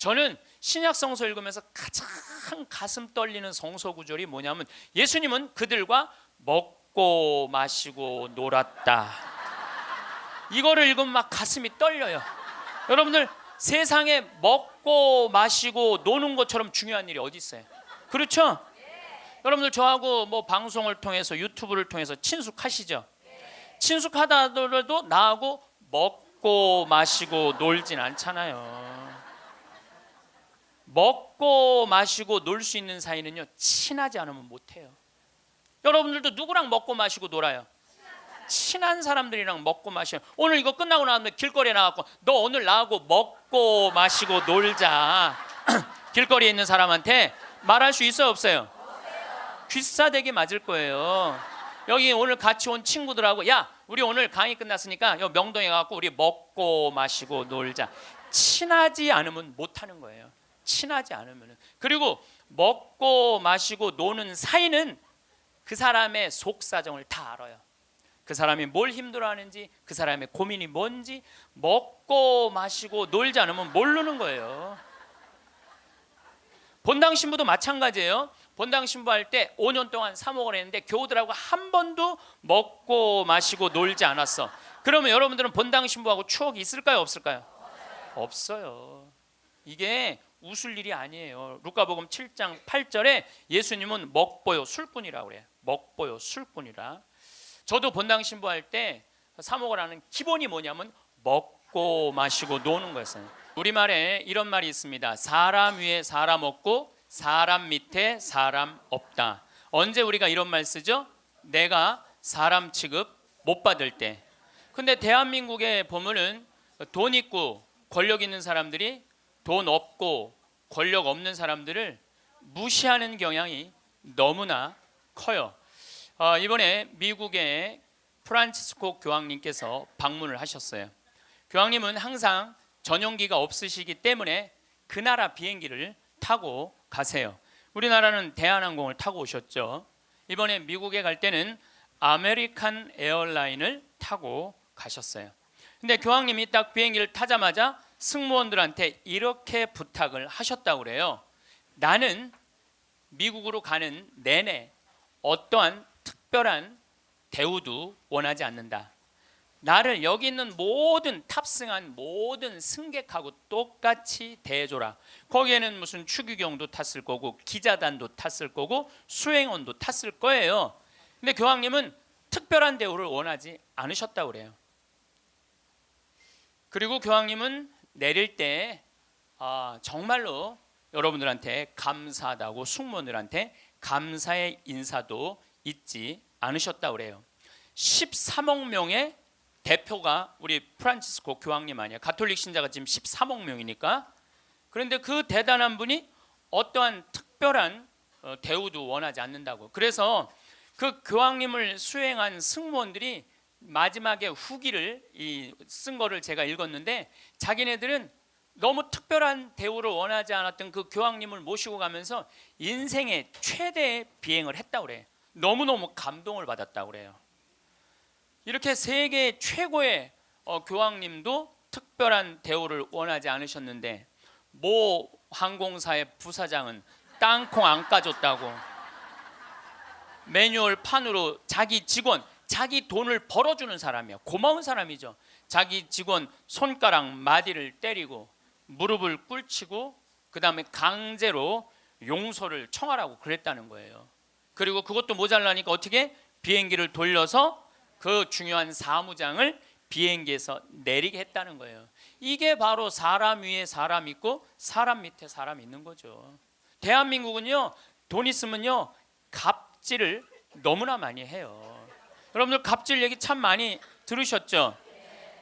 저는 신약 성서 읽으면서 가장 가슴 떨리는 성서 구절이 뭐냐면 예수님은 그들과 먹고 마시고 놀았다. 이거를 읽으면 막 가슴이 떨려요. 여러분들, 세상에 먹고 마시고 노는 것처럼 중요한 일이 어디 있어요? 그렇죠? 여러분들, 저하고 뭐 방송을 통해서, 유튜브를 통해서 친숙하시죠? 친숙하다더라도 나하고 먹고 마시고 놀진 않잖아요. 먹고 마시고 놀 수 있는 사이는요, 친하지 않으면 못해요. 여러분들도 누구랑 먹고 마시고 놀아요? 친한 사람들이랑 먹고 마셔요. 오늘 이거 끝나고 나면 길거리에 나가고 너 오늘 나하고 먹고 마시고 놀자. 길거리에 있는 사람한테 말할 수 있어요, 없어요? 귀싸대기 맞을 거예요. 여기 오늘 같이 온 친구들하고 야, 우리 오늘 강의 끝났으니까 여 명동에 가고 우리 먹고 마시고 놀자. 친하지 않으면 못하는 거예요. 친하지 않으면은. 그리고 먹고 마시고 노는 사이는 그 사람의 속사정을 다 알아요. 그 사람이 뭘 힘들어하는지, 그 사람의 고민이 뭔지 먹고 마시고 놀지 않으면 모르는 거예요. 본당 신부도 마찬가지예요. 본당 신부할 때 5년 동안 사목을 했는데 교우들하고 한 번도 먹고 마시고 놀지 않았어. 그러면 여러분들은 본당 신부하고 추억이 있을까요, 없을까요? 없어요. 이게 웃을 일이 아니에요. 루카복음 7장 8절에 예수님은 먹보요 술꾼이라고 그래요. 먹보요 술꾼이라. 저도 본당 신부할 때 사목을 하는 기본이 뭐냐면 먹고 마시고 노는 거였어요. 우리말에 이런 말이 있습니다. 사람 위에 사람 없고 사람 밑에 사람 없다. 언제 우리가 이런 말 쓰죠? 내가 사람 취급 못 받을 때. 근데 대한민국에 보면은 돈 있고 권력 있는 사람들이 돈 없고 권력 없는 사람들을 무시하는 경향이 너무나 커요. 이번에 미국의 프란치스코 교황님께서 방문을 하셨어요. 교황님은 항상 전용기가 없으시기 때문에 그 나라 비행기를 타고 가세요. 우리나라는 대한항공을 타고 오셨죠. 이번에 미국에 갈 때는 아메리칸 에어라인을 타고 가셨어요. 근데 교황님이 딱 비행기를 타자마자 승무원들한테 이렇게 부탁을 하셨다고 그래요. 나는 미국으로 가는 내내 어떠한 특별한 대우도 원하지 않는다. 나를 여기 있는 모든 탑승한 모든 승객하고 똑같이 대해줘라. 거기에는 무슨 추기경도 탔을 거고 기자단도 탔을 거고 수행원도 탔을 거예요. 근데 교황님은 특별한 대우를 원하지 않으셨다고 그래요. 그리고 교황님은 내릴 때 정말로 여러분들한테 감사하다고 승무원들한테 감사의 인사도 잊지 않으셨다고 그래요. 13억 명의 대표가 우리 프란치스코 교황님 아니에요. 가톨릭 신자가 지금 13억 명이니까. 그런데 그 대단한 분이 어떠한 특별한 대우도 원하지 않는다고. 그래서 그 교황님을 수행한 승무원들이 마지막에 후기를 쓴 거를 제가 읽었는데 자기네들은 너무 특별한 대우를 원하지 않았던 그 교황님을 모시고 가면서 인생의 최대의 비행을 했다고 그래요. 너무너무 감동을 받았다고 그래요. 이렇게 세계 최고의 교황님도 특별한 대우를 원하지 않으셨는데 모 항공사의 부사장은 땅콩 안 까줬다고 매뉴얼 판으로 자기 직원, 자기 돈을 벌어주는 사람이야. 고마운 사람이죠. 자기 직원 손가락 마디를 때리고 무릎을 꿇치고 그 다음에 강제로 용서를 청하라고 그랬다는 거예요. 그리고 그것도 모자라니까 어떻게 비행기를 돌려서 그 중요한 사무장을 비행기에서 내리게 했다는 거예요. 이게 바로 사람 위에 사람 있고 사람 밑에 사람 있는 거죠. 대한민국은요, 돈 있으면요 갑질을 너무나 많이 해요. 여러분들 갑질 얘기 참 많이 들으셨죠?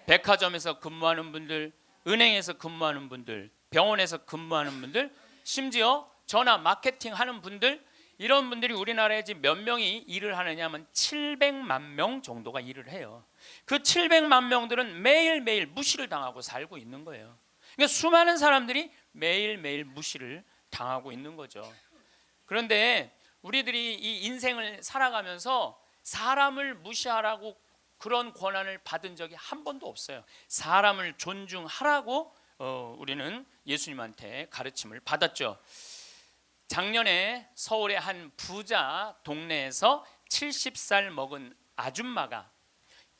백화점에서 근무하는 분들, 은행에서 근무하는 분들, 병원에서 근무하는 분들, 심지어 전화 마케팅 하는 분들, 이런 분들이 우리나라에 지금 몇 명이 일을 하느냐면 700만 명 정도가 일을 해요. 그 700만 명들은 매일매일 무시를 당하고 살고 있는 거예요. 그러니까 수많은 사람들이 매일매일 무시를 당하고 있는 거죠. 그런데 우리들이 이 인생을 살아가면서 사람을 무시하라고 그런 권한을 받은 적이 한 번도 없어요. 사람을 존중하라고 우리는 예수님한테 가르침을 받았죠. 작년에 서울의 한 부자 동네에서 70살 먹은 아줌마가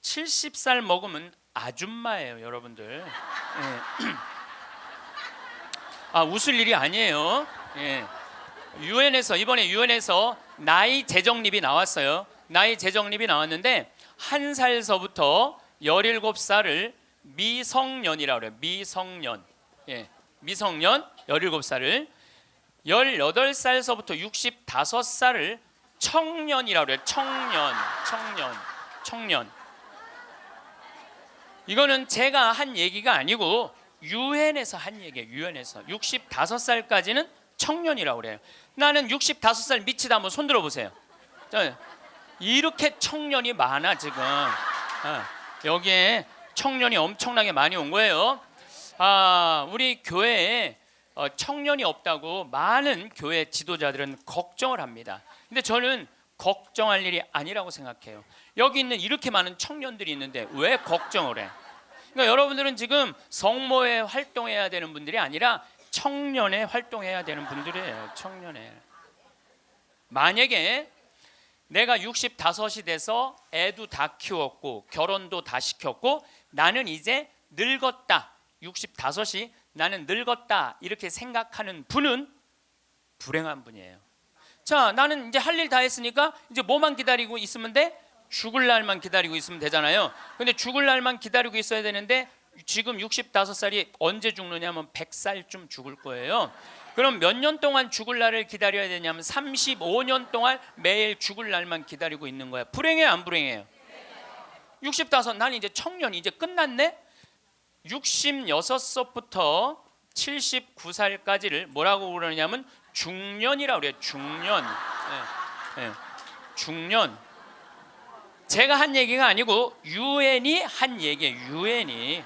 70살 먹으면 아줌마예요, 여러분들. 예. 웃을 일이 아니에요. 예. 이번에 유엔에서 나이 재정립이 나왔어요. 나이 재정립이 나왔는데 1살서부터 17살을 미성년이라고 그래요. 미성년. 예. 미성년 17살을 18살서부터 65살을 청년이라고 그래요. 청년. 이거는 제가 한 얘기가 아니고 유엔에서 한 얘기예요. 유엔에서 65살까지는 청년이라고 그래요. 나는 65살 미치다 한번 손 들어보세요. 이렇게 청년이 많아 지금. 여기에 청년이 엄청나게 많이 온 거예요. 우리 교회에 청년이 없다고 많은 교회 지도자들은 걱정을 합니다. 근데 저는 걱정할 일이 아니라고 생각해요. 여기 있는 이렇게 많은 청년들이 있는데 왜 걱정을 해? 그러니까 여러분들은 지금 성모에 활동해야 되는 분들이 아니라 청년에 활동해야 되는 분들이에요. 청년에. 만약에 내가 65이 돼서 애도 다 키웠고 결혼도 다 시켰고 나는 이제 늙었다. 65이 나는 늙었다. 이렇게 생각하는 분은 불행한 분이에요. 자, 나는 이제 할 일 다 했으니까 이제 뭐만 기다리고 있으면 돼? 죽을 날만 기다리고 있으면 되잖아요. 근데 죽을 날만 기다리고 있어야 되는데 지금 65살이 언제 죽느냐면 100살쯤 죽을 거예요. 그럼 몇 년 동안 죽을 날을 기다려야 되냐면 35년 동안 매일 죽을 날만 기다리고 있는 거야. 불행해요, 안 불행해요? 65, 난 이제 청년 이제 끝났네. 66세부터 79살까지를 뭐라고 그러냐면 중년이라고 그래요. 중년. 중년. 제가 한 얘기가 아니고 유엔이 한 얘기예요. 유엔이.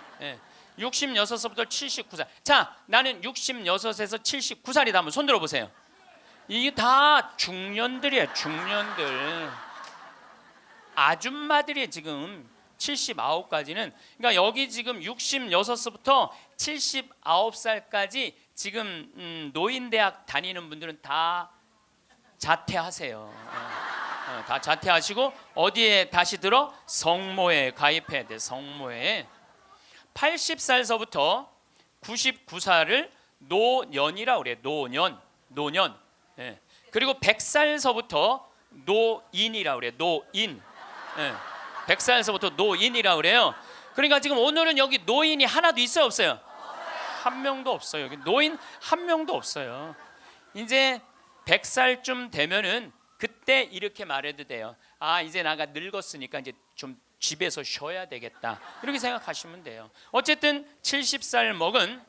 66세부터 79살. 자, 나는 66에서 79살이다. 한번 손 들어보세요. 이게 다 중년들이에요. 중년들. 아줌마들이 지금 79까지는. 그러니까 여기 지금 66세부터 79살까지 지금 노인대학 다니는 분들은 다 자퇴하세요. 다 자퇴하시고 어디에 다시 들어? 성모에 가입해야 돼. 성모에. 80살서부터 99살을 노년이라고 그래. 노년. 예. 그리고 100살서부터 노인이라고 그래. 노인. 100살서부터 노인이라고 그래요. 그러니까 지금 오늘은 여기 노인이 하나도 있어요, 없어요? 한 명도 없어요. 여기 노인 한 명도 없어요. 이제 100살쯤 되면은 그때 이렇게 말해도 돼요. 이제 나가 늙었으니까 이제 좀 집에서 쉬어야 되겠다. 이렇게 생각하시면 돼요. 어쨌든 70살 먹은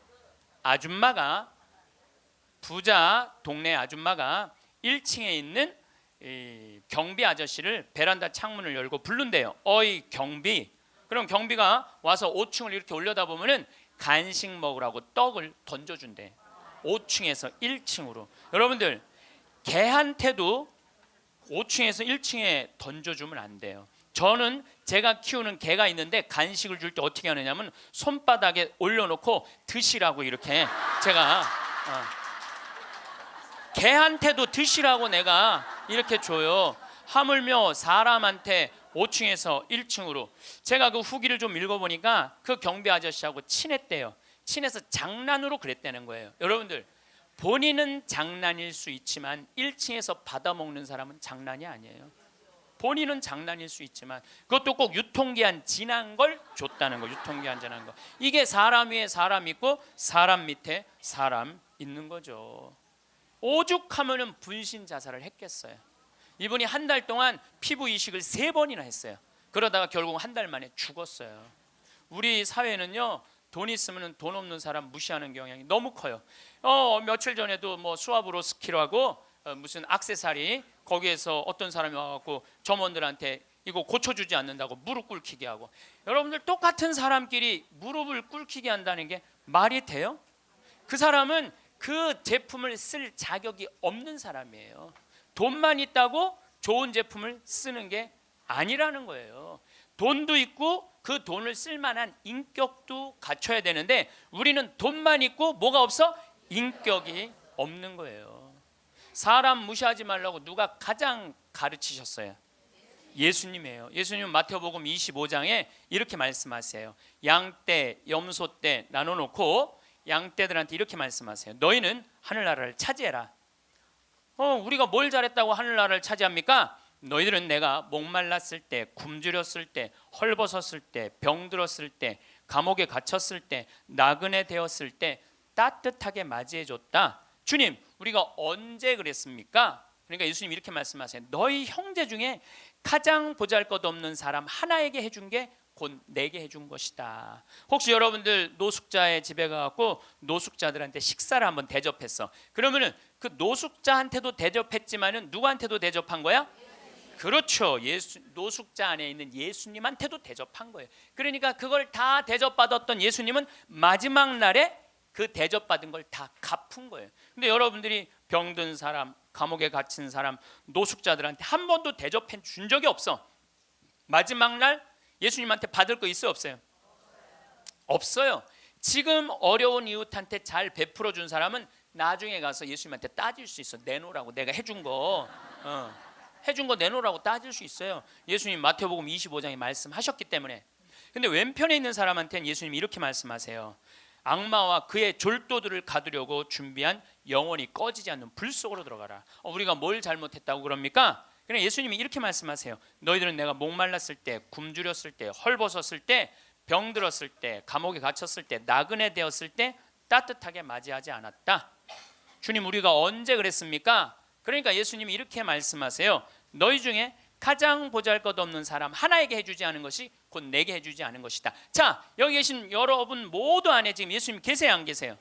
아줌마가, 부자 동네 아줌마가 1층에 있는 이 경비 아저씨를 베란다 창문을 열고 부른대요. 어이 경비. 그럼 경비가 와서 5층을 이렇게 올려다보면은 간식 먹으라고 떡을 던져준대. 5층에서 1층으로. 여러분들 개한테도 5층에서 1층에 던져주면 안 돼요. 저는 제가 키우는 개가 있는데 간식을 줄 때 어떻게 하느냐면 손바닥에 올려놓고 드시라고 이렇게 제가 개한테도 드시라고 내가 이렇게 줘요. 하물며 사람한테 5층에서 1층으로. 제가 그 후기를 좀 읽어보니까 그 경비 아저씨하고 친했대요. 친해서 장난으로 그랬다는 거예요. 여러분들, 본인은 장난일 수 있지만 1층에서 받아먹는 사람은 장난이 아니에요. 본인은 장난일 수 있지만 그것도 꼭 유통기한 지난 걸 줬다는 거. 유통기한 지난 거. 이게 사람 위에 사람 있고 사람 밑에 사람 있는 거죠. 오죽하면은 분신 자살을 했겠어요. 이분이 한 달 동안 피부 이식을 3번이나 했어요. 그러다가 결국 한 달 만에 죽었어요. 우리 사회는요, 돈 있으면 돈 없는 사람 무시하는 경향이 너무 커요. 며칠 전에도 뭐 수압으로 스키라고 무슨 액세서리, 거기에서 어떤 사람이 와갖고 점원들한테 이거 고쳐주지 않는다고 무릎 꿇히게 하고. 여러분들, 똑같은 사람끼리 무릎을 꿇히게 한다는 게 말이 돼요? 그 사람은 그 제품을 쓸 자격이 없는 사람이에요. 돈만 있다고 좋은 제품을 쓰는 게 아니라는 거예요. 돈도 있고 그 돈을 쓸만한 인격도 갖춰야 되는데 우리는 돈만 있고 뭐가 없어? 인격이 없는 거예요. 사람 무시하지 말라고 누가 가장 가르치셨어요? 예수님이에요. 예수님은 마태복음 25장에 이렇게 말씀하세요. 양떼, 염소떼 나눠놓고 양떼들한테 이렇게 말씀하세요. 너희는 하늘나라를 차지해라. 우리가 뭘 잘했다고 하늘나라를 차지합니까? 너희들은 내가 목말랐을 때, 굶주렸을 때, 헐벗었을 때, 병들었을 때, 감옥에 갇혔을 때, 나그네 되었을 때 따뜻하게 맞이해줬다. 주님, 우리가 언제 그랬습니까? 그러니까 예수님 이렇게 말씀하세요. 너희 형제 중에 가장 보잘것없는 사람 하나에게 해준 게 곧 내게 해준 것이다. 혹시 여러분들 노숙자의 집에 가갖고 노숙자들한테 식사를 한번 대접했어. 그러면은 그 노숙자한테도 대접했지만은 누구한테도 대접한 거야? 그렇죠. 노숙자 안에 있는 예수님한테도 대접한 거예요. 그러니까 그걸 다 대접받았던 예수님은 마지막 날에 그 대접받은 걸 다 갚은 거예요. 근데 여러분들이 병든 사람, 감옥에 갇힌 사람, 노숙자들한테 한 번도 대접해 준 적이 없어. 마지막 날 예수님한테 받을 거 있어요, 없어요? 없어요. 지금 어려운 이웃한테 잘 베풀어 준 사람은 나중에 가서 예수님한테 따질 수 있어. 내놓으라고, 내가 해준 거 해준 거 내놓으라고 따질 수 있어요. 예수님 마태복음 25장에 말씀하셨기 때문에. 근데 왼편에 있는 사람한테는 예수님이 이렇게 말씀하세요. 악마와 그의 졸도들을 가두려고 준비한 영원히 꺼지지 않는 불 속으로 들어가라. 우리가 뭘 잘못했다고 그럽니까? 그냥 예수님이 이렇게 말씀하세요. 너희들은 내가 목말랐을 때, 굶주렸을 때, 헐벗었을 때, 병들었을 때, 감옥에 갇혔을 때, 나그네 되었을 때 따뜻하게 맞이하지 않았다. 주님, 우리가 언제 그랬습니까? 그러니까 예수님이 이렇게 말씀하세요. 너희 중에 가장 보잘것없는 사람 하나에게 해주지 않은 것이 곧 내게 해주지 않은 것이다. 자, 여기 계신 여러분 모두 안에 지금 예수님 계세요, 안 계세요?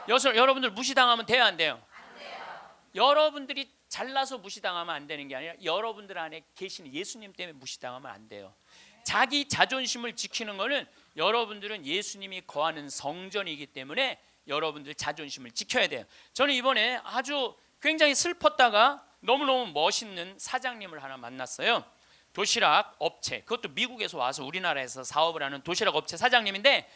여러분들 무시당하면 돼요, 안 돼요? 안 돼요. 여러분들이 잘나서 무시당하면 안 되는 게 아니라 여러분들 안에 계시는 예수님 때문에 무시당하면 안 돼요. 자기 자존심을 지키는 거는 여러분들은 예수님이 거하는 성전이기 때문에 여러분들 자존심을 지켜야 돼요. 저는 이번에 아주 굉장히 슬펐다가 너무너무 멋있는 사장님을 하나 만났어요. 도시락 업체, 그것도 미국에서 와서 우리나라에서 사업을 하는 도시락 업체 사장님인데,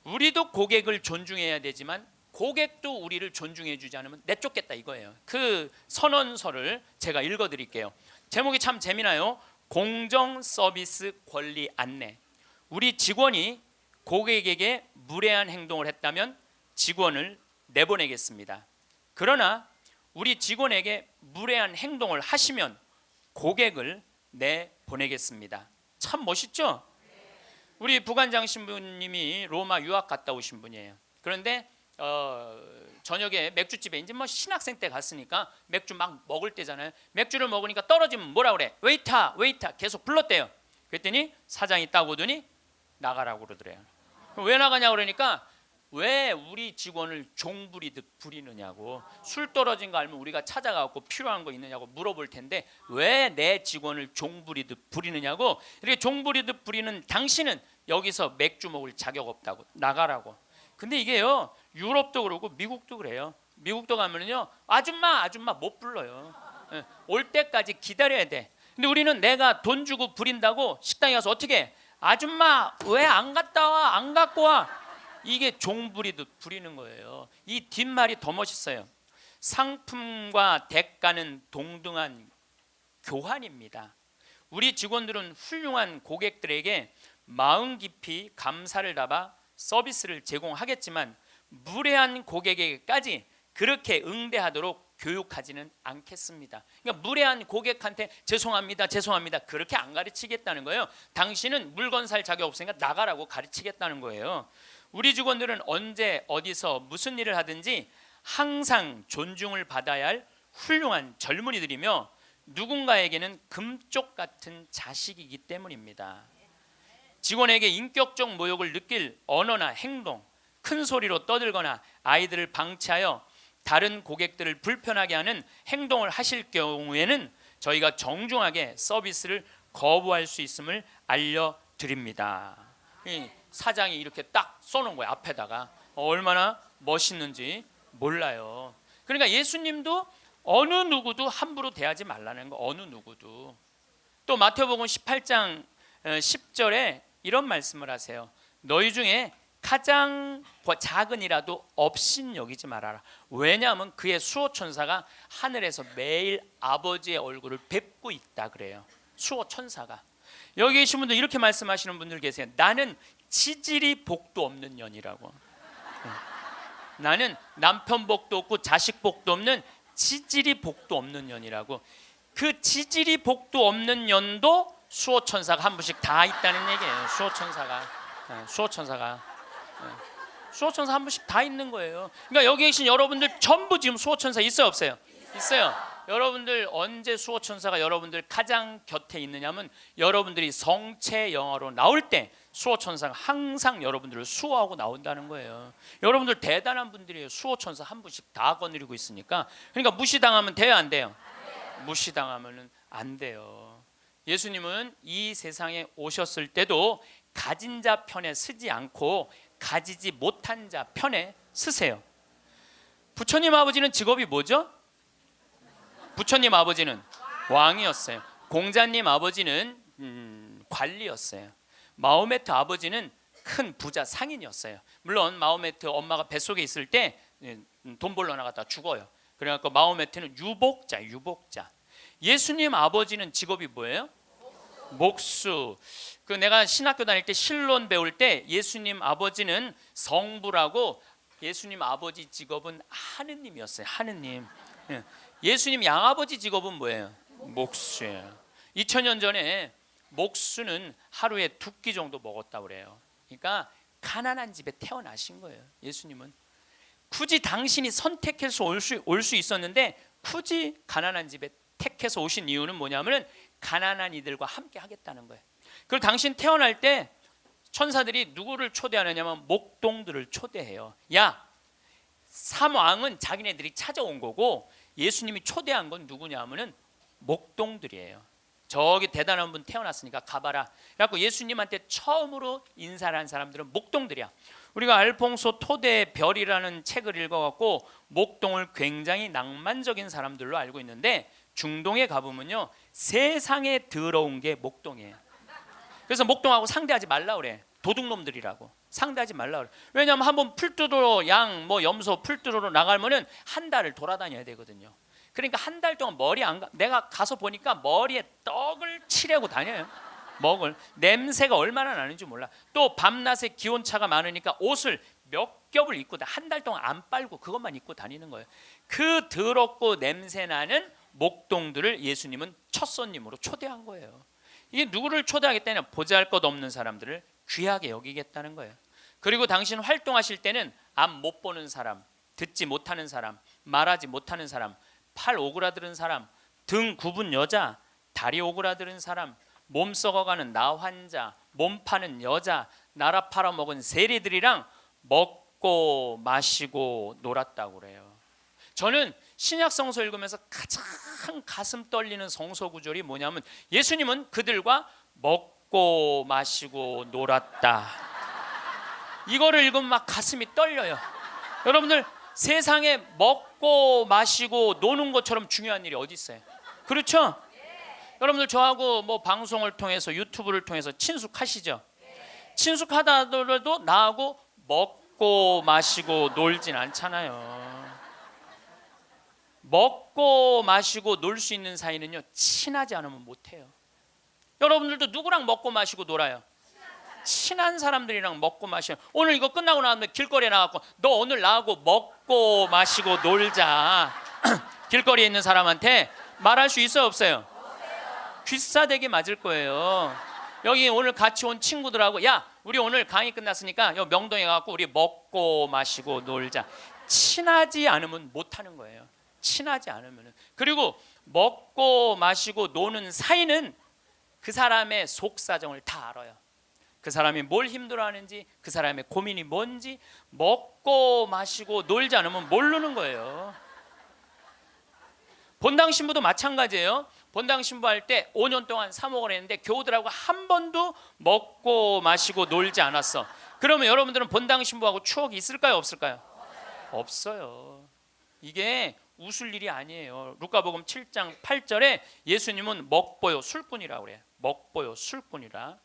우리도 고객을 존중해야 되지만 고객도 우리를 존중해 주지 않으면 내쫓겠다 이거예요. 그 선언서를 제가 읽어드릴게요. 제목이 참 재미나요. 공정 서비스 권리 안내. 우리 직원이 고객에게 무례한 행동을 했다면 직원을 내보내겠습니다. 그러나 우리 직원에게 무례한 행동을 하시면 고객을 내보내겠습니다. 참 멋있죠? 우리 부관장 신부님이 로마 유학 갔다 오신 분이에요. 그런데 저녁에 맥주집에 이제 뭐 신학생 때 갔으니까 맥주 막 먹을 때잖아요. 맥주를 먹으니까 떨어지면 뭐라 그래? 웨이터, 웨이터 계속 불렀대요. 그랬더니 사장이 딱 오더니 나가라고 그러더래요. 왜 나가냐고 그러니까 왜 우리 직원을 종 부리듯 부리느냐고. 술 떨어진 거 알면 우리가 찾아가고 필요한 거 있느냐고 물어볼 텐데 왜 내 직원을 종 부리듯 부리느냐고. 이렇게 종 부리듯 부리는 당신은 여기서 맥주 먹을 자격 없다고 나가라고. 근데 이게요, 유럽도 그러고 미국도 그래요. 미국도 가면은요, 아줌마 아줌마 못 불러요. 올 때까지 기다려야 돼. 근데 우리는 내가 돈 주고 부린다고 식당에 가서 어떻게 해? 아줌마 왜 안 갔다 와? 안 갖고 와? 이게 종 부리듯 부리는 거예요. 이 뒷말이 더 멋있어요. 상품과 대가는 동등한 교환입니다. 우리 직원들은 훌륭한 고객들에게 마음 깊이 감사를 담아 서비스를 제공하겠지만 무례한 고객에게까지 그렇게 응대하도록 교육하지는 않겠습니다. 그러니까 무례한 고객한테 죄송합니다, 죄송합니다 그렇게 안 가르치겠다는 거예요. 당신은 물건 살 자격 없으니까 나가라고 가르치겠다는 거예요. 우리 직원들은 언제 어디서 무슨 일을 하든지 항상 존중을 받아야 할 훌륭한 젊은이들이며 누군가에게는 금쪽 같은 자식이기 때문입니다. 직원에게 인격적 모욕을 느낄 언어나 행동, 큰 소리로 떠들거나 아이들을 방치하여 다른 고객들을 불편하게 하는 행동을 하실 경우에는 저희가 정중하게 서비스를 거부할 수 있음을 알려드립니다. 사장이 이렇게 딱 써놓은 거예요. 앞에다가. 얼마나 멋있는지 몰라요. 그러니까 예수님도 어느 누구도 함부로 대하지 말라는 거. 어느 누구도. 또 마태복음 18장 10절에 이런 말씀을 하세요. 너희 중에 가장 작은이라도 업신 여기지 말아라. 왜냐하면 그의 수호천사가 하늘에서 매일 아버지의 얼굴을 뵙고 있다 그래요. 수호천사가. 여기 계신 분들 이렇게 말씀하시는 분들 계세요. 나는 지질이 복도 없는 년이라고. 나는 남편 복도 없고 자식 복도 없는 지질이 복도 없는 년이라고. 그 지질이 복도 없는 년도 수호천사가 한 분씩 다 있다는 얘기예요. 수호천사가 한 분씩 다 있는 거예요. 그러니까 여기 계신 여러분들 전부 지금 수호천사 있어요 없어요? 있어요. 여러분들 언제 수호천사가 여러분들 가장 곁에 있느냐면 여러분들이 성체 영화로 나올 때 수호천사가 항상 여러분들을 수호하고 나온다는 거예요. 여러분들 대단한 분들이에요. 수호천사 한 분씩 다 거느리고 있으니까. 그러니까 무시당하면 돼요 안 돼요? 무시당하면 안 돼요. 예수님은 이 세상에 오셨을 때도 가진 자 편에 서지 않고 가지지 못한 자 편에 서세요. 부처님 아버지는 직업이 뭐죠? 부처님 아버지는 왕이었어요. 공자님 아버지는 관리였어요. 마호메트 아버지는 큰 부자 상인이었어요. 물론 마호메트 엄마가 뱃속에 있을 때 돈 벌러 나갔다 죽어요. 그래갖고 마호메트는 유복자. 예수님 아버지는 직업이 뭐예요? 목수. 그 내가 신학교 다닐 때 신론 배울 때 예수님 아버지는 성부라고 예수님 아버지 직업은 하느님이었어요. 하느님. 예수님 양아버지 직업은 뭐예요? 목수예요. 2000년 전에 목수는 하루에 2끼 정도 먹었다고 그래요. 그러니까 가난한 집에 태어나신 거예요. 예수님은 굳이 당신이 선택해서 올 수 있었는데 굳이 가난한 집에 택해서 오신 이유는 뭐냐면 가난한 이들과 함께 하겠다는 거예요. 그리고 당신 태어날 때 천사들이 누구를 초대하느냐면 목동들을 초대해요. 야, 삼왕은 자기네들이 찾아온 거고 예수님이 초대한 건 누구냐면은 목동들이에요. 저기 대단한 분 태어났으니까 가봐라. 그래갖고 예수님한테 처음으로 인사를 한 사람들은 목동들이야. 우리가 알퐁소 토대의 별이라는 책을 읽어갖고 목동을 굉장히 낭만적인 사람들로 알고 있는데 중동에 가보면요 세상에 더러운 게 목동이에요. 그래서 목동하고 상대하지 말라 그래. 도둑놈들이라고 상대하지 말라 그래. 왜냐하면 한번 풀 뜯으러 염소 풀 뜯으러 나가면은 한 달을 돌아다녀야 되거든요. 그러니까 한 달 동안 내가 가서 보니까 머리에 떡을 칠하고 다녀요. 먹을 냄새가 얼마나 나는지 몰라. 또 밤낮에 기온차가 많으니까 옷을 몇 겹을 입고 한 달 동안 안 빨고 그것만 입고 다니는 거예요. 그 더럽고 냄새나는 목동들을 예수님은 첫 손님으로 초대한 거예요. 이게 누구를 초대하겠다냐? 보잘것없는 사람들을 귀하게 여기겠다는 거예요. 그리고 당신 활동하실 때는 앞 못 보는 사람, 듣지 못하는 사람, 말하지 못하는 사람, 팔 오그라드는 사람, 등 굽은 여자, 다리 오그라드는 사람, 몸 썩어가는 나 환자, 몸 파는 여자, 나라 팔아먹은 세리들이랑 먹고 마시고 놀았다고 그래요. 저는 신약 성서 읽으면서 가장 가슴 떨리는 성서 구절이 뭐냐면 예수님은 그들과 먹고 마시고 놀았다. 이거를 읽으면 막 가슴이 떨려요. 여러분들 세상에 먹고 마시고 노는 것처럼 중요한 일이 어디 있어요? 그렇죠? 여러분들 저하고 뭐 방송을 통해서 유튜브를 통해서 친숙하시죠? 친숙하다더라도 나하고 먹고 마시고 놀진 않잖아요. 먹고 마시고 놀 수 있는 사이는요 친하지 않으면 못해요. 여러분들도 누구랑 먹고 마시고 놀아요? 친한 사람들이랑 먹고 마셔요. 오늘 이거 끝나고 나면 길거리에 나가고 너 오늘 나하고 먹고 마시고 놀자. 길거리에 있는 사람한테 말할 수 있어요 없어요? 귀싸대기 맞을 거예요. 여기 오늘 같이 온 친구들하고 야 우리 오늘 강의 끝났으니까 여기 명동에 가고 우리 먹고 마시고 놀자. 친하지 않으면 못하는 거예요. 친하지 않으면은. 그리고 먹고 마시고 노는 사이는 그 사람의 속사정을 다 알아요. 그 사람이 뭘 힘들어하는지, 그 사람의 고민이 뭔지 먹고 마시고 놀지 않으면 모르는 거예요. 본당 신부도 마찬가지예요. 본당 신부할 때 5년 동안 사목을 했는데 교우들하고 한 번도 먹고 마시고 놀지 않았어. 그러면 여러분들은 본당 신부하고 추억이 있을까요 없을까요? 없어요. 이게 웃을 일이 아니에요. 루카복음 7장 8절에 예수님은 먹보요 술꾼이라고 그래요. 먹보요 술꾼이라.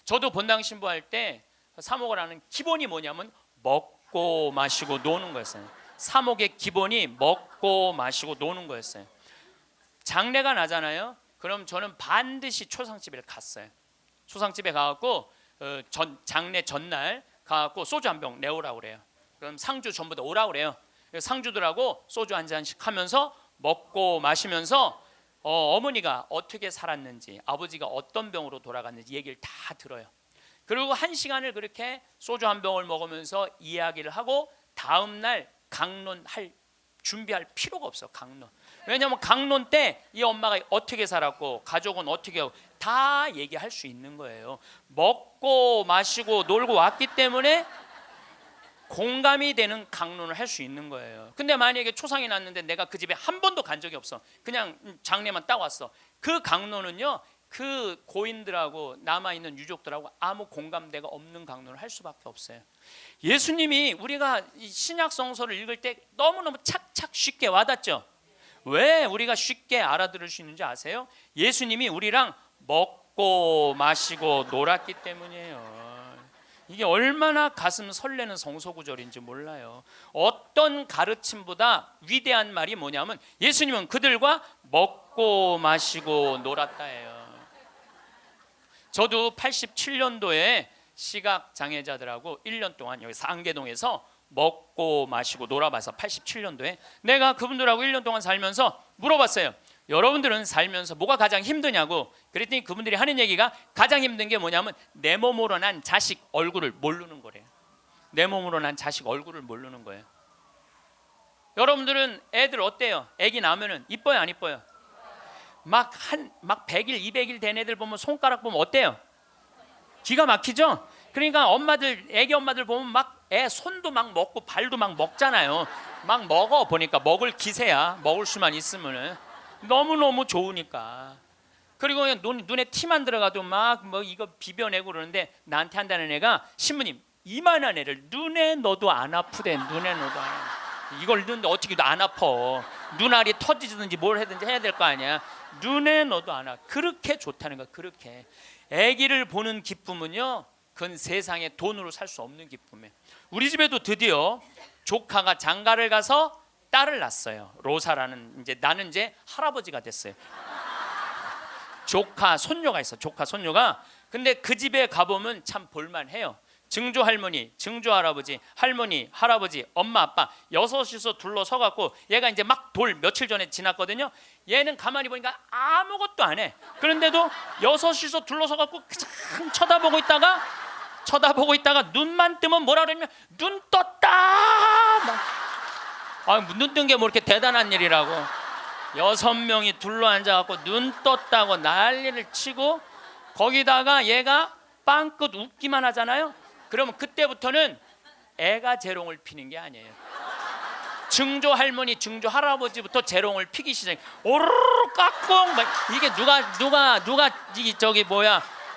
저도 본당 신부할 때 사목을 하는 기본이 뭐냐면 먹고 마시고 노는 거였어요. 사목의 기본이 먹고 마시고 노는 거였어요. 장례가 나잖아요. 그럼 저는 반드시 초상집에 갔어요. 초상집에 가갖고 장례 전날 가갖고 소주 한 병 내오라고 그래요. 그럼 상주 전부 다 오라고 그래요. 상주들하고 소주 한 잔씩 하면서 먹고 마시면서 어머니가 어떻게 살았는지, 아버지가 어떤 병으로 돌아갔는지 얘기를 다 들어요. 그리고 1시간을 그렇게 소주 한 병을 먹으면서 이야기를 하고 다음날 강론할 준비할 필요가 없어. 강론. 왜냐하면 강론 때 이 엄마가 어떻게 살았고 가족은 어떻게 하고 다 얘기할 수 있는 거예요. 먹고 마시고 놀고 왔기 때문에 공감이 되는 강론을 할 수 있는 거예요. 근데 만약에 초상이 났는데 내가 그 집에 한 번도 간 적이 없어. 그냥 장례만 딱 왔어. 그 강론은요, 그 고인들하고 남아있는 유족들하고 아무 공감대가 없는 강론을 할 수밖에 없어요. 예수님이 우리가 신약 성서를 읽을 때 너무너무 착착 쉽게 와닿죠. 왜 우리가 쉽게 알아들을 수 있는지 아세요? 예수님이 우리랑 먹고 마시고 놀았기 때문이에요. 이게 얼마나 가슴 설레는 성서구절인지 몰라요. 어떤 가르침보다 위대한 말이 뭐냐면 예수님은 그들과 먹고 마시고 놀았다예요. 저도 87년도에 시각장애자들하고 1년 동안 여기 상계동에서 먹고 마시고 놀아봐서 87년도에 내가 그분들하고 1년 동안 살면서 물어봤어요. 여러분들은 살면서 뭐가 가장 힘드냐고. 그랬더니 그분들이 하는 얘기가 가장 힘든 게 뭐냐면 내 몸으로 난 자식 얼굴을 모르는 거래요. 내 몸으로 난 자식 얼굴을 모르는 거예요. 여러분들은 애들 어때요? 애기 낳으면 이뻐요 안 이뻐요? 막 100일 200일 된 애들 보면 손가락 보면 어때요? 기가 막히죠? 그러니까 엄마들, 애기 엄마들 보면 막 애 손도 막 먹고 발도 막 먹잖아요. 막 먹어. 보니까 먹을 기세야. 먹을 수만 있으면 너무너무 좋으니까. 그리고 눈에 티만 들어가도 막 뭐 이거 비벼내고 그러는데 나한테 한다는 애가 신부님 이만한 애를 눈에 넣어도 안 아프대. 눈에 넣어도 안 아파. 이걸 넣는데 어떻게 안 아파. 눈알이 터지든지 뭘 하든지 해야 될 거 아니야. 눈에 넣어도 안 아파. 그렇게 좋다는 거야. 그렇게. 아기를 보는 기쁨은요, 그건 세상에 돈으로 살 수 없는 기쁨이에요. 우리 집에도 드디어 조카가 장가를 가서 딸을 낳았어요. 로사라는. 나는 이제 할아버지가 됐어요. 조카 손녀가 있어. 조카 손녀가. 근데 그 집에 가보면 참 볼만해요. 증조 할머니, 증조 할아버지, 할머니, 할아버지, 엄마, 아빠 여섯이서 둘러서 갖고 얘가 이제 막 돌 며칠 전에 지났거든요. 얘는 가만히 보니까 아무것도 안 해. 그런데도 여섯이서 둘러서 갖고 그냥 쳐다보고 있다가 눈만 뜨면 뭐라 그러냐면 눈 떴다. 눈 뜬 게 뭐 이렇게 대단한 일이라고. 6명이 둘러 앉아 갖고 눈 떴다고 난리를 치고 거기다가 얘가 빵긋 웃기만 하잖아요. 그러면 그때부터는 애가 재롱을 피는 게 아니에요. 증조 할머니, 증조 할아버지부터 재롱을 피기 시작해. 오르르 깍꿍. 이게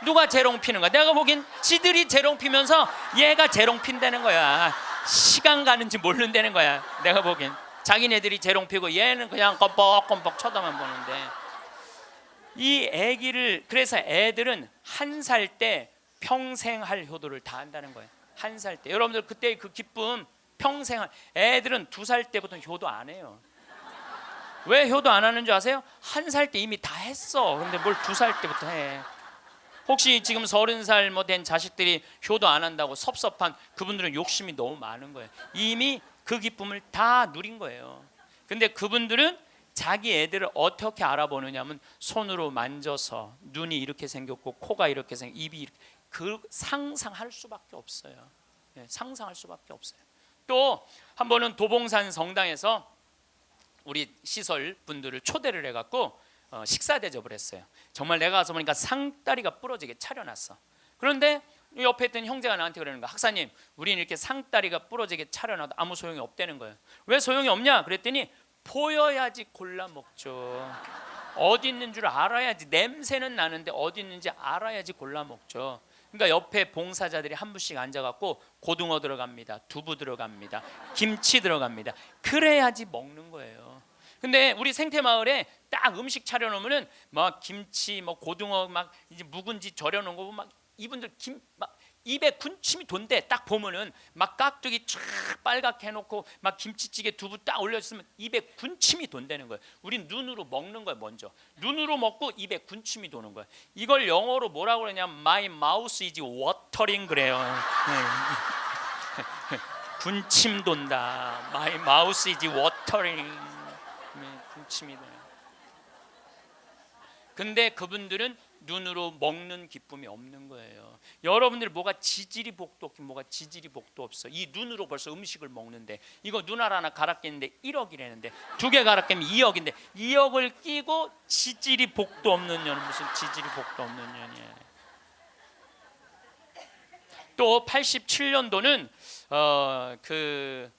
누가 재롱 피는 거야? 내가 보기엔 지들이 재롱 피면서 얘가 재롱 핀다는 거야. 시간 가는지 모른다는 거야. 내가 보기엔 자기네들이 재롱 피고 얘는 그냥 껌뻑껌뻑 쳐다만 보는데. 이 아기를, 그래서 애들은 1살 때 평생 할 효도를 다 한다는 거예요. 1살 때. 여러분들 그때의 그 기쁨 평생 애들은 2살 때부터 효도 안 해요. 왜 효도 안 하는 줄 아세요? 1살 때 이미 다 했어. 근데 뭘 2살 때부터 해. 혹시 지금 30살 된 자식들이 효도 안 한다고 섭섭한 그분들은 욕심이 너무 많은 거예요. 이미 그 기쁨을 다 누린 거예요. 근데 그분들은 자기 애들을 어떻게 알아보느냐 하면 손으로 만져서 눈이 이렇게 생겼고 코가 이렇게 생겼고 입이 이렇게, 그 상상할 수밖에 없어요. 상상할 수밖에 없어요. 또 한 번은 도봉산 성당에서 우리 시설 분들을 초대를 해갖고 식사 대접을 했어요. 정말 내가 가서 보니까 상다리가 부러지게 차려놨어. 그런데 옆에 있던 형제가 나한테 그러는 거야. 학사님, 우리는 이렇게 상다리가 부러지게 차려놔도 아무 소용이 없다는 거예요. 왜 소용이 없냐? 그랬더니 보여야지 골라 먹죠. 어디 있는 줄 알아야지. 냄새는 나는데 어디 있는지 알아야지 골라 먹죠. 그러니까 옆에 봉사자들이 한 분씩 앉아갖고 고등어 들어갑니다, 두부 들어갑니다, 김치 들어갑니다. 그래야지 먹는 거예요. 근데 우리 생태마을에 딱 음식 차려놓으면은 막 김치, 뭐 고등어 막 이제 묵은지 절여놓은 거 보면 막 이분들 막 입에 군침이 돈대. 딱 보면은 막 깍두기 쫙 빨갛게 해놓고 막 김치찌개 두부 딱 올려주면 입에 군침이 돈다는 거예요. 우린 눈으로 먹는 거예요. 먼저 눈으로 먹고 입에 군침이 도는 거예요. 이걸 영어로 뭐라고 그러냐면 My mouth is watering 그래요. 군침 돈다. My mouth is watering. 군침이 돼요. 근데 그분들은 눈으로 먹는 기쁨이 없는 거예요. 여러분들 뭐가 지지리 복도 없긴 뭐가 지지리 복도 없어. 이 눈으로 벌써 음식을 먹는데 이거 눈알 하나 갈아 끼는데 1억이라는데 2개 갈아 끼면 2억인데 2억을 끼고 지지리 복도 없는 년은 무슨 지지리 복도 없는 년이에요. 또 87년도는 그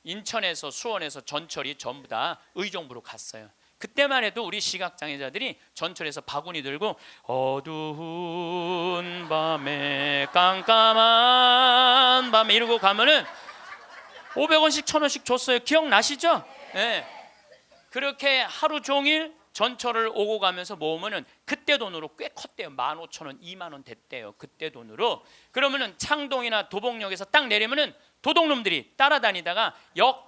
인천에서 수원에서 전철이 전부 다 의정부로 갔어요. 그때만 해도 우리 시각장애자들이 전철에서 바구니 들고 어두운 밤에 깜깜한 밤에 이러고 가면은 500원씩 1000원씩 줬어요. 기억나시죠? 네. 그렇게 하루 종일 전철을 오고 가면서 모으면은 그때 돈으로 꽤 컸대요. 15,000원, 2만원 됐대요. 그때 돈으로. 그러면은 창동이나 도봉역에서 딱 내리면은 도둑놈들이 따라다니다가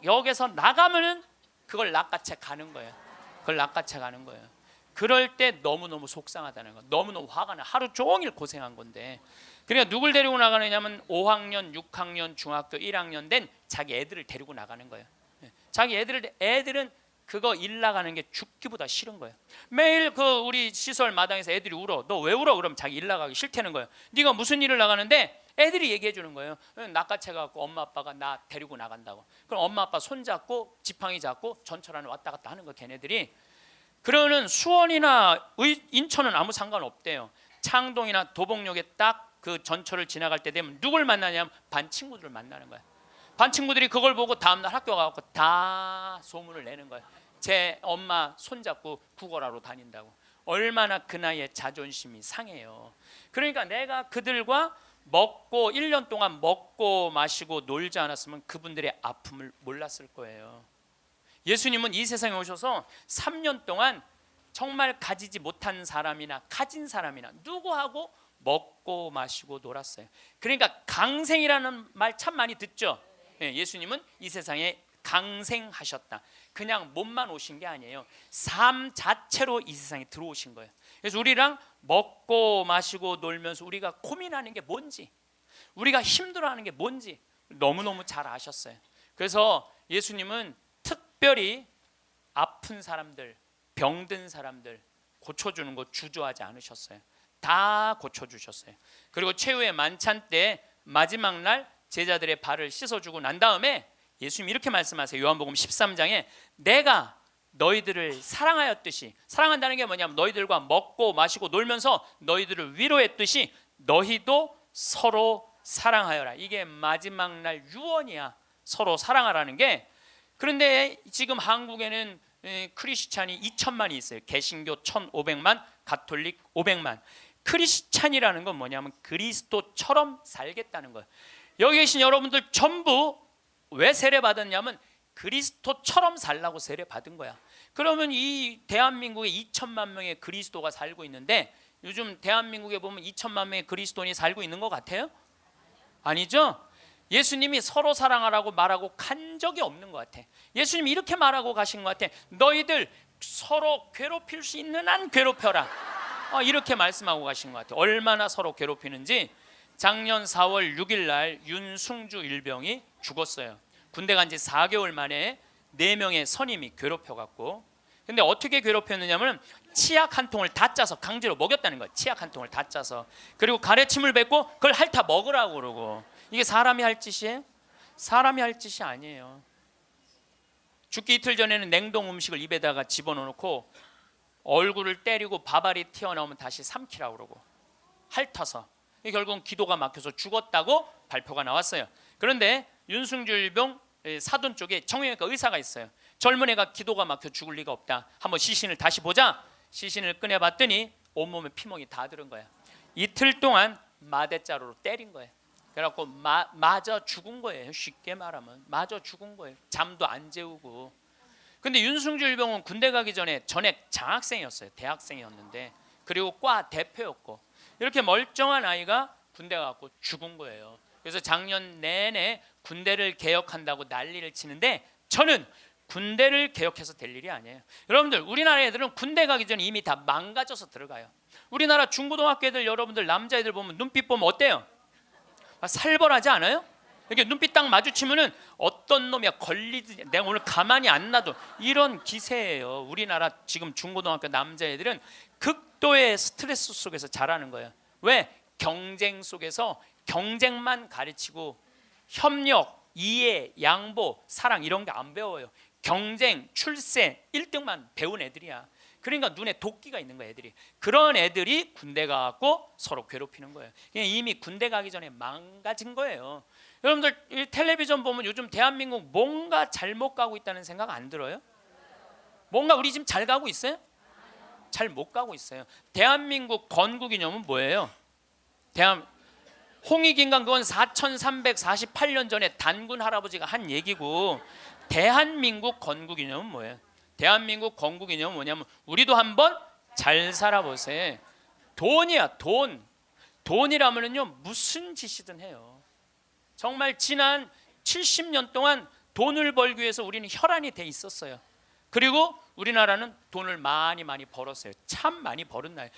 역에서 나가면은 그걸 낚아채 가는 거예요. 그걸 낚아채 가는 거예요. 그럴 때 너무너무 속상하다는 거. 너무너무 화가 나. 하루 종일 고생한 건데. 그러니까 누굴 데리고 나가느냐면 5학년, 6학년, 중학교 1학년 된 자기 애들을 데리고 나가는 거예요. 자기 애들은 그거 일 나가는 게 죽기보다 싫은 거예요. 매일 그 우리 시설 마당에서 애들이 울어. 너 왜 울어? 그러면 자기 일 나가기 싫다는 거예요. 네가 무슨 일을 나가는데? 애들이 얘기해 주는 거예요. 낚아채 갖고 엄마 아빠가 나 데리고 나간다고. 그럼 엄마 아빠 손 잡고 지팡이 잡고 전철 안에 왔다 갔다 하는 거 걔네들이. 그러는 수원이나 인천은 아무 상관없대요. 창동이나 도봉역에 딱 그 전철을 지나갈 때 되면 누굴 만나냐면 반 친구들을 만나는 거야. 반 친구들이 그걸 보고 다음날 학교 가고 다 소문을 내는 거예요. 제 엄마 손잡고 국어라로 다닌다고. 얼마나 그 나이에 자존심이 상해요. 그러니까 내가 그들과 먹고 1년 동안 먹고 마시고 놀지 않았으면 그분들의 아픔을 몰랐을 거예요. 예수님은 이 세상에 오셔서 3년 동안 정말 가지지 못한 사람이나 가진 사람이나 누구하고 먹고 마시고 놀았어요. 그러니까 강생이라는 말 참 많이 듣죠. 예수님은 이 세상에 강생하셨다. 그냥 몸만 오신 게 아니에요. 삶 자체로 이 세상에 들어오신 거예요. 그래서 우리랑 먹고 마시고 놀면서 우리가 고민하는 게 뭔지, 우리가 힘들어하는 게 뭔지 너무너무 잘 아셨어요. 그래서 예수님은 특별히 아픈 사람들, 병든 사람들 고쳐주는 거 주저하지 않으셨어요. 다 고쳐주셨어요. 그리고 최후의 만찬 때 마지막 날 제자들의 발을 씻어주고 난 다음에 예수님이 이렇게 말씀하세요. 요한복음 13장에 내가 너희들을 사랑하였듯이, 사랑한다는 게 뭐냐면 너희들과 먹고 마시고 놀면서 너희들을 위로했듯이 너희도 서로 사랑하여라. 이게 마지막 날 유언이야. 서로 사랑하라는 게. 그런데 지금 한국에는 크리스찬이 2천만이 있어요. 개신교 1,500만, 가톨릭 500만. 크리스찬이라는 건 뭐냐면 그리스도처럼 살겠다는 거예요. 여기 계신 여러분들 전부 왜 세례 받았냐면 그리스도처럼 살라고 세례 받은 거야. 그러면 이 대한민국에 2천만 명의 그리스도가 살고 있는데 요즘 대한민국에 보면 2천만 명의 그리스도인이 살고 있는 것 같아요? 아니죠? 예수님이 서로 사랑하라고 말하고 간 적이 없는 것 같아. 예수님이 이렇게 말하고 가신 것 같아. 너희들 서로 괴롭힐 수 있는 한 괴롭혀라. 이렇게 말씀하고 가신 것 같아. 얼마나 서로 괴롭히는지. 작년 4월 6일 날 윤승주 일병이 죽었어요. 군대 간 지 4개월 만에 4명의 선임이 괴롭혀갖고. 근데 어떻게 괴롭혔느냐면 치약 한 통을 다 짜서 강제로 먹였다는 거야. 치약 한 통을 다 짜서. 그리고 가래침을 뱉고 그걸 핥아 먹으라고 그러고. 이게 사람이 할 짓이에요? 사람이 할 짓이 아니에요. 죽기 이틀 전에는 냉동 음식을 입에다가 집어넣고 얼굴을 때리고 밥알이 튀어나오면 다시 삼키라고 그러고 핥아서. 결국은 기도가 막혀서 죽었다고 발표가 나왔어요. 그런데 윤승주 일병 사돈 쪽에 정형외과 의사가 있어요. 젊은 애가 기도가 막혀 죽을 리가 없다. 한번 시신을 다시 보자. 시신을 꺼내봤더니 온몸에 피멍이 다 들은 거야. 이틀 동안 마대자루로 때린 거예요. 그래갖고 맞아 죽은 거예요. 쉽게 말하면 맞아 죽은 거예요. 잠도 안 재우고. 근데 윤승주 일병은 군대 가기 전에 전액 장학생이었어요. 대학생이었는데 그리고 과 대표였고 이렇게 멀쩡한 아이가 군대 가고 죽은 거예요. 그래서 작년 내내 군대를 개혁한다고 난리를 치는데 저는 군대를 개혁해서 될 일이 아니에요. 여러분들 우리나라 애들은 군대 가기 전에 이미 다 망가져서 들어가요. 우리나라 중고등학교 애들 여러분들 남자애들 보면 눈빛 보면 어때요? 살벌하지 않아요? 이렇게 눈빛 딱 마주치면은 어떤 놈이야 걸리지 내가 오늘 가만히 안 놔둬 이런 기세예요. 우리나라 지금 중고등학교 남자애들은 극도의 스트레스 속에서 자라는 거예요. 왜? 경쟁 속에서 경쟁만 가르치고 협력, 이해, 양보, 사랑 이런 게 안 배워요. 경쟁, 출세, 1등만 배운 애들이야. 그러니까 눈에 도끼가 있는 거야 애들이. 그런 애들이 군대 가고 서로 괴롭히는 거예요. 이미 군대 가기 전에 망가진 거예요. 여러분들 이 텔레비전 보면 요즘 대한민국 뭔가 잘못 가고 있다는 생각 안 들어요? 뭔가 우리 지금 잘 가고 있어요? 잘 못 가고 있어요. 대한민국 건국이념은 뭐예요? 홍익인간 그건 4348년 전에 단군 할아버지가 한 얘기고 대한민국 건국이념은 뭐예요? 대한민국 건국이념은 뭐냐면 우리도 한번 잘 살아보세요. 돈이야 돈. 돈이라면요 무슨 짓이든 해요. 정말 지난 70년 동안 돈을 벌기 위해서 우리는 혈안이 돼 있었어요. 그리고 우리나라는 돈을 많이 벌었어요. 참 많이 벌은 나라예요.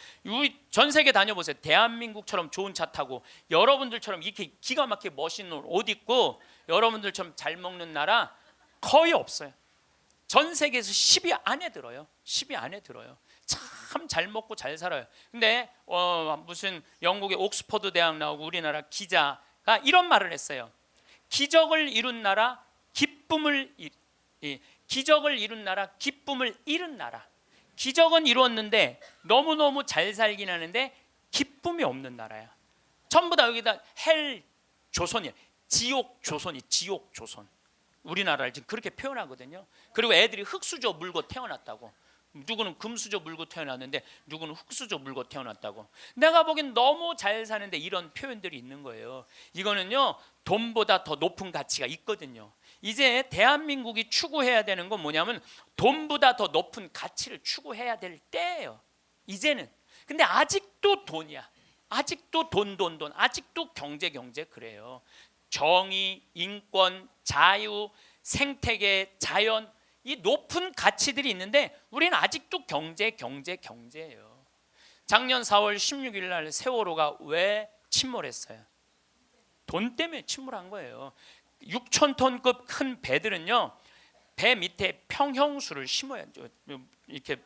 전 세계 다녀보세요. 대한민국처럼 좋은 차 타고 여러분들처럼 이렇게 기가 막히게 멋있는 옷 입고 여러분들처럼 잘 먹는 나라 거의 없어요. 전 세계에서 10위 안에 들어요. 10위 안에 들어요. 참 잘 먹고 잘 살아요. 근데 무슨 영국의 옥스퍼드 대학 나오고 우리나라 기자가 이런 말을 했어요. 기적을 이룬 나라 기쁨을 잃은 나라. 기적은 이루었는데 너무너무 잘 살긴 하는데 기쁨이 없는 나라야. 전부 다 여기다 헬 조선이야. 지옥 조선이 지옥 조선. 우리나라를 지금 그렇게 표현하거든요. 그리고 애들이 흙수저 물고 태어났다고. 누구는 금수저 물고 태어났는데 누구는 흙수저 물고 태어났다고. 내가 보기엔 너무 잘 사는데 이런 표현들이 있는 거예요. 이거는요 돈보다 더 높은 가치가 있거든요. 이제 대한민국이 추구해야 되는 건 뭐냐면 돈보다 더 높은 가치를 추구해야 될 때예요. 이제는. 근데 아직도 돈이야. 아직도 돈. 아직도 경제 그래요. 정의, 인권, 자유, 생태계, 자연 이 높은 가치들이 있는데 우리는 아직도 경제예요. 작년 4월 16일 날 세월호가 왜 침몰했어요? 돈 때문에 침몰한 거예요. 6,000톤급 큰 배들은요 배 밑에 평형수를 심어야 이렇게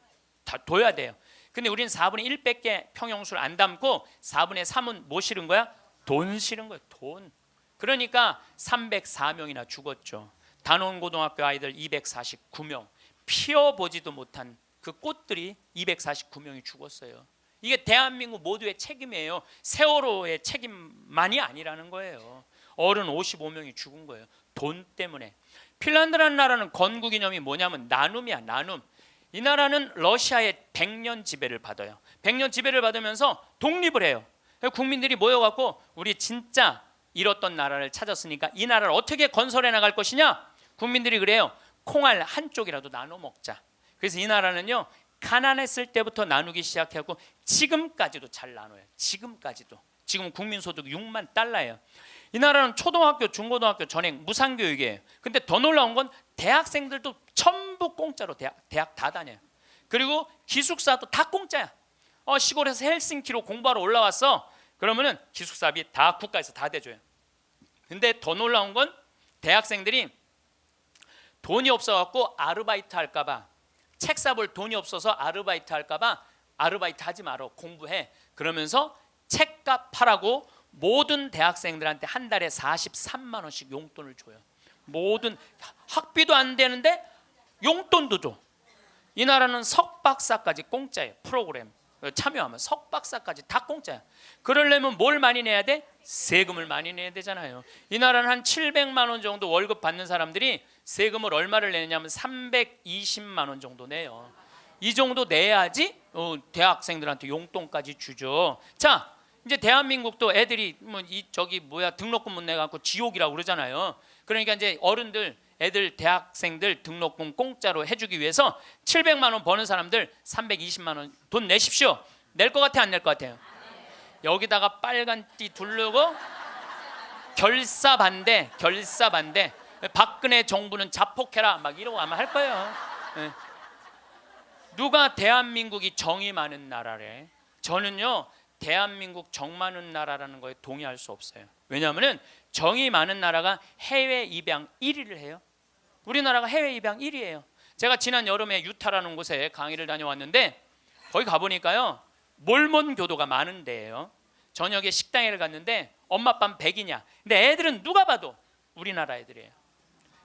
다 둬야 돼요. 근데 우리는 4분의 1밖에 평형수를 안 담고 4분의 3은 뭐 실은 거야? 돈 실은 거예요. 돈. 그러니까 304명이나 죽었죠. 단원고등학교 아이들 249명, 피어보지도 못한 그 꽃들이 249명이 죽었어요. 이게 대한민국 모두의 책임이에요. 세월호의 책임만이 아니라는 거예요. 어른 55명이 죽은 거예요. 돈 때문에. 핀란드라는 나라는 건국이념이 뭐냐면 나눔이야. 나눔. 이 나라는 러시아의 100년 지배를 받아요. 100년 지배를 받으면서 독립을 해요. 국민들이 모여갖고 우리 진짜 잃었던 나라를 찾았으니까 이 나라를 어떻게 건설해 나갈 것이냐? 국민들이 그래요. 콩알 한쪽이라도 나눠 먹자. 그래서 이 나라는요 가난했을 때부터 나누기 시작하고 지금까지도 잘 나눠요. 지금까지도. 지금 국민소득 6만 달러예요. 이 나라는 초등학교, 중고등학교 전액 무상교육이에요. 근데 더 놀라운 건 대학생들도 전부 공짜로 대학 다 다녀요. 그리고 기숙사도 다 공짜야. 시골에서 헬싱키로 공부하러 올라왔어. 그러면은 기숙사비 다 국가에서 다 대줘요. 근데 더 놀라운 건 대학생들이 돈이 없어갖고 아르바이트 할까봐 책 사볼 돈이 없어서 아르바이트 할까봐 아르바이트 하지 마라 공부해. 그러면서 책값 하라고 모든 대학생들한테 한 달에 43만 원씩 용돈을 줘요. 모든 학비도 안 되는데 용돈도 줘. 이 나라는 석박사까지 공짜예요. 프로그램 참여하면 석박사까지 다 공짜야. 그러려면 뭘 많이 내야 돼? 세금을 많이 내야 되잖아요. 이 나라는 한 700만 원 정도 월급 받는 사람들이 세금을 얼마를 내냐면 320만 원 정도 내요. 이 정도 내야지 대학생들한테 용돈까지 주죠. 자, 이제 대한민국도 애들이 등록금 못 내갖고 지옥이라고 그러잖아요. 그러니까 이제 어른들 애들 대학생들 등록금 공짜로 해주기 위해서 700만 원 버는 사람들 320만 원 돈 내십시오. 낼 것 같아, 안 낼 것 같아요? 여기다가 빨간 띠 두르고 결사반대. 박근혜 정부는 자폭해라 막 이러고 아마 할 거예요. 네. 누가 대한민국이 정이 많은 나라래? 저는요, 대한민국 정 많은 나라라는 거에 동의할 수 없어요. 왜냐하면 정이 많은 나라가 해외 입양 1위를 해요. 우리나라가 해외 입양 1위예요. 제가 지난 여름에 유타라는 곳에 강의를 다녀왔는데 거기 가보니까요, 몰몬 교도가 많은 데예요. 저녁에 식당에 갔는데 엄마 아빠는 백이냐? 근데 애들은 누가 봐도 우리나라 애들이에요.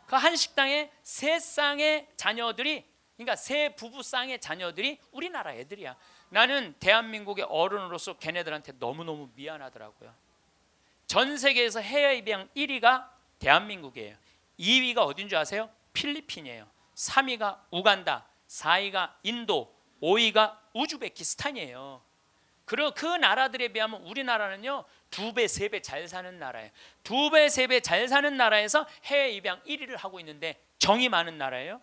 그 한 식당에 세 쌍의 자녀들이, 그러니까 세 부부 쌍의 자녀들이 우리나라 애들이야. 나는 대한민국의 어른으로서 걔네들한테 너무너무 미안하더라고요. 전 세계에서 해외 입양 1위가 대한민국이에요. 2위가 어딘 줄 아세요? 필리핀이에요. 3위가 우간다, 4위가 인도, 5위가 우즈베키스탄이에요. 그 나라들에 비하면 우리나라는요, 2배, 3배 잘 사는 나라예요. 2배, 3배 잘 사는 나라에서 해외 입양 1위를 하고 있는데 정이 많은 나라예요?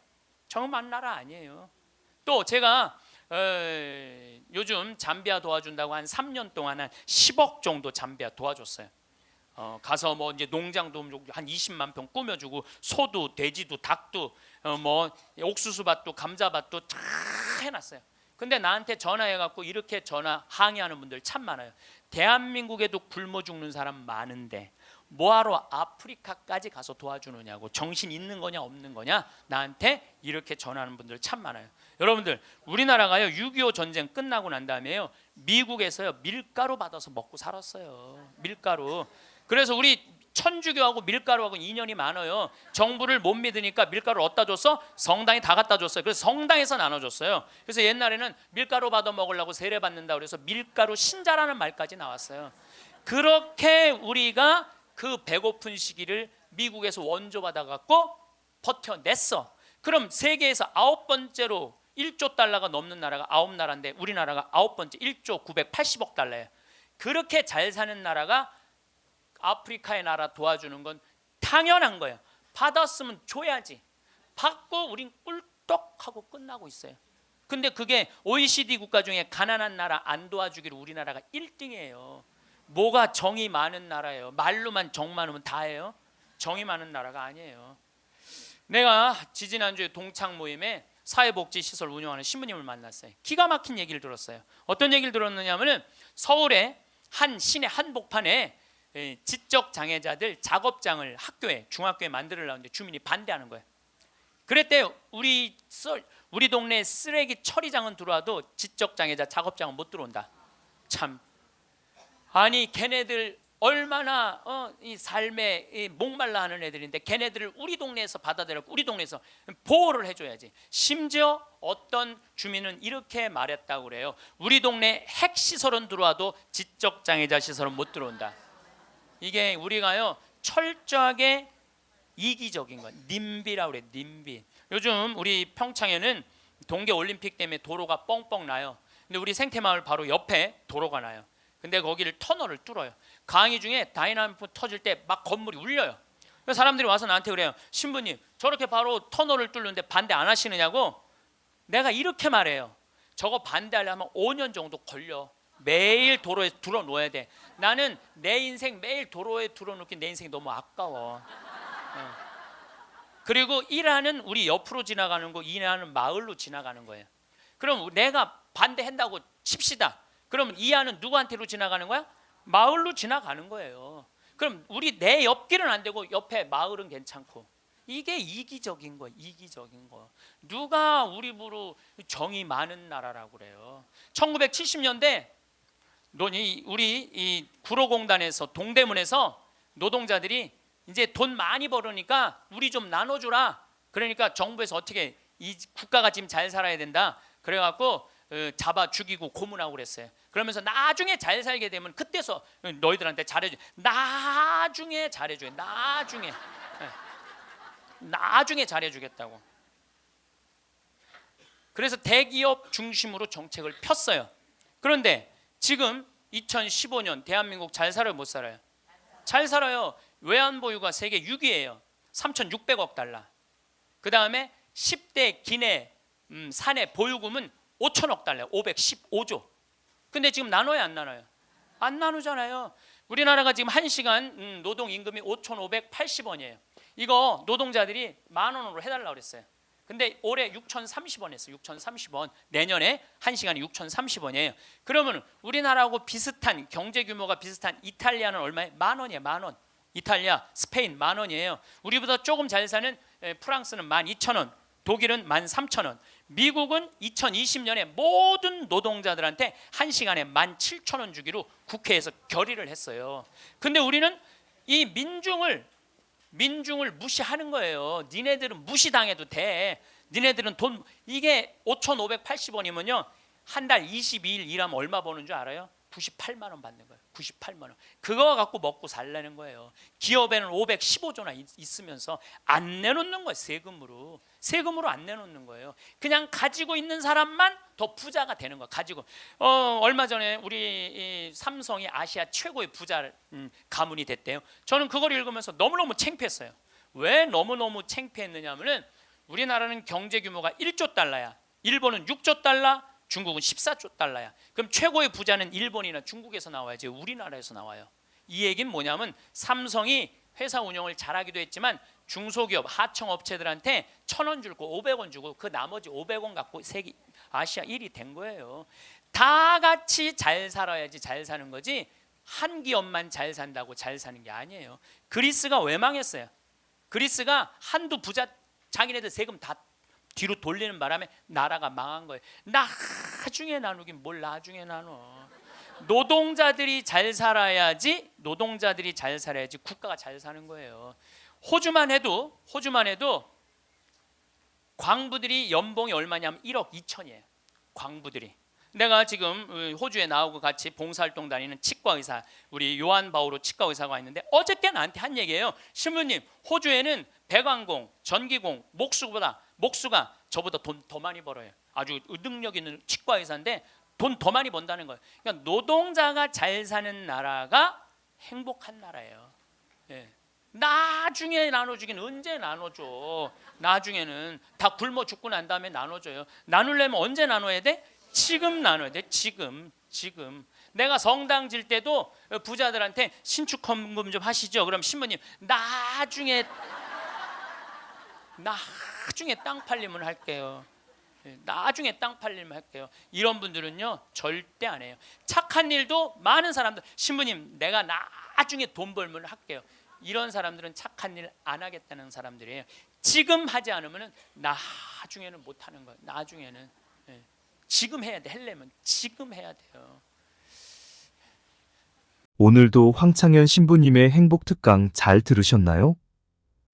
정 많은 나라 아니에요. 또 제가 요즘 잠비아 도와준다고 한 3년 동안 한 10억 정도 잠비아 도와줬어요. 가서 뭐 이제 농장 도움 주고 한 20만 평 꾸며주고, 소도 돼지도 닭도 뭐 옥수수밭도 감자밭도 다 해놨어요. 근데 나한테 전화해갖고 이렇게 항의하는 분들 참 많아요. 대한민국에도 굶어 죽는 사람 많은데 뭐하러 아프리카까지 가서 도와주느냐고, 정신 있는 거냐 없는 거냐, 나한테 이렇게 전하는 분들 참 많아요. 여러분들, 우리나라가요 6.25 전쟁 끝나고 난 다음에요, 미국에서요 밀가루 받아서 먹고 살았어요. 밀가루. 그래서 우리 천주교하고 밀가루하고 인연이 많아요. 정부를 못 믿으니까 밀가루 어디다 줬어? 성당에 다 갖다 줬어요. 그래서 성당에서 나눠줬어요. 그래서 옛날에는 밀가루 받아 먹으려고 세례 받는다 그래서 밀가루 신자라는 말까지 나왔어요. 그렇게 우리가 그 배고픈 시기를 미국에서 원조 받아갖고 버텨냈어. 그럼 세계에서 9번째로 1조 달러가 넘는 나라가 9나라인데 우리나라가 9번째 1조 980억 달러예요. 그렇게 잘 사는 나라가 아프리카의 나라 도와주는 건 당연한 거예요. 받았으면 줘야지. 받고 우린 꿀떡하고 끝나고 있어요. 근데 그게 OECD 국가 중에 가난한 나라 안 도와주기로 우리나라가 1등이에요. 뭐가 정이 많은 나라예요? 말로만 정 많으면 다예요? 정이 많은 나라가 아니에요. 내가 지지난주에 동창 모임에 사회복지시설 운영하는 신부님을 만났어요. 기가 막힌 얘기를 들었어요. 어떤 얘기를 들었느냐면 서울의 한 시내 한복판에 지적 장애자들 작업장을 학교에, 중학교에 만들려는데 주민이 반대하는 거예요. 그랬대요. 우리 동네 쓰레기 처리장은 들어와도 지적 장애자 작업장은 못 들어온다. 참, 아니 걔네들 얼마나 이 삶에 목말라 하는 애들인데 걔네들을 우리 동네에서 받아들였고 우리 동네에서 보호를 해줘야지. 심지어 어떤 주민은 이렇게 말했다고 그래요. 우리 동네 핵시설은 들어와도 지적장애자 시설은 못 들어온다. 이게 우리가요 철저하게 이기적인 거야. 님비라고 그래. 님비. 요즘 우리 평창에는 동계올림픽 때문에 도로가 뻥뻥 나요. 근데 우리 생태마을 바로 옆에 도로가 나요. 근데 거기를 터널을 뚫어요. 강의 중에 다이나믹 터질 때 막 건물이 울려요. 그래서 사람들이 와서 나한테 그래요. 신부님, 저렇게 바로 터널을 뚫는데 반대 안 하시느냐고. 내가 이렇게 말해요. 저거 반대하려면 5년 정도 걸려. 매일 도로에 들어놓아야 돼. 나는 내 인생 매일 도로에 들어놓기 내 인생이 너무 아까워. 그리고 일하는 우리 옆으로 지나가는 거, 일하는 마을로 지나가는 거예요. 그럼 내가 반대한다고 칩시다. 그러면 이하는 누구한테로 지나가는 거야? 마을로 지나가는 거예요. 그럼 우리 내 옆길은 안 되고 옆에 마을은 괜찮고. 이게 이기적인 거예요. 이기적인 거. 누가 우리 부로 정이 많은 나라라고 그래요. 1970년대 우리 이 구로공단에서 동대문에서 노동자들이 이제 돈 많이 벌으니까 우리 좀 나눠주라. 그러니까 정부에서 어떻게 이 국가가 지금 잘 살아야 된다. 그래갖고 잡아 죽이고 고문하고 그랬어요. 그러면서 나중에 잘 살게 되면 그때서 너희들한테 잘해줘. 나중에 잘해줘요. 나중에 잘해주겠다고. 그래서 대기업 중심으로 정책을 폈어요. 그런데 지금 2015년 대한민국 잘 살아요, 못 살아요? 잘 살아요. 외환보유가 세계 6위예요. 3,600억 달러. 그 다음에 10대 기내 사내 보유금은 5천억 달러, 515조. 근데 지금 나눠요, 안 나눠요? 안 나누잖아요. 우리나라가 지금 1시간 노동 임금이 5,580원이에요. 이거 노동자들이 10,000원으로 해달라고 그랬어요. 근데 올해 6,030원 했어요. 6,030원. 내년에 1시간이 6,030원이에요. 그러면 우리나라하고 비슷한 경제 규모가 비슷한 이탈리아는 얼마에? 10,000원이에요. 10,000원. 이탈리아, 스페인 10,000원이에요. 우리보다 조금 잘 사는 프랑스는 12,000원, 독일은 13,000원, 미국은 2020년에 모든 노동자들한테 1시간에 17,000원 주기로 국회에서 결의를 했어요. 근데 우리는 이 민중을 무시하는 거예요. 니네들은 무시당해도 돼. 니네들은 돈, 이게 5,580원이면요 한 달 22일 일하면 얼마 버는 줄 알아요? 98만 원 받는 거예요. 98만 원. 그거 갖고 먹고 살라는 거예요. 기업에는 515조나 있으면서 안 내놓는 거예요. 세금으로 안 내놓는 거예요. 그냥 가지고 있는 사람만 더 부자가 되는 거예요. 가지고 얼마 전에 우리 삼성이 아시아 최고의 부자 가문이 됐대요. 저는 그걸 읽으면서 너무너무 창피했어요. 왜 너무너무 창피했느냐면은 우리나라는 경제 규모가 1조 달러야. 일본은 6조 달러, 중국은 14조 달러야. 그럼 최고의 부자는 일본이나 중국에서 나와야지 우리나라에서 나와요. 이 얘기는 뭐냐면 삼성이 회사 운영을 잘하기도 했지만 중소기업 하청업체들한테 1,000원 주고 500원 주고 그 나머지 500원 갖고 세계 아시아 1위 된 거예요. 다 같이 잘 살아야지 잘 사는 거지 한 기업만 잘 산다고 잘 사는 게 아니에요. 그리스가 왜 망했어요? 그리스가 한두 부자 자기네들 세금 다 뒤로 돌리는 바람에 나라가 망한 거예요. 나중에 나누긴 뭘 나중에 나눠. 노동자들이 잘 살아야지 국가가 잘 사는 거예요. 호주만 해도 광부들이 연봉이 얼마냐면 1억 2천이에요. 광부들이. 내가 지금 호주에 나오고 같이 봉사활동 다니는 치과의사, 우리 요한 바오로 치과의사가 있는데 어저께 나한테 한 얘기예요. 신부님, 호주에는 배관공, 전기공, 목수가 저보다 돈 더 많이 벌어요. 아주 능력 있는 치과의사인데 돈 더 많이 번다는 거예요. 그러니까 노동자가 잘 사는 나라가 행복한 나라예요. 예. 나중에 나눠주긴 언제 나눠줘. 나중에는 다 굶어 죽고 난 다음에 나눠줘요. 나누려면 언제 나눠야 돼? 지금 나눠야 돼. 지금. 내가 성당 질 때도 부자들한테 신축 헌금 좀 하시죠. 그럼 신부님 나중에 땅 팔리면 할게요. 나중에 땅 팔리면 할게요. 이런 분들은요 절대 안 해요. 착한 일도 많은 사람들 신부님 내가 나중에 돈 벌면 할게요. 이런 사람들은 착한 일 안 하겠다는 사람들이에요. 지금 하지 않으면 나중에는 못 하는 거예요. 나중에는 지금 해야 돼. 하려면 지금 해야 돼요. 오늘도 황창현 신부님의 행복 특강 잘 들으셨나요?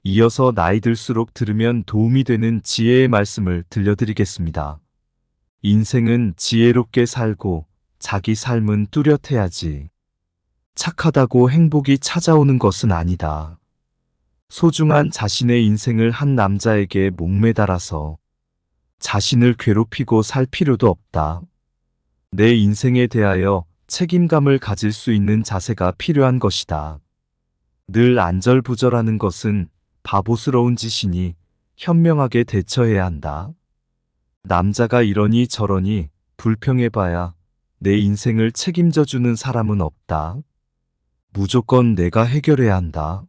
이어서 나이 들수록 들으면 도움이 되는 지혜의 말씀을 들려드리겠습니다. 인생은 지혜롭게 살고 자기 삶은 뚜렷해야지. 착하다고 행복이 찾아오는 것은 아니다. 소중한 자신의 인생을 한 남자에게 목매달아서 자신을 괴롭히고 살 필요도 없다. 내 인생에 대하여 책임감을 가질 수 있는 자세가 필요한 것이다. 늘 안절부절하는 것은 바보스러운 짓이니 현명하게 대처해야 한다. 남자가 이러니 저러니 불평해봐야 내 인생을 책임져주는 사람은 없다. 무조건 내가 해결해야 한다.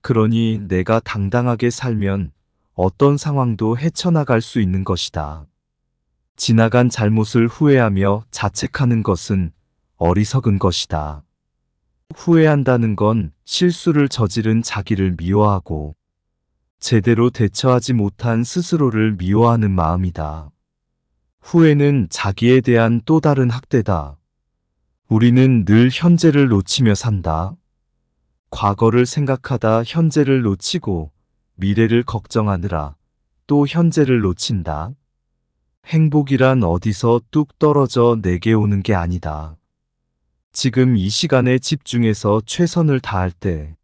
그러니 내가 당당하게 살면 어떤 상황도 헤쳐나갈 수 있는 것이다. 지나간 잘못을 후회하며 자책하는 것은 어리석은 것이다. 후회한다는 건 실수를 저지른 자기를 미워하고 제대로 대처하지 못한 스스로를 미워하는 마음이다. 후회는 자기에 대한 또 다른 학대다. 우리는 늘 현재를 놓치며 산다. 과거를 생각하다 현재를 놓치고 미래를 걱정하느라 또 현재를 놓친다. 행복이란 어디서 뚝 떨어져 내게 오는 게 아니다. 지금 이 시간에 집중해서 최선을 다할 때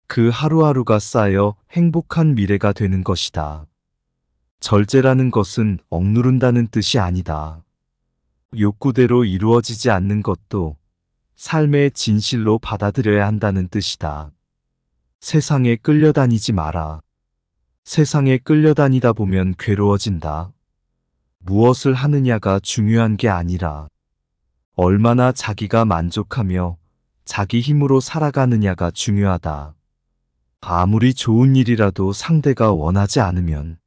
그 하루하루가 쌓여 행복한 미래가 되는 것이다. 절제라는 것은 억누른다는 뜻이 아니다. 욕구대로 이루어지지 않는 것도 삶의 진실로 받아들여야 한다는 뜻이다. 세상에 끌려다니지 마라. 세상에 끌려다니다 보면 괴로워진다. 무엇을 하느냐가 중요한 게 아니라 얼마나 자기가 만족하며 자기 힘으로 살아가느냐가 중요하다. 아무리 좋은 일이라도 상대가 원하지 않으면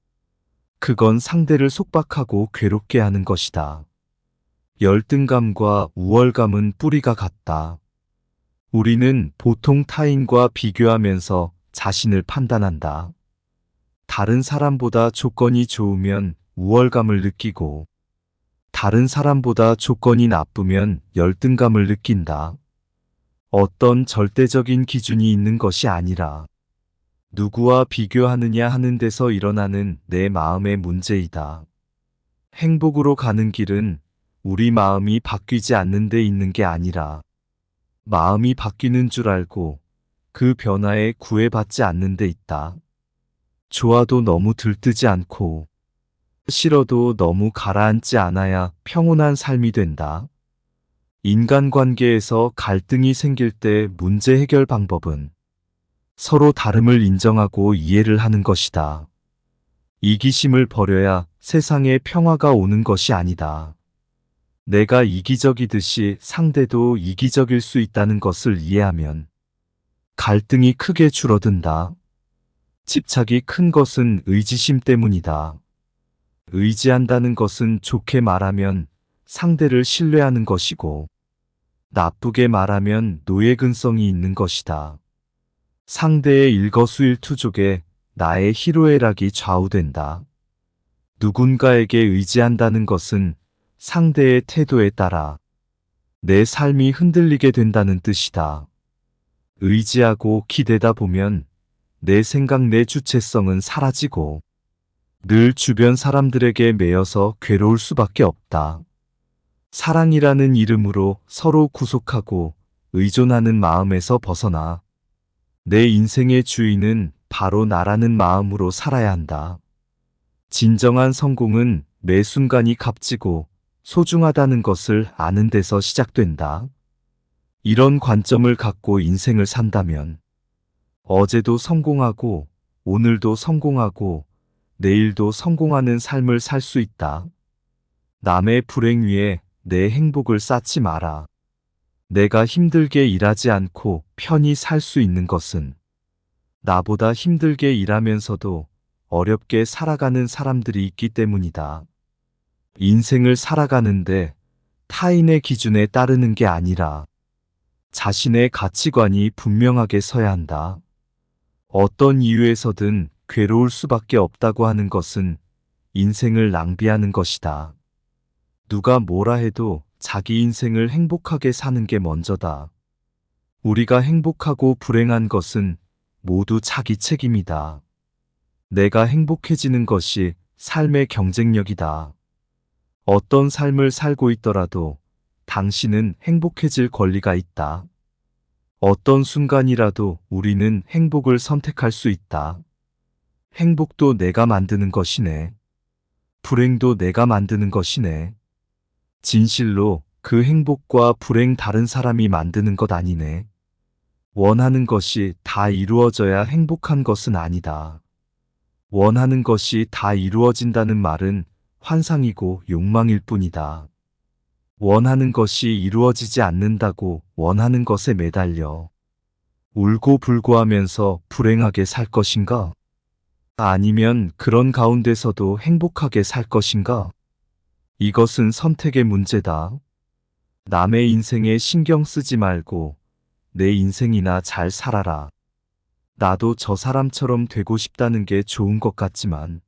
그건 상대를 속박하고 괴롭게 하는 것이다. 열등감과 우월감은 뿌리가 같다. 우리는 보통 타인과 비교하면서 자신을 판단한다. 다른 사람보다 조건이 좋으면 우월감을 느끼고 다른 사람보다 조건이 나쁘면 열등감을 느낀다. 어떤 절대적인 기준이 있는 것이 아니라 누구와 비교하느냐 하는 데서 일어나는 내 마음의 문제이다. 행복으로 가는 길은 우리 마음이 바뀌지 않는 데 있는 게 아니라 마음이 바뀌는 줄 알고 그 변화에 구애받지 않는 데 있다. 좋아도 너무 들뜨지 않고 싫어도 너무 가라앉지 않아야 평온한 삶이 된다. 인간관계에서 갈등이 생길 때 문제 해결 방법은 서로 다름을 인정하고 이해를 하는 것이다. 이기심을 버려야 세상에 평화가 오는 것이 아니다. 내가 이기적이듯이 상대도 이기적일 수 있다는 것을 이해하면 갈등이 크게 줄어든다. 집착이 큰 것은 의지심 때문이다. 의지한다는 것은 좋게 말하면 상대를 신뢰하는 것이고 나쁘게 말하면 노예근성이 있는 것이다. 상대의 일거수일투족에 나의 희로애락이 좌우된다. 누군가에게 의지한다는 것은 상대의 태도에 따라 내 삶이 흔들리게 된다는 뜻이다. 의지하고 기대다 보면 내 생각 내 주체성은 사라지고 늘 주변 사람들에게 매여서 괴로울 수밖에 없다. 사랑이라는 이름으로 서로 구속하고 의존하는 마음에서 벗어나 내 인생의 주인은 바로 나라는 마음으로 살아야 한다. 진정한 성공은 매 순간이 값지고 소중하다는 것을 아는 데서 시작된다. 이런 관점을 갖고 인생을 산다면 어제도 성공하고 오늘도 성공하고 내일도 성공하는 삶을 살 수 있다. 남의 불행 위에 내 행복을 쌓지 마라. 내가 힘들게 일하지 않고 편히 살 수 있는 것은 나보다 힘들게 일하면서도 어렵게 살아가는 사람들이 있기 때문이다. 인생을 살아가는데 타인의 기준에 따르는 게 아니라 자신의 가치관이 분명하게 서야 한다. 어떤 이유에서든 괴로울 수밖에 없다고 하는 것은 인생을 낭비하는 것이다. 누가 뭐라 해도 자기 인생을 행복하게 사는 게 먼저다. 우리가 행복하고 불행한 것은 모두 자기 책임이다. 내가 행복해지는 것이 삶의 경쟁력이다. 어떤 삶을 살고 있더라도 당신은 행복해질 권리가 있다. 어떤 순간이라도 우리는 행복을 선택할 수 있다. 행복도 내가 만드는 것이네. 불행도 내가 만드는 것이네. 진실로 그 행복과 불행 다른 사람이 만드는 것 아니네. 원하는 것이 다 이루어져야 행복한 것은 아니다. 원하는 것이 다 이루어진다는 말은 환상이고 욕망일 뿐이다. 원하는 것이 이루어지지 않는다고 원하는 것에 매달려 울고 불고 하면서 불행하게 살 것인가? 아니면 그런 가운데서도 행복하게 살 것인가? 이것은 선택의 문제다. 남의 인생에 신경 쓰지 말고 내 인생이나 잘 살아라. 나도 저 사람처럼 되고 싶다는 게 좋은 것 같지만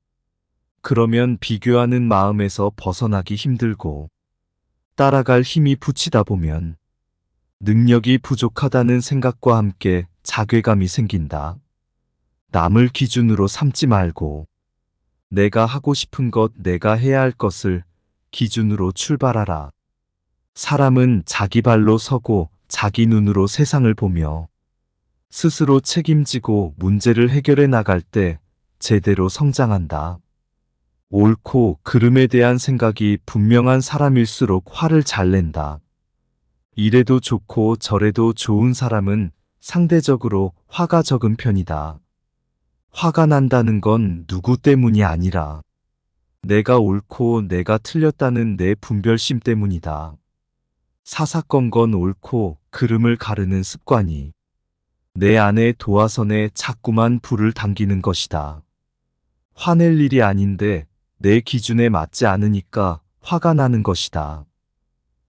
그러면 비교하는 마음에서 벗어나기 힘들고 따라갈 힘이 붙이다 보면 능력이 부족하다는 생각과 함께 자괴감이 생긴다. 남을 기준으로 삼지 말고 내가 하고 싶은 것, 내가 해야 할 것을 기준으로 출발하라. 사람은 자기 발로 서고 자기 눈으로 세상을 보며 스스로 책임지고 문제를 해결해 나갈 때 제대로 성장한다. 옳고 그름에 대한 생각이 분명한 사람일수록 화를 잘 낸다. 이래도 좋고 저래도 좋은 사람은 상대적으로 화가 적은 편이다. 화가 난다는 건 누구 때문이 아니라 내가 옳고 내가 틀렸다는 내 분별심 때문이다. 사사건건 옳고 그름을 가르는 습관이 내 안의 도화선에 자꾸만 불을 당기는 것이다. 화낼 일이 아닌데 내 기준에 맞지 않으니까 화가 나는 것이다.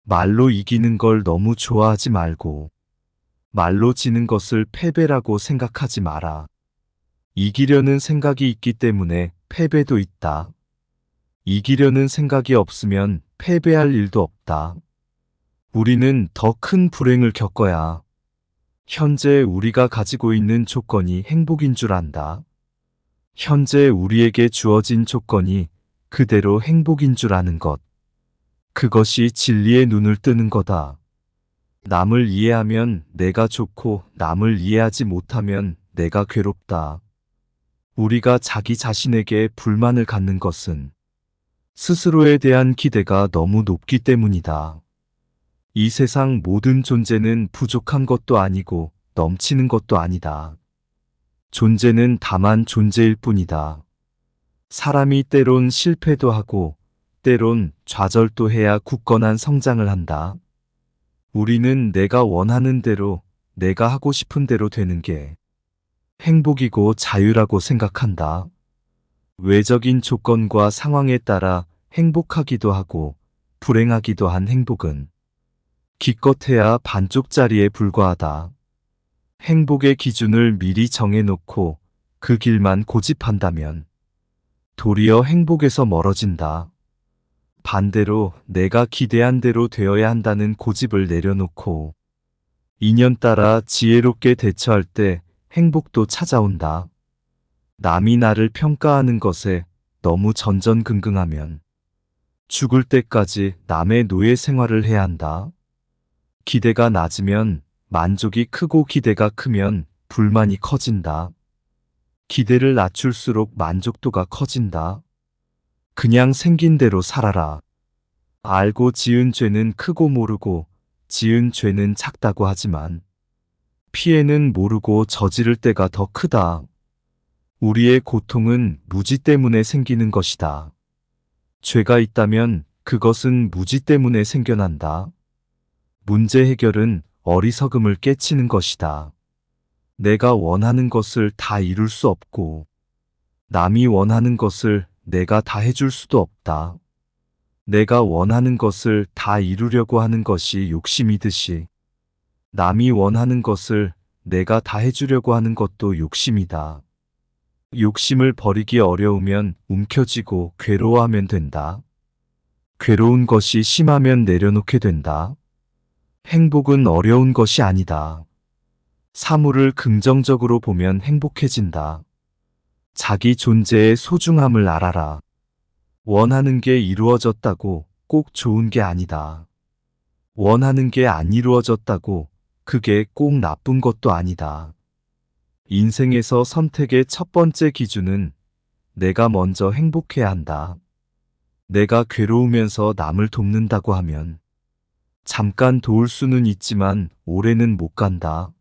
말로 이기는 걸 너무 좋아하지 말고 말로 지는 것을 패배라고 생각하지 마라. 이기려는 생각이 있기 때문에 패배도 있다. 이기려는 생각이 없으면 패배할 일도 없다. 우리는 더 큰 불행을 겪어야 현재 우리가 가지고 있는 조건이 행복인 줄 안다. 현재 우리에게 주어진 조건이 그대로 행복인 줄 아는 것. 그것이 진리의 눈을 뜨는 거다. 남을 이해하면 내가 좋고 남을 이해하지 못하면 내가 괴롭다. 우리가 자기 자신에게 불만을 갖는 것은 스스로에 대한 기대가 너무 높기 때문이다. 이 세상 모든 존재는 부족한 것도 아니고 넘치는 것도 아니다. 존재는 다만 존재일 뿐이다. 사람이 때론 실패도 하고 때론 좌절도 해야 굳건한 성장을 한다. 우리는 내가 원하는 대로, 내가 하고 싶은 대로 되는 게 행복이고 자유라고 생각한다. 외적인 조건과 상황에 따라 행복하기도 하고 불행하기도 한 행복은 기껏해야 반쪽짜리에 불과하다. 행복의 기준을 미리 정해놓고 그 길만 고집한다면 도리어 행복에서 멀어진다. 반대로 내가 기대한 대로 되어야 한다는 고집을 내려놓고 인연 따라 지혜롭게 대처할 때 행복도 찾아온다. 남이 나를 평가하는 것에 너무 전전긍긍하면 죽을 때까지 남의 노예 생활을 해야 한다. 기대가 낮으면 만족이 크고 기대가 크면 불만이 커진다. 기대를 낮출수록 만족도가 커진다. 그냥 생긴 대로 살아라. 알고 지은 죄는 크고 모르고 지은 죄는 작다고 하지만 피해는 모르고 저지를 때가 더 크다. 우리의 고통은 무지 때문에 생기는 것이다. 죄가 있다면 그것은 무지 때문에 생겨난다. 문제 해결은 어리석음을 깨치는 것이다. 내가 원하는 것을 다 이룰 수 없고 남이 원하는 것을 내가 다 해줄 수도 없다. 내가 원하는 것을 다 이루려고 하는 것이 욕심이듯이 남이 원하는 것을 내가 다 해주려고 하는 것도 욕심이다. 욕심을 버리기 어려우면 움켜쥐고 괴로워하면 된다. 괴로운 것이 심하면 내려놓게 된다. 행복은 어려운 것이 아니다. 사물을 긍정적으로 보면 행복해진다. 자기 존재의 소중함을 알아라. 원하는 게 이루어졌다고 꼭 좋은 게 아니다. 원하는 게 안 이루어졌다고 그게 꼭 나쁜 것도 아니다. 인생에서 선택의 첫 번째 기준은 내가 먼저 행복해야 한다. 내가 괴로우면서 남을 돕는다고 하면 잠깐 도울 수는 있지만 오래는 못 간다.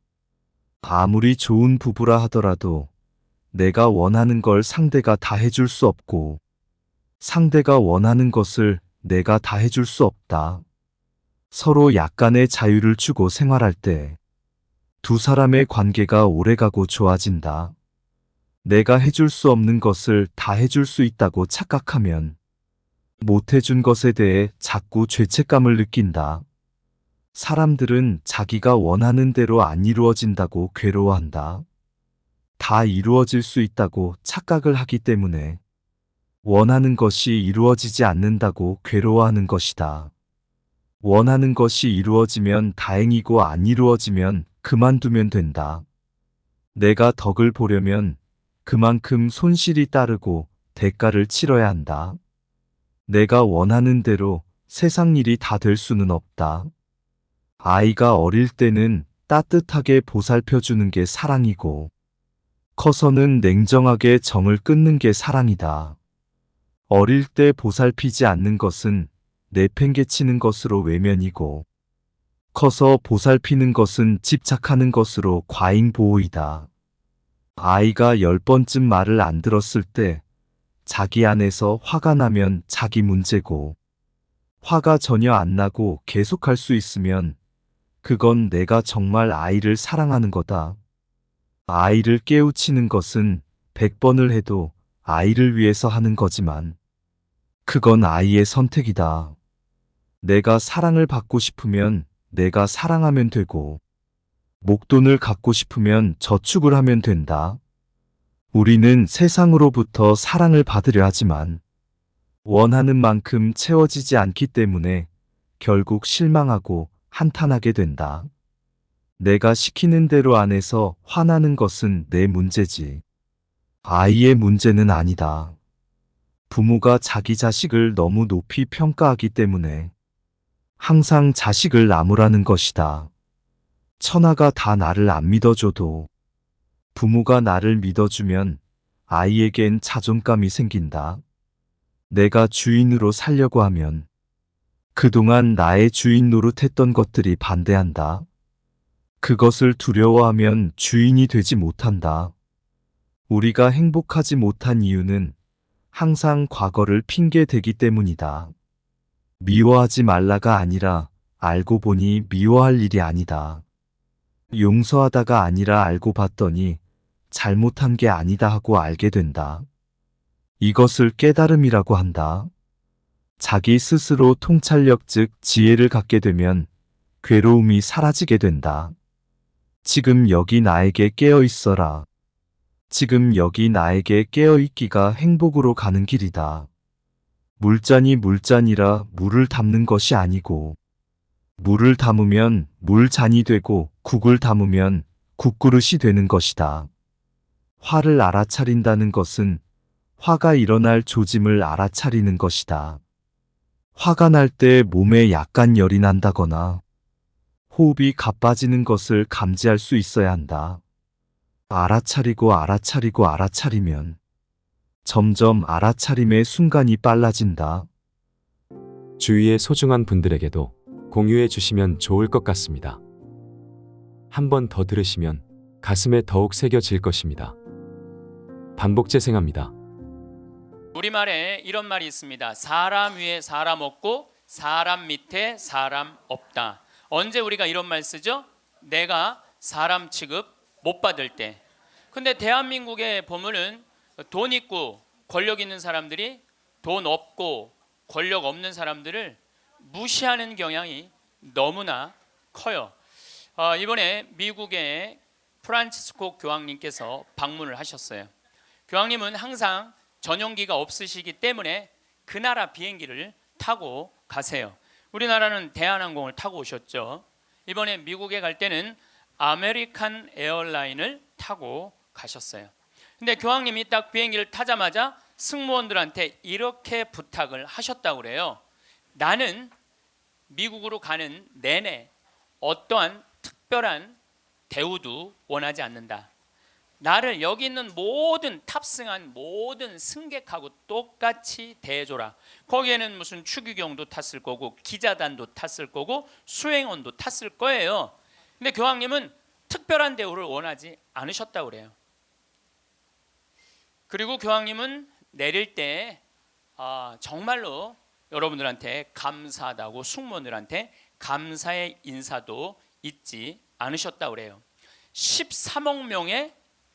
아무리 좋은 부부라 하더라도 내가 원하는 걸 상대가 다 해줄 수 없고 상대가 원하는 것을 내가 다 해줄 수 없다. 서로 약간의 자유를 주고 생활할 때 두 사람의 관계가 오래가고 좋아진다. 내가 해줄 수 없는 것을 다 해줄 수 있다고 착각하면 못 해준 것에 대해 자꾸 죄책감을 느낀다. 사람들은 자기가 원하는 대로 안 이루어진다고 괴로워한다. 다 이루어질 수 있다고 착각을 하기 때문에 원하는 것이 이루어지지 않는다고 괴로워하는 것이다. 원하는 것이 이루어지면 다행이고 안 이루어지면 그만두면 된다. 내가 덕을 보려면 그만큼 손실이 따르고 대가를 치러야 한다. 내가 원하는 대로 세상 일이 다 될 수는 없다. 아이가 어릴 때는 따뜻하게 보살펴주는 게 사랑이고 커서는 냉정하게 정을 끊는 게 사랑이다. 어릴 때 보살피지 않는 것은 내팽개치는 것으로 외면이고 커서 보살피는 것은 집착하는 것으로 과잉보호이다. 아이가 10번쯤 말을 안 들었을 때 자기 안에서 화가 나면 자기 문제고 화가 전혀 안 나고 계속할 수 있으면 그건 내가 정말 아이를 사랑하는 거다. 아이를 깨우치는 것은 100번을 해도 아이를 위해서 하는 거지만 그건 아이의 선택이다. 내가 사랑을 받고 싶으면 내가 사랑하면 되고 목돈을 갖고 싶으면 저축을 하면 된다. 우리는 세상으로부터 사랑을 받으려 하지만 원하는 만큼 채워지지 않기 때문에 결국 실망하고 한탄하게 된다. 내가 시키는 대로 안 해서 화나는 것은 내 문제지. 아이의 문제는 아니다. 부모가 자기 자식을 너무 높이 평가하기 때문에 항상 자식을 나무라는 것이다. 천하가 다 나를 안 믿어줘도 부모가 나를 믿어주면 아이에겐 자존감이 생긴다. 내가 주인으로 살려고 하면 그동안 나의 주인 노릇했던 것들이 반대한다. 그것을 두려워하면 주인이 되지 못한다. 우리가 행복하지 못한 이유는 항상 과거를 핑계 대기 때문이다. 미워하지 말라가 아니라 알고 보니 미워할 일이 아니다. 용서하다가 아니라 알고 봤더니 잘못한 게 아니다 하고 알게 된다. 이것을 깨달음이라고 한다. 자기 스스로 통찰력 즉 지혜를 갖게 되면 괴로움이 사라지게 된다. 지금 여기 나에게 깨어 있어라. 지금 여기 나에게 깨어 있기가 행복으로 가는 길이다. 물잔이 물잔이라 물을 담는 것이 아니고 물을 담으면 물잔이 되고 국을 담으면 국그릇이 되는 것이다. 화를 알아차린다는 것은 화가 일어날 조짐을 알아차리는 것이다. 화가 날 때 몸에 약간 열이 난다거나 호흡이 가빠지는 것을 감지할 수 있어야 한다. 알아차리고 알아차리고 알아차리면 점점 알아차림의 순간이 빨라진다. 주위의 소중한 분들에게도 공유해 주시면 좋을 것 같습니다. 한 번 더 들으시면 가슴에 더욱 새겨질 것입니다. 반복 재생합니다. 우리말에 이런 말이 있습니다. 사람 위에 사람 없고 사람 밑에 사람 없다. 언제 우리가 이런 말 쓰죠? 내가 사람 취급 못 받을 때. 근데 대한민국에 보면은 돈 있고 권력 있는 사람들이 돈 없고 권력 없는 사람들을 무시하는 경향이 너무나 커요. 이번에 미국의 프란치스코 교황님께서 방문을 하셨어요. 교황님은 항상 전용기가 없으시기 때문에 그 나라 비행기를 타고 가세요. 우리나라는 대한항공을 타고 오셨죠. 이번에 미국에 갈 때는 아메리칸 에어라인을 타고 가셨어요. 근데 교황님이 딱 비행기를 타자마자 승무원들한테 이렇게 부탁을 하셨다고 그래요. 나는 미국으로 가는 내내 어떠한 특별한 대우도 원하지 않는다. 나를 여기 있는 모든 탑승한 모든 승객하고 똑같이 대해줘라. 거기에는 무슨 추기경도 탔을 거고 기자단도 탔을 거고 수행원도 탔을 거예요. 근데 교황님은 특별한 대우를 원하지 않으셨다고 그래요. 그리고 교황님은 내릴 때 정말로 여러분들한테 감사하다고 승무원들한테 감사의 인사도 잊지 않으셨다고 그래요. 13억 명의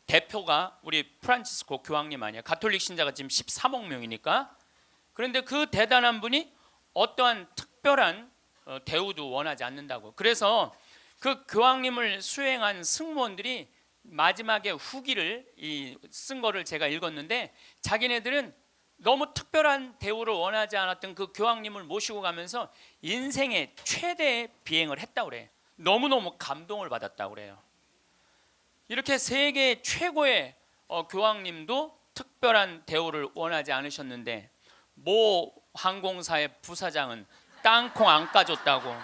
대표가 우리 프란치스코 교황님 아니야. 가톨릭 신자가 지금 13억 명이니까. 그런데 그 대단한 분이 어떠한 특별한 대우도 원하지 않는다고. 그래서 그 교황님을 수행한 승무원들이 마지막에 후기를 쓴 거를 제가 읽었는데 자기네들은 너무 특별한 대우를 원하지 않았던 그 교황님을 모시고 가면서 인생의 최대의 비행을 했다고 그래요. 너무너무 감동을 받았다고 그래요. 이렇게 세계 최고의 교황님도 특별한 대우를 원하지 않으셨는데 모 항공사의 부사장은 땅콩 안 까줬다고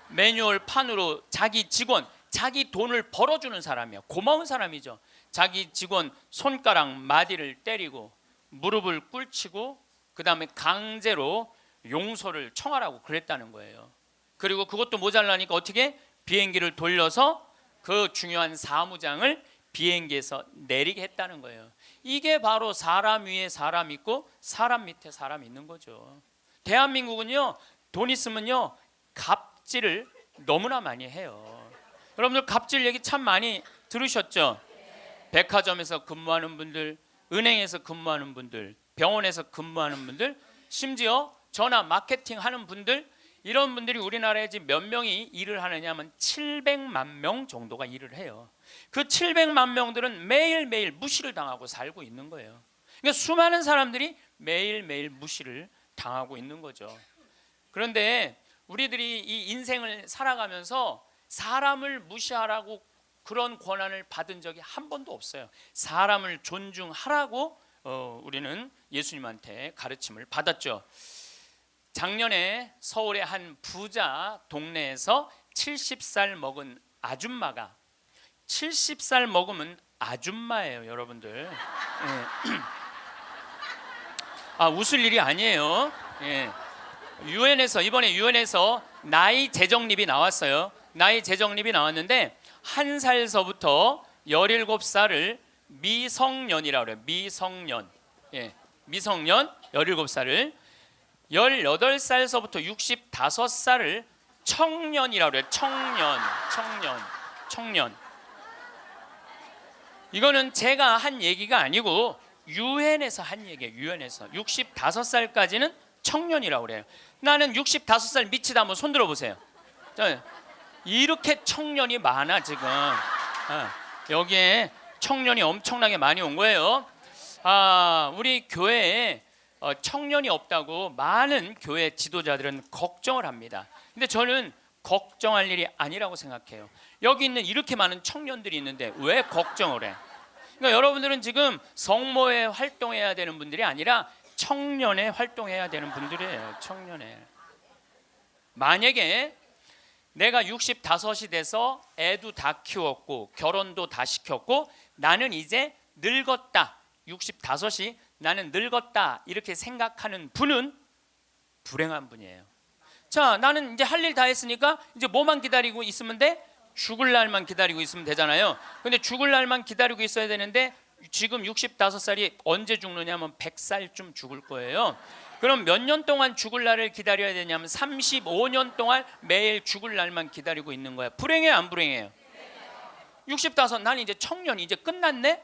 매뉴얼 판으로 자기 직원, 자기 돈을 벌어주는 사람이야. 고마운 사람이죠. 자기 직원 손가락 마디를 때리고 무릎을 꿇치고 그 다음에 강제로 용서를 청하라고 그랬다는 거예요. 그리고 그것도 모자라니까 어떻게 비행기를 돌려서 그 중요한 사무장을 비행기에서 내리게 했다는 거예요. 이게 바로 사람 위에 사람 있고 사람 밑에 사람 있는 거죠. 대한민국은요, 돈 있으면요 갑질을 너무나 많이 해요. 여러분들 갑질 얘기 참 많이 들으셨죠? 백화점에서 근무하는 분들, 은행에서 근무하는 분들, 병원에서 근무하는 분들, 심지어 전화 마케팅 하는 분들, 이런 분들이 우리나라에 지금 몇 명이 일을 하느냐 하면 700만 명 정도가 일을 해요. 그 700만 명들은 매일매일 무시를 당하고 살고 있는 거예요. 그러니까 수많은 사람들이 매일매일 무시를 당하고 있는 거죠. 그런데 우리들이 이 인생을 살아가면서 사람을 무시하라고 그런 권한을 받은 적이 한 번도 없어요. 사람을 존중하라고 우리는 예수님한테 가르침을 받았죠. 작년에 서울의 한 부자 동네에서 70살 먹은 아줌마가, 70살 먹으면 아줌마예요, 여러분들. 아, 웃을 일이 아니에요. 유엔에서, 이번에 유엔에서 나이 재정립이 나왔어요. 나이 재정립이 나왔는데 1살서부터 17살을 미성년이라고 그래요. 미성년. 미성년 17살을, 18살서부터 65살을 청년이라고 그래요. 청년. 이거는 제가 한 얘기가 아니고 유엔에서 한 얘기예요. 유엔에서 65살까지는 청년이라고 그래요. 나는 65살 미치다, 한번 손 들어보세요. 이렇게 청년이 많아 지금. 여기에 청년이 엄청나게 많이 온 거예요. 우리 교회에 청년이 없다고 많은 교회 지도자들은 걱정을 합니다. 근데 저는 걱정할 일이 아니라고 생각해요. 여기 있는 이렇게 많은 청년들이 있는데 왜 걱정을 해? 그러니까 여러분들은 지금 성모에 활동해야 되는 분들이 아니라 청년에 활동해야 되는 분들이에요. 청년에. 만약에 내가 65이 돼서 애도 다 키웠고 결혼도 다 시켰고 나는 이제 늙었다, 65이 나는 늙었다, 이렇게 생각하는 분은 불행한 분이에요. 자, 나는 이제 할 일 다 했으니까 이제 뭐만 기다리고 있으면 돼? 죽을 날만 기다리고 있으면 되잖아요. 근데 죽을 날만 기다리고 있어야 되는데 지금 65살이 언제 죽느냐면 100살쯤 죽을 거예요. 그럼 몇 년 동안 죽을 날을 기다려야 되냐면 35년 동안 매일 죽을 날만 기다리고 있는 거야. 불행해요, 안 불행해요? 65, 난 이제 청년, 이제 끝났네.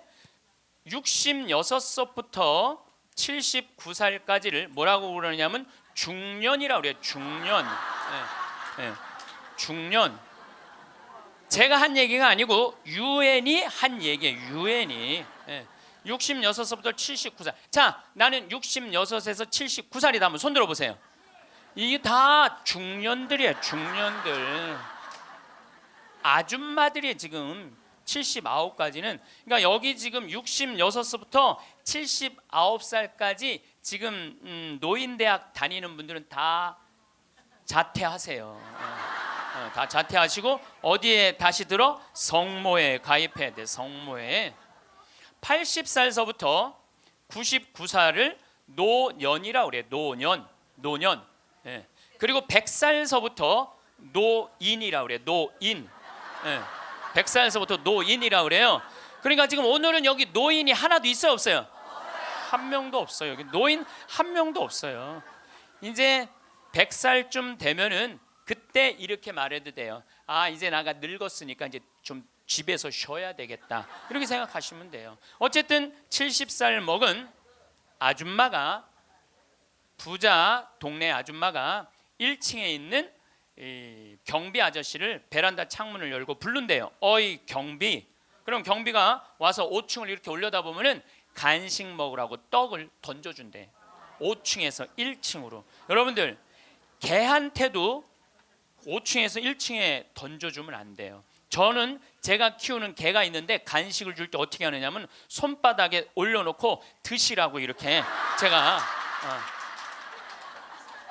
66세부터 79살까지를 뭐라고 그러냐면 중년이라고 그래요. 중년. 중년. 제가 한 얘기가 아니고 유엔이 한 얘기예요. 유엔이. 66세부터 79살. 자, 나는 66에서 79살이다. 한번 손 들어보세요. 이게 다 중년들이에요. 중년들. 아줌마들이 지금 79까지는, 그러니까 여기 지금 66세부터 79살까지 지금 노인대학 다니는 분들은 다 자퇴하세요. 다 자퇴하시고 어디에 다시 들어? 성모에 가입해야 돼. 성모에. 80살서부터 99살을 노년이라고 그래. 노년. 그리고 100살서부터 노인이라고 그래. 노인. 100살서부터 노인이라고 그래요. 그러니까 지금 오늘은 여기 노인이 하나도 있어요, 없어요? 한 명도 없어요. 여기 노인 한 명도 없어요. 이제 100살쯤 되면은 그때 이렇게 말해도 돼요. 이제 나가 늙었으니까 이제 좀 집에서 쉬어야 되겠다, 이렇게 생각하시면 돼요. 어쨌든 70살 먹은 아줌마가, 부자 동네 아줌마가 1층에 있는 이 경비 아저씨를 베란다 창문을 열고 부른대요. 어이 경비. 그럼 경비가 와서 5층을 이렇게 올려다보면은 간식 먹으라고 떡을 던져준대. 5층에서 1층으로. 여러분들, 개한테도 5층에서 1층에 던져주면 안 돼요. 저는 제가 키우는 개가 있는데 간식을 줄 때 어떻게 하느냐면 손바닥에 올려놓고 드시라고 이렇게 제가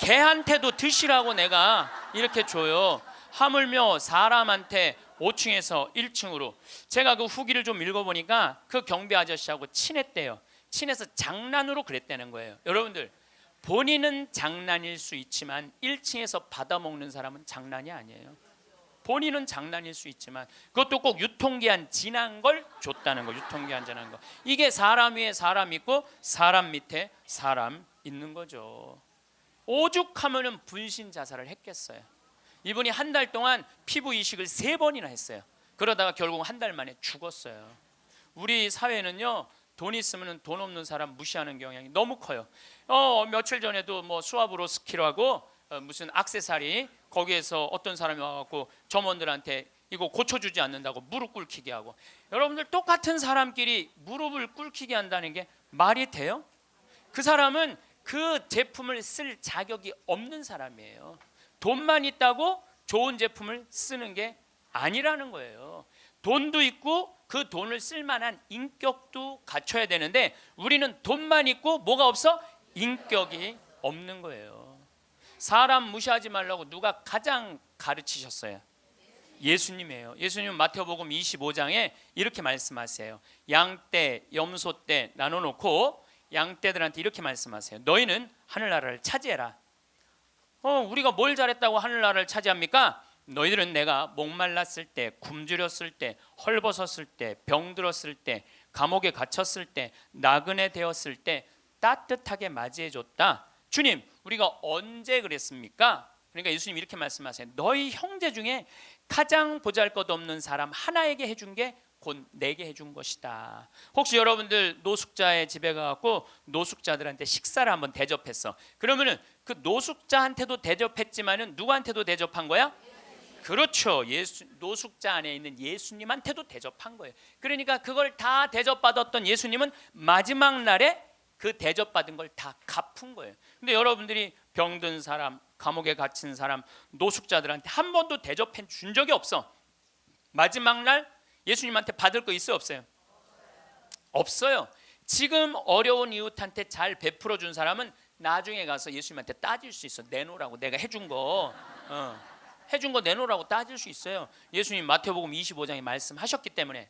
개한테도 드시라고 내가 이렇게 줘요. 하물며 사람한테 5층에서 1층으로. 제가 그 후기를 좀 읽어보니까 그 경비 아저씨하고 친했대요. 친해서 장난으로 그랬다는 거예요. 여러분들, 본인은 장난일 수 있지만 1층에서 받아먹는 사람은 장난이 아니에요. 본인은 장난일 수 있지만 그것도 꼭 유통기한 지난 걸 줬다는 거. 유통기한 지난 거. 이게 사람 위에 사람 있고 사람 밑에 사람 있는 거죠. 오죽하면은 분신 자살을 했겠어요. 이분이 한 달 동안 피부 이식을 3번이나 했어요. 그러다가 결국 한 달 만에 죽었어요. 우리 사회는요, 돈 있으면 돈 없는 사람 무시하는 경향이 너무 커요. 며칠 전에도 뭐 수아브로스키라고 무슨 액세서리, 거기에서 어떤 사람이 와갖고 점원들한테 이거 고쳐주지 않는다고 무릎 꿇히게 하고. 여러분들, 똑같은 사람끼리 무릎을 꿇히게 한다는 게 말이 돼요? 그 사람은 그 제품을 쓸 자격이 없는 사람이에요. 돈만 있다고 좋은 제품을 쓰는 게 아니라는 거예요. 돈도 있고 그 돈을 쓸 만한 인격도 갖춰야 되는데, 우리는 돈만 있고 뭐가 없어? 인격이 없는 거예요. 사람 무시하지 말라고 누가 가장 가르치셨어요? 예수님이에요. 예수님은 마태복음 25장에 이렇게 말씀하세요. 양떼, 염소떼 나눠놓고 양떼들한테 이렇게 말씀하세요. 너희는 하늘나라를 차지해라. 우리가 뭘 잘했다고 하늘나라를 차지합니까? 너희들은 내가 목말랐을 때, 굶주렸을 때, 헐벗었을 때, 병들었을 때, 감옥에 갇혔을 때, 나그네 되었을 때 따뜻하게 맞이해줬다. 주님, 우리가 언제 그랬습니까? 그러니까 예수님 이렇게 말씀하세요. 너희 형제 중에 가장 보잘것없는 사람 하나에게 해준 게 곧 내게 해준 것이다. 혹시 여러분들 노숙자의 집에 가갖고 노숙자들한테 식사를 한번 대접했어. 그러면은 그 노숙자한테도 대접했지만은 누구한테도 대접한 거야? 그렇죠. 노숙자 안에 있는 예수님한테도 대접한 거예요. 그러니까 그걸 다 대접받았던 예수님은 마지막 날에 그 대접받은 걸 다 갚은 거예요. 근데 여러분들이 병든 사람, 감옥에 갇힌 사람, 노숙자들한테 한 번도 대접해 준 적이 없어. 마지막 날 예수님한테 받을 거 있어요, 없어요? 없어요. 지금 어려운 이웃한테 잘 베풀어 준 사람은 나중에 가서 예수님한테 따질 수 있어. 내놓으라고, 내가 해준 거 해준 거 내놓으라고 따질 수 있어요. 예수님 마태복음 25장에 말씀하셨기 때문에.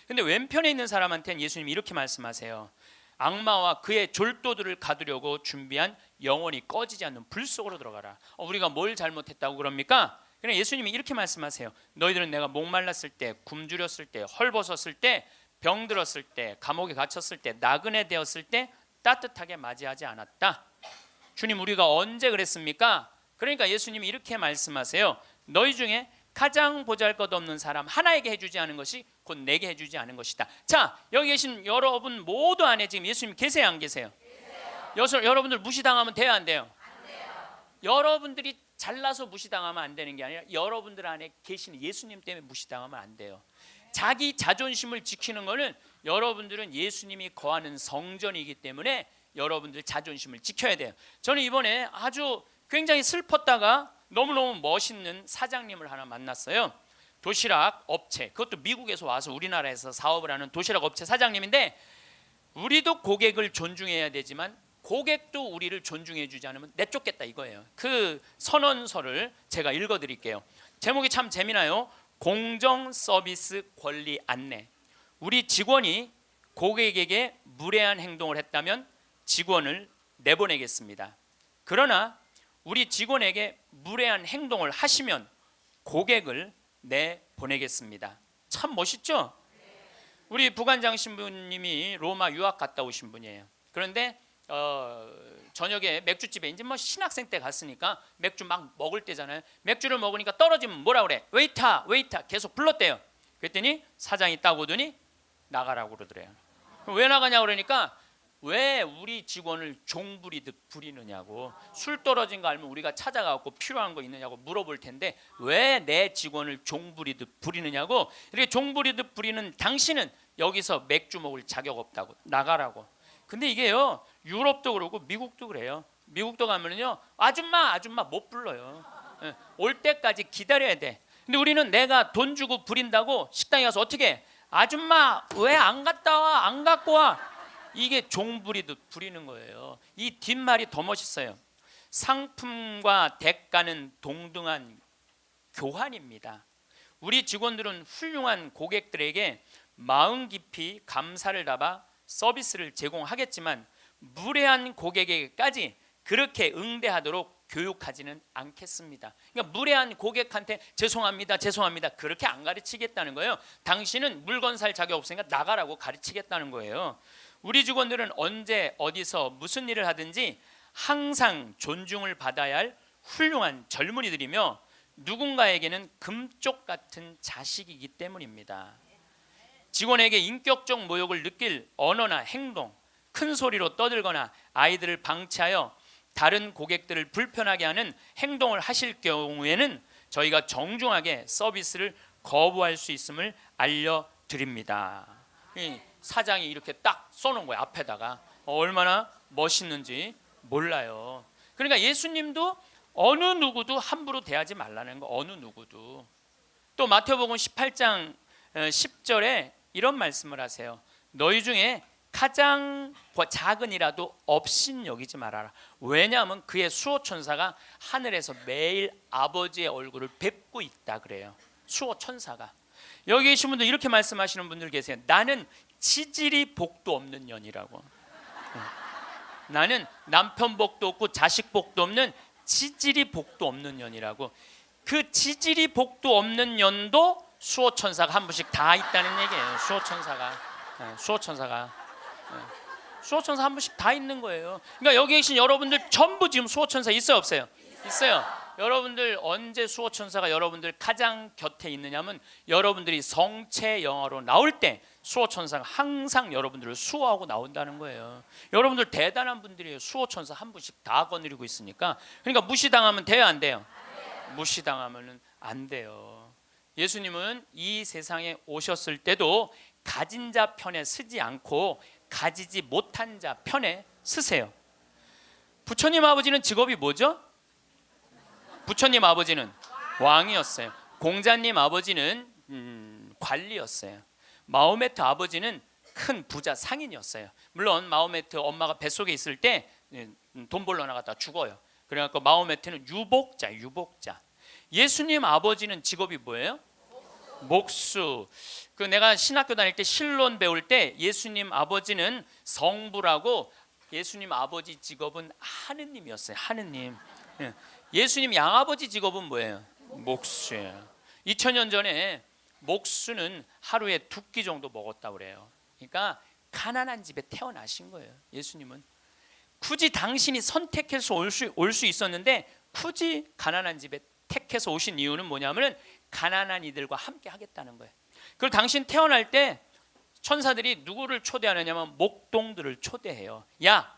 근데 왼편에 있는 사람한테는 예수님이 이렇게 말씀하세요. 악마와 그의 졸도들을 가두려고 준비한 영원히 꺼지지 않는 불 속으로 들어가라. 우리가 뭘 잘못했다고 그럽니까? 그냥 예수님이 이렇게 말씀하세요. 너희들은 내가 목말랐을 때, 굶주렸을 때, 헐벗었을 때, 병들었을 때, 감옥에 갇혔을 때, 나그네 되었을 때 따뜻하게 맞이하지 않았다. 주님, 우리가 언제 그랬습니까? 그러니까 예수님이 이렇게 말씀하세요. 너희 중에 가장 보잘것없는 사람 하나에게 해주지 않은 것이 곧 내게 해주지 않은 것이다. 자, 여기 계신 여러분 모두 안에 지금 예수님 계세요, 안 계세요? 여러분들 무시당하면 돼요, 안 돼요? 안 돼요. 여러분들이 잘나서 무시당하면 안 되는 게 아니라 여러분들 안에 계시는 예수님 때문에 무시당하면 안 돼요. 자기 자존심을 지키는 거는, 여러분들은 예수님이 거하는 성전이기 때문에 여러분들 자존심을 지켜야 돼요. 저는 이번에 아주 굉장히 슬펐다가 너무너무 멋있는 사장님을 하나 만났어요. 도시락 업체, 그것도 미국에서 와서 우리나라에서 사업을 하는 도시락 업체 사장님인데, 우리도 고객을 존중해야 되지만 고객도 우리를 존중해 주지 않으면 내쫓겠다 이거예요. 그 선언서를 제가 읽어드릴게요. 제목이 참 재미나요. 공정 서비스 권리 안내. 우리 직원이 고객에게 무례한 행동을 했다면 직원을 내보내겠습니다. 그러나 우리 직원에게 무례한 행동을 하시면 고객을 내보내겠습니다. 참 멋있죠? 우리 부관장 신부님이 로마 유학 갔다 오신 분이에요. 그런데 저녁에 맥주집에 이제 뭐 신학생 때 갔으니까 맥주 막 먹을 때잖아요. 맥주를 먹으니까 떨어지면 뭐라 그래? 웨이터, 웨이터 계속 불렀대요. 그랬더니 사장이 딱 오더니 나가라고 그러더래요. 왜 나가냐고 그러니까, 왜 우리 직원을 종부리듯 부리느냐고. 술 떨어진 거 알면 우리가 찾아가고 필요한 거 있느냐고 물어볼 텐데 왜 내 직원을 종부리듯 부리느냐고. 이렇게 종부리듯 부리는 당신은 여기서 맥주 먹을 자격 없다고, 나가라고. 근데 이게요, 유럽도 그러고 미국도 그래요. 미국도 가면은요, 아줌마 아줌마 못 불러요. 올 때까지 기다려야 돼. 근데 우리는 내가 돈 주고 부린다고 식당에 가서 어떻게 해? 아줌마 왜 안 갔다 와? 안 갖고 와? 이게 종부리듯 부리는 거예요. 이 뒷말이 더 멋있어요. 상품과 대가는 동등한 교환입니다. 우리 직원들은 훌륭한 고객들에게 마음 깊이 감사를 담아 서비스를 제공하겠지만 무례한 고객에게까지 그렇게 응대하도록 교육하지는 않겠습니다. 그러니까 무례한 고객한테 죄송합니다, 죄송합니다 그렇게 안 가르치겠다는 거예요. 당신은 물건 살 자격 없으니까 나가라고 가르치겠다는 거예요. 우리 직원들은 언제 어디서 무슨 일을 하든지 항상 존중을 받아야 할 훌륭한 젊은이들이며 누군가에게는 금쪽 같은 자식이기 때문입니다. 직원에게 인격적 모욕을 느낄 언어나 행동, 큰 소리로 떠들거나 아이들을 방치하여 다른 고객들을 불편하게 하는 행동을 하실 경우에는 저희가 정중하게 서비스를 거부할 수 있음을 알려드립니다. 이 사장이 이렇게 딱 써놓은 거예요. 앞에다가. 얼마나 멋있는지 몰라요. 그러니까 예수님도 어느 누구도 함부로 대하지 말라는 거. 어느 누구도. 또 마태복음 18장 10절에 이런 말씀을 하세요. 너희 중에 가장 작은이라도 업신 여기지 말아라. 왜냐하면 그의 수호천사가 하늘에서 매일 아버지의 얼굴을 뵙고 있다 그래요. 수호천사가. 여기 계신 분들 이렇게 말씀하시는 분들 계세요. 나는 지질이 복도 없는 년이라고. 나는 남편 복도 없고 자식 복도 없는 지질이 복도 없는 년이라고. 그 지질이 복도 없는 년도 수호천사가 한 분씩 다 있다는 얘기예요. 수호천사가 한 분씩 다 있는 거예요. 그러니까 여기 계신 여러분들 전부 지금 수호천사 있어요 없어요? 있어요. 여러분들 언제 수호천사가 여러분들 가장 곁에 있느냐면 여러분들이 성체 영화로 나올 때 수호천사가 항상 여러분들을 수호하고 나온다는 거예요. 여러분들 대단한 분들이에요. 수호천사 한 분씩 다 거느리고 있으니까. 그러니까 무시당하면 돼요 안 돼요? 무시당하면 안 돼요. 예수님은 이 세상에 오셨을 때도 가진 자 편에 서지 않고 가지지 못한 자 편에 서세요. 부처님 아버지는 직업이 뭐죠? 부처님 아버지는 왕이었어요. 공자님 아버지는 관리였어요. 마호메트 아버지는 큰 부자 상인이었어요. 물론 마호메트 엄마가 뱃속에 있을 때 돈 벌러 나갔다 죽어요. 그래갖고 마호메트는 유복자. 예수님 아버지는 직업이 뭐예요? 목수. 그 내가 신학교 다닐 때 신론 배울 때 예수님 아버지는 성부라고. 예수님 아버지 직업은 하느님이었어요. 하느님. 예수님 양아버지 직업은 뭐예요? 목수예요. 2000년 전에 목수는 하루에 2끼 정도 먹었다고 그래요. 그러니까 가난한 집에 태어나신 거예요. 예수님은 굳이 당신이 선택해서 올 수 있었는데 굳이 가난한 집에 택해서 오신 이유는 뭐냐면 가난한 이들과 함께 하겠다는 거예요. 그리고 당신 태어날 때 천사들이 누구를 초대하느냐면 목동들을 초대해요. 야,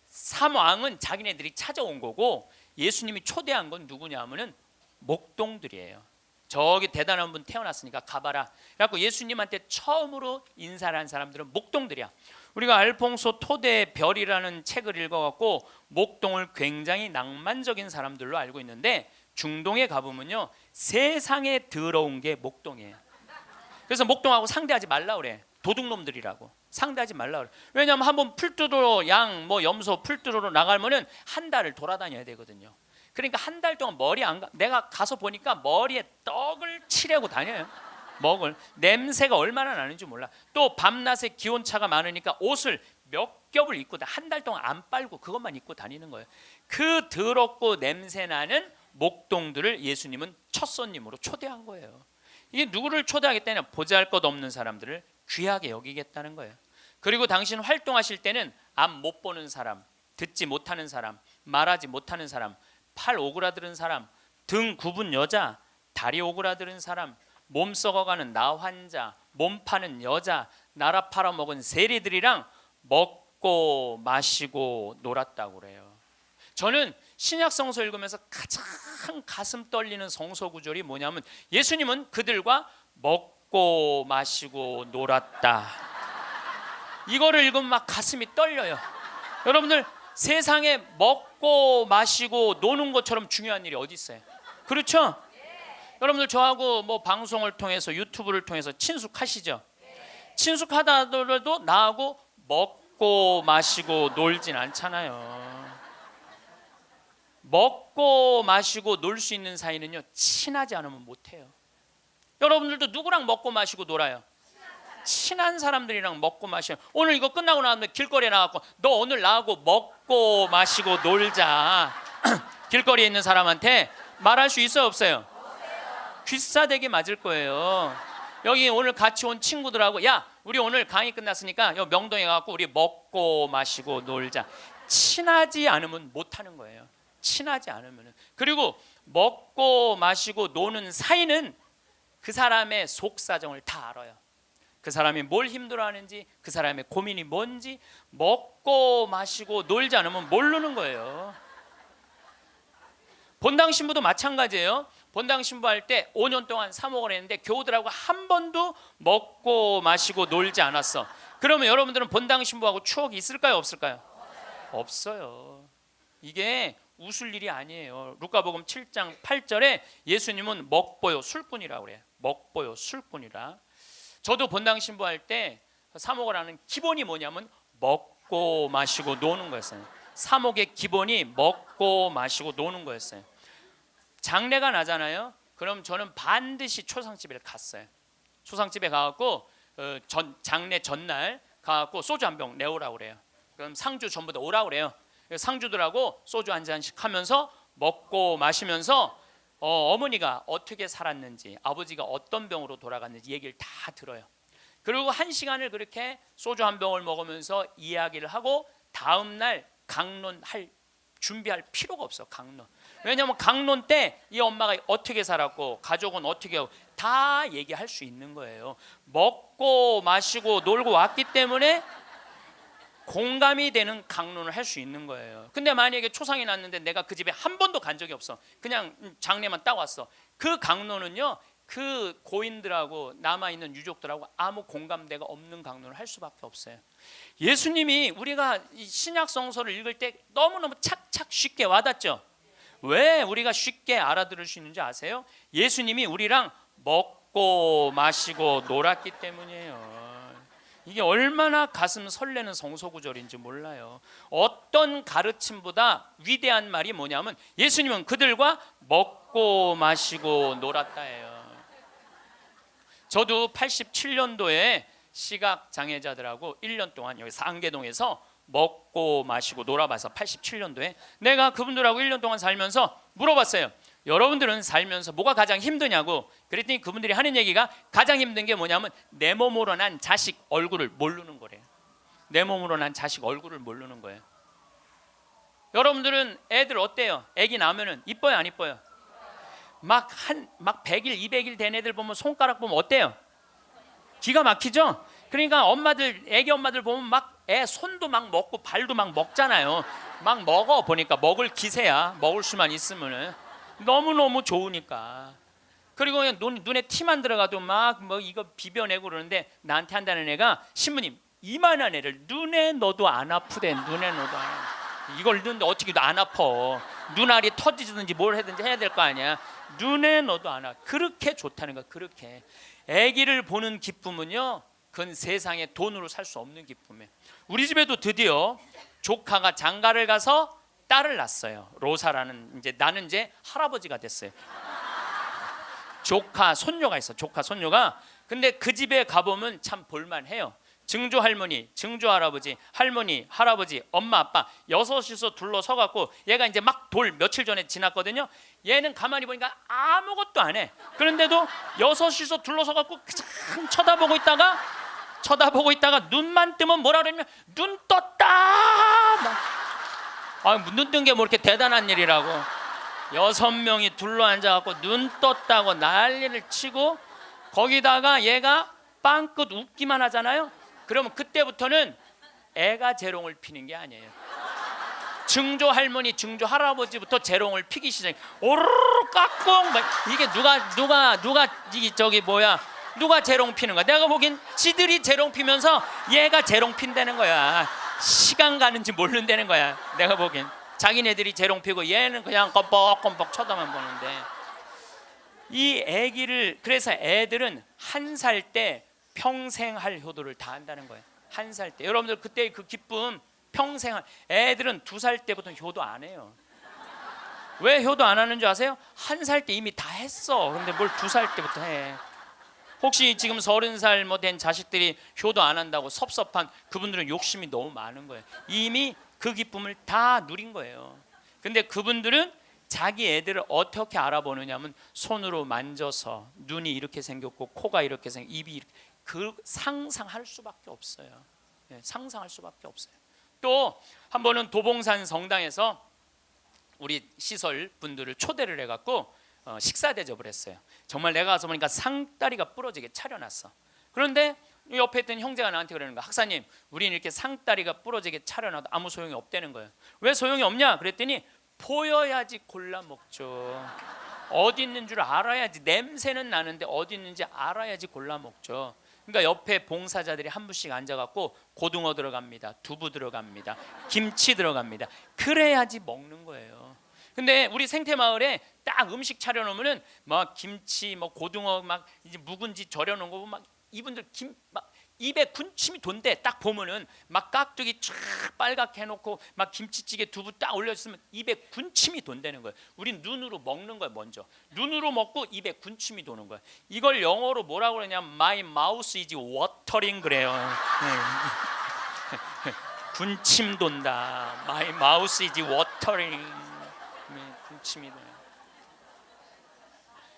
삼왕은 자기네들이 찾아온 거고 예수님이 초대한 건 누구냐면은 목동들이에요. 저기 대단한 분 태어났으니까 가봐라. 그래갖고 예수님한테 처음으로 인사를 한 사람들은 목동들이야. 우리가 알퐁소 토대의 별이라는 책을 읽어갖고 목동을 굉장히 낭만적인 사람들로 알고 있는데 중동에 가보면요 세상에 더러운 게 목동이에요. 그래서 목동하고 상대하지 말라 그래. 도둑놈들이라고 상대하지 말라 그래. 왜냐하면 한번 풀 뜯으러 양 뭐 염소 풀 뜯으러 나가면은 한 달을 돌아다녀야 되거든요. 그러니까 한 달 동안 머리 안 가. 내가 가서 보니까 머리에 떡을 칠하고 다녀요. 먹을 냄새가 얼마나 나는지 몰라. 또 밤낮에 기온차가 많으니까 옷을 몇 겹을 입고 한 달 동안 안 빨고 그것만 입고 다니는 거예요. 그 더럽고 냄새나는 목동들을 예수님은 첫 손님으로 초대한 거예요. 이게 누구를 초대하겠다냐? 보잘것없는 사람들을 귀하게 여기겠다는 거예요. 그리고 당신 활동하실 때는 앞 못 보는 사람, 듣지 못하는 사람, 말하지 못하는 사람, 팔 오그라드는 사람, 등 굽은 여자, 다리 오그라드는 사람, 몸 썩어가는 나 환자, 몸 파는 여자, 나라 팔아먹은 세리들이랑 먹고 마시고 놀았다고 그래요. 저는 신약 성서 읽으면서 가장 가슴 떨리는 성서 구절이 뭐냐면 예수님은 그들과 먹고 마시고 놀았다. 이거를 읽으면 막 가슴이 떨려요. 여러분들 세상에 먹고 마시고 노는 것처럼 중요한 일이 어디 있어요? 그렇죠? 여러분들 저하고 뭐 방송을 통해서 유튜브를 통해서 친숙하시죠? 친숙하다더라도 나하고 먹고 마시고 놀진 않잖아요. 먹고 마시고 놀 수 있는 사이는요 친하지 않으면 못해요. 여러분들도 누구랑 먹고 마시고 놀아요? 친한 사람들이랑 먹고 마셔요. 오늘 이거 끝나고 나면 길거리에 나가고 너 오늘 나하고 먹고 마시고 놀자. 길거리에 있는 사람한테 말할 수 있어요 없어요? 귀싸대기 맞을 거예요. 여기 오늘 같이 온 친구들하고 야 우리 오늘 강의 끝났으니까 여기 명동에 가고 우리 먹고 마시고 놀자. 친하지 않으면 못하는 거예요. 친하지 않으면. 그리고 먹고 마시고 노는 사이는 그 사람의 속사정을 다 알아요. 그 사람이 뭘 힘들어하는지, 그 사람의 고민이 뭔지 먹고 마시고 놀지 않으면 모르는 거예요. 본당 신부도 마찬가지예요. 본당 신부할 때 5년 동안 사목을 했는데 교우들하고 한 번도 먹고 마시고 놀지 않았어. 그러면 여러분들은 본당 신부하고 추억이 있을까요, 없을까요? 없어요. 이게 웃을 일이 아니에요. 루카복음 7장 8절에 예수님은 먹보요 술꾼이라고 그래요. 먹보요 술꾼이라. 저도 본당 신부할 때 사목을 하는 기본이 뭐냐면 먹고 마시고 노는 거였어요. 사목의 기본이 먹고 마시고 노는 거였어요. 장례가 나잖아요. 그럼 저는 반드시 초상집에 갔어요. 초상집에 가갖고 장례 전날 가갖고 소주 한 병 내오라고 그래요. 그럼 상주 전부 다 오라고 그래요. 상주들하고 소주 한 잔씩 하면서 먹고 마시면서 어머니가 어떻게 살았는지, 아버지가 어떤 병으로 돌아갔는지 얘기를 다 들어요. 그리고 1시간을 그렇게 소주 한 병을 먹으면서 이야기를 하고 다음 날 강론할 준비할 필요가 없어. 강론. 왜냐하면 강론 때 이 엄마가 어떻게 살았고 가족은 어떻게 하고 다 얘기할 수 있는 거예요. 먹고 마시고 놀고 왔기 때문에 공감이 되는 강론을 할 수 있는 거예요. 근데 만약에 초상이 났는데 내가 그 집에 한 번도 간 적이 없어. 그냥 장례만 딱 왔어. 그 강론은요, 그 고인들하고 남아있는 유족들하고 아무 공감대가 없는 강론을 할 수밖에 없어요. 예수님이 우리가 신약 성서를 읽을 때 너무너무 착착 쉽게 와닿죠. 왜 우리가 쉽게 알아들을 수 있는지 아세요? 예수님이 우리랑 먹고 마시고 놀았기 때문이에요. 이게 얼마나 가슴 설레는 성서구절인지 몰라요. 어떤 가르침보다 위대한 말이 뭐냐면 예수님은 그들과 먹고 마시고 놀았다예요. 저도 87년도에 시각장애자들하고 1년 동안 여기 상계동에서 먹고 마시고 놀아봐서 87년도에 내가 그분들하고 1년 동안 살면서 물어봤어요. 여러분들은 살면서 뭐가 가장 힘드냐고. 그랬더니 그분들이 하는 얘기가 가장 힘든 게 뭐냐면 내 몸으로 난 자식 얼굴을 모르는 거래요. 내 몸으로 난 자식 얼굴을 모르는 거예요. 여러분들은 애들 어때요? 애기 낳으면 이뻐요, 안 이뻐요? 막 100일, 200일 된 애들 보면 손가락 보면 어때요? 기가 막히죠? 그러니까 엄마들, 애기 엄마들 보면 막 애 손도 막 먹고 발도 막 먹잖아요. 막 먹어 보니까 먹을 기세야. 먹을 수만 있으면은 너무너무 좋으니까. 그리고 그냥 눈에 티만 들어가도 막 뭐 이거 비벼내고 그러는데 나한테 한다는 애가 신부님 이만한 애를 눈에 넣어도 안 아프대. 눈에 넣어도 안 아파. 이걸 넣는데 어떻게 안 아파. 눈알이 터지든지 뭘 하든지 해야 될 거 아니야. 눈에 넣어도 안 아파. 그렇게 좋다는 거야. 그렇게. 아기를 보는 기쁨은요, 그건 세상에 돈으로 살 수 없는 기쁨이에요. 우리 집에도 드디어 조카가 장가를 가서 딸을 낳았어요. 로사라는. 이제 나는 이제 할아버지가 됐어요. 조카 손녀가 있어. 조카 손녀가. 근데 그 집에 가보면 참 볼만해요. 증조 할머니, 증조 할아버지, 할머니, 할아버지, 엄마, 아빠 여섯이서 둘러서 갖고 얘가 이제 막 돌 며칠 전에 지났거든요. 얘는 가만히 보니까 아무것도 안 해. 그런데도 여섯이서 둘러서 갖고 그냥 쳐다보고 있다가 눈만 뜨면 뭐라 그러냐면 눈 떴다. 눈 뜬 게 뭐 이렇게 대단한 일이라고. 6명이 둘러 앉아갖고 눈 떴다고 난리를 치고 거기다가 얘가 빵긋 웃기만 하잖아요. 그러면 그때부터는 애가 재롱을 피는 게 아니에요. 증조 할머니, 증조 할아버지부터 재롱을 피기 시작해. 오르르 깍꿍. 이게 누가 재롱 피는 거야? 내가 보기엔 지들이 재롱 피면서 얘가 재롱 핀다는 거야. 시간 가는지 모른다는 거야. 내가 보기엔 자기네들이 재롱 피고 얘는 그냥 껌뻑껌뻑 쳐다만 보는데. 이 아기를, 그래서 애들은 1살 때 평생 할 효도를 다 한다는 거예요. 1살 때. 여러분들 그때 그 기쁨 평생 애들은 2살 때부터 효도 안 해요. 왜 효도 안 하는 줄 아세요? 1살 때 이미 다 했어. 근데 뭘 2살 때부터 해. 혹시 지금 30살 뭐 된 자식들이 효도 안 한다고 섭섭한 그분들은 욕심이 너무 많은 거예요. 이미 그 기쁨을 다 누린 거예요. 근데 그분들은 자기 애들을 어떻게 알아보느냐면 손으로 만져서 눈이 이렇게 생겼고 코가 이렇게 생겼고 입이 이렇게, 그 상상할 수밖에 없어요. 네, 상상할 수밖에 없어요. 또 한 번은 도봉산 성당에서 우리 시설 분들을 초대를 해갖고 식사 대접을 했어요. 정말 내가 가서 보니까 상다리가 부러지게 차려놨어. 그런데 옆에 있던 형제가 나한테 그러는 거야. 학사님, 우리는 이렇게 상다리가 부러지게 차려놔도 아무 소용이 없다는 거예요. 왜 소용이 없냐? 그랬더니 보여야지 골라 먹죠. 어디 있는 줄 알아야지. 냄새는 나는데 어디 있는지 알아야지 골라 먹죠. 그러니까 옆에 봉사자들이 한 분씩 앉아갖고 고등어 들어갑니다, 두부 들어갑니다, 김치 들어갑니다. 그래야지 먹는 거예요. 근데 우리 생태마을에 딱 음식 차려놓으면은 막 김치, 뭐 고등어 막 이제 묵은지 절여놓은 거 막 이분들 막 입에 군침이 돈대. 딱 보면은 막 깍두기 쫙 빨갛게 해놓고 막 김치찌개 두부 딱 올려주면 입에 군침이 돈다는 거예요. 우린 눈으로 먹는 거예요. 먼저 눈으로 먹고 입에 군침이 도는 거예요. 이걸 영어로 뭐라고 그러냐면 My mouth is watering 그래요. 군침 돈다. My mouth is watering. 군침이 돼요.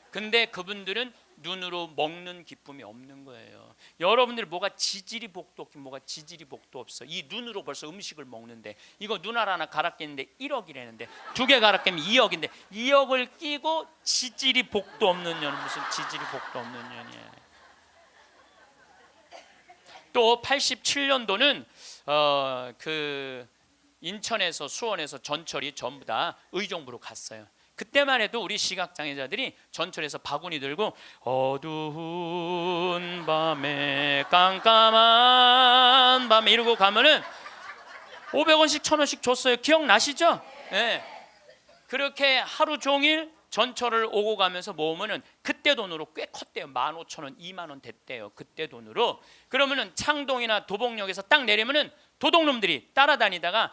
근데 그분들은 눈으로 먹는 기쁨이 없는 거예요. 여러분들 뭐가 지지리 복도 없긴 뭐가 지지리 복도 없어. 이 눈으로 벌써 음식을 먹는데 이거 눈알 하나 갈아 끼는데 1억이라는데 2개 갈아 끼면 2억인데 2억을 끼고 지지리 복도 없는 년은 무슨 지지리 복도 없는 년이에요. 또 87년도는 그 인천에서 수원에서 전철이 전부 다 의정부로 갔어요. 그때만 해도 우리 시각장애자들이 전철에서 바구니 들고 어두운 밤에 깜깜한 밤에 이러고 가면은 500원씩 1000원씩 줬어요. 기억나시죠? 네. 그렇게 하루 종일 전철을 오고 가면서 모으면은 그때 돈으로 꽤 컸대요. 15,000원, 2만원 됐대요. 그때 돈으로. 그러면은 창동이나 도봉역에서 딱 내리면은 도둑놈들이 따라다니다가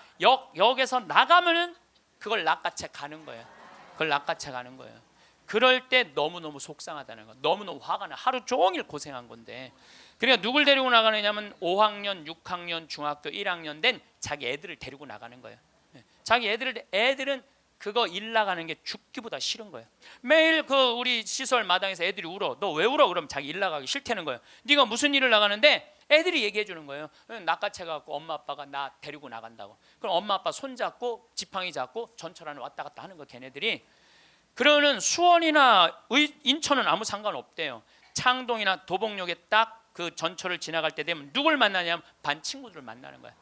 역에서 나가면은 그걸 낚아채 가는 거예요. 그걸 낚아채 가는 거예요. 그럴 때 너무너무 속상하다는 거. 너무너무 화가 나. 하루 종일 고생한 건데. 그러니까 누굴 데리고 나가느냐면 5학년, 6학년, 중학교 1학년 된 자기 애들을 데리고 나가는 거예요. 자기 애들은 그거 일 나가는 게 죽기보다 싫은 거예요. 매일 그 우리 시설 마당에서 애들이 울어. 너 왜 울어? 그러면 자기 일 나가기 싫다는 거예요. 네가 무슨 일을 나가는데 애들이 얘기해 주는 거예요. 낚아채 갖고 엄마 아빠가 나 데리고 나간다고. 그럼 엄마 아빠 손 잡고 지팡이 잡고 전철 안에 왔다 갔다 하는 거 걔네들이. 그러는 수원이나 인천은 아무 상관없대요. 창동이나 도봉역에 딱 그 전철을 지나갈 때 되면 누굴 만나냐면 반 친구들을 만나는 거야.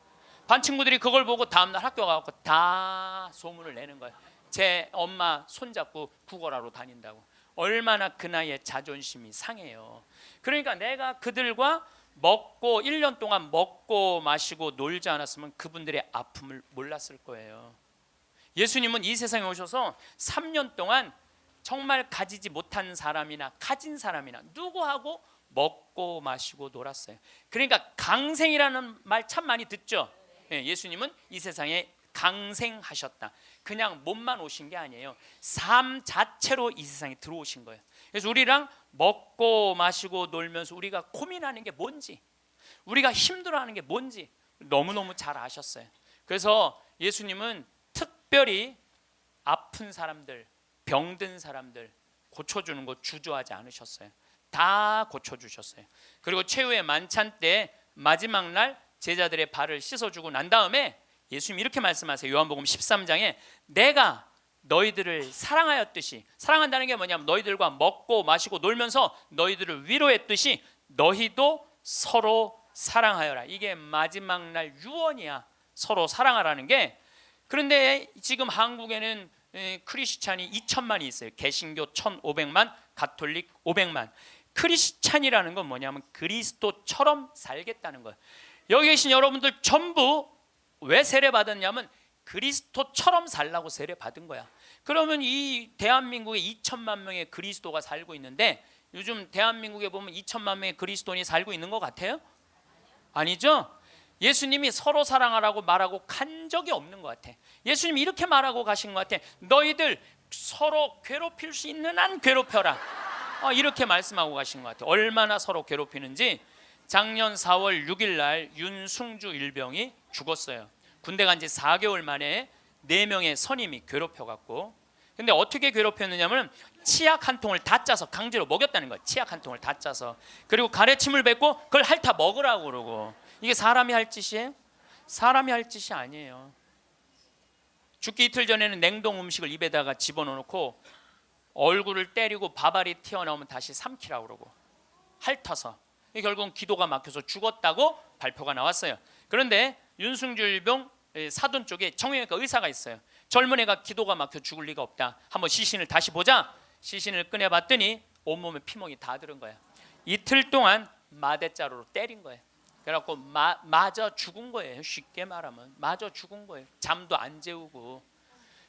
반 친구들이 그걸 보고 다음날 학교 가고 다 소문을 내는 거예요. 제 엄마 손잡고 구걸하러 다닌다고. 얼마나 그 나이에 자존심이 상해요. 그러니까 내가 그들과 먹고 1년 동안 먹고 마시고 놀지 않았으면 그분들의 아픔을 몰랐을 거예요. 예수님은 이 세상에 오셔서 3년 동안 정말 가지지 못한 사람이나 가진 사람이나 누구하고 먹고 마시고 놀았어요. 그러니까 강생이라는 말 참 많이 듣죠. 예수님은 이 세상에 강생하셨다. 그냥 몸만 오신 게 아니에요. 삶 자체로 이 세상에 들어오신 거예요. 그래서 우리랑 먹고 마시고 놀면서 우리가 고민하는 게 뭔지, 우리가 힘들어하는 게 뭔지 너무너무 잘 아셨어요. 그래서 예수님은 특별히 아픈 사람들, 병든 사람들 고쳐주는 거 주저하지 않으셨어요. 다 고쳐주셨어요. 그리고 최후의 만찬 때 마지막 날 제자들의 발을 씻어주고 난 다음에 예수님이 이렇게 말씀하세요. 요한복음 13장에 내가 너희들을 사랑하였듯이, 사랑한다는 게 뭐냐면 너희들과 먹고 마시고 놀면서 너희들을 위로했듯이 너희도 서로 사랑하여라. 이게 마지막 날 유언이야. 서로 사랑하라는 게. 그런데 지금 한국에는 크리스찬이 2천만이 있어요. 개신교 1,500만, 가톨릭 500만. 크리스찬이라는 건 뭐냐면 그리스도처럼 살겠다는 거예요. 여기 계신 여러분들 전부 왜 세례 받았냐면 그리스도처럼 살라고 세례 받은 거야. 그러면 이 대한민국에 2천만 명의 그리스도가 살고 있는데 요즘 대한민국에 보면 2천만 명의 그리스도인이 살고 있는 것 같아요? 아니죠? 예수님이 서로 사랑하라고 말하고 간 적이 없는 것 같아. 예수님이 이렇게 말하고 가신 것 같아. 너희들 서로 괴롭힐 수 있는 한 괴롭혀라. 이렇게 말씀하고 가신 것 같아. 얼마나 서로 괴롭히는지. 작년 4월 6일 날 윤승주 일병이 죽었어요. 군대 간 지 4개월 만에 4명의 선임이 괴롭혀갖고. 근데 어떻게 괴롭혔느냐면 치약 한 통을 다 짜서 강제로 먹였다는 거야. 치약 한 통을 다 짜서. 그리고 가래침을 뱉고 그걸 핥아 먹으라고 그러고. 이게 사람이 할 짓이에요? 사람이 할 짓이 아니에요. 죽기 이틀 전에는 냉동 음식을 입에다가 집어넣고 얼굴을 때리고 밥알이 튀어나오면 다시 삼키라고 그러고 핥아서 결국은 기도가 막혀서 죽었다고 발표가 나왔어요. 그런데 윤승줄병 사돈 쪽에 정형외과 의사가 있어요. 젊은 애가 기도가 막혀 죽을 리가 없다. 한번 시신을 다시 보자. 시신을 꺼내봤더니 온몸에 피멍이 다 들은 거야. 이틀 동안 마대자루로 때린 거예요. 그래갖고 맞아 죽은 거예요. 쉽게 말하면 맞아 죽은 거예요. 잠도 안 재우고.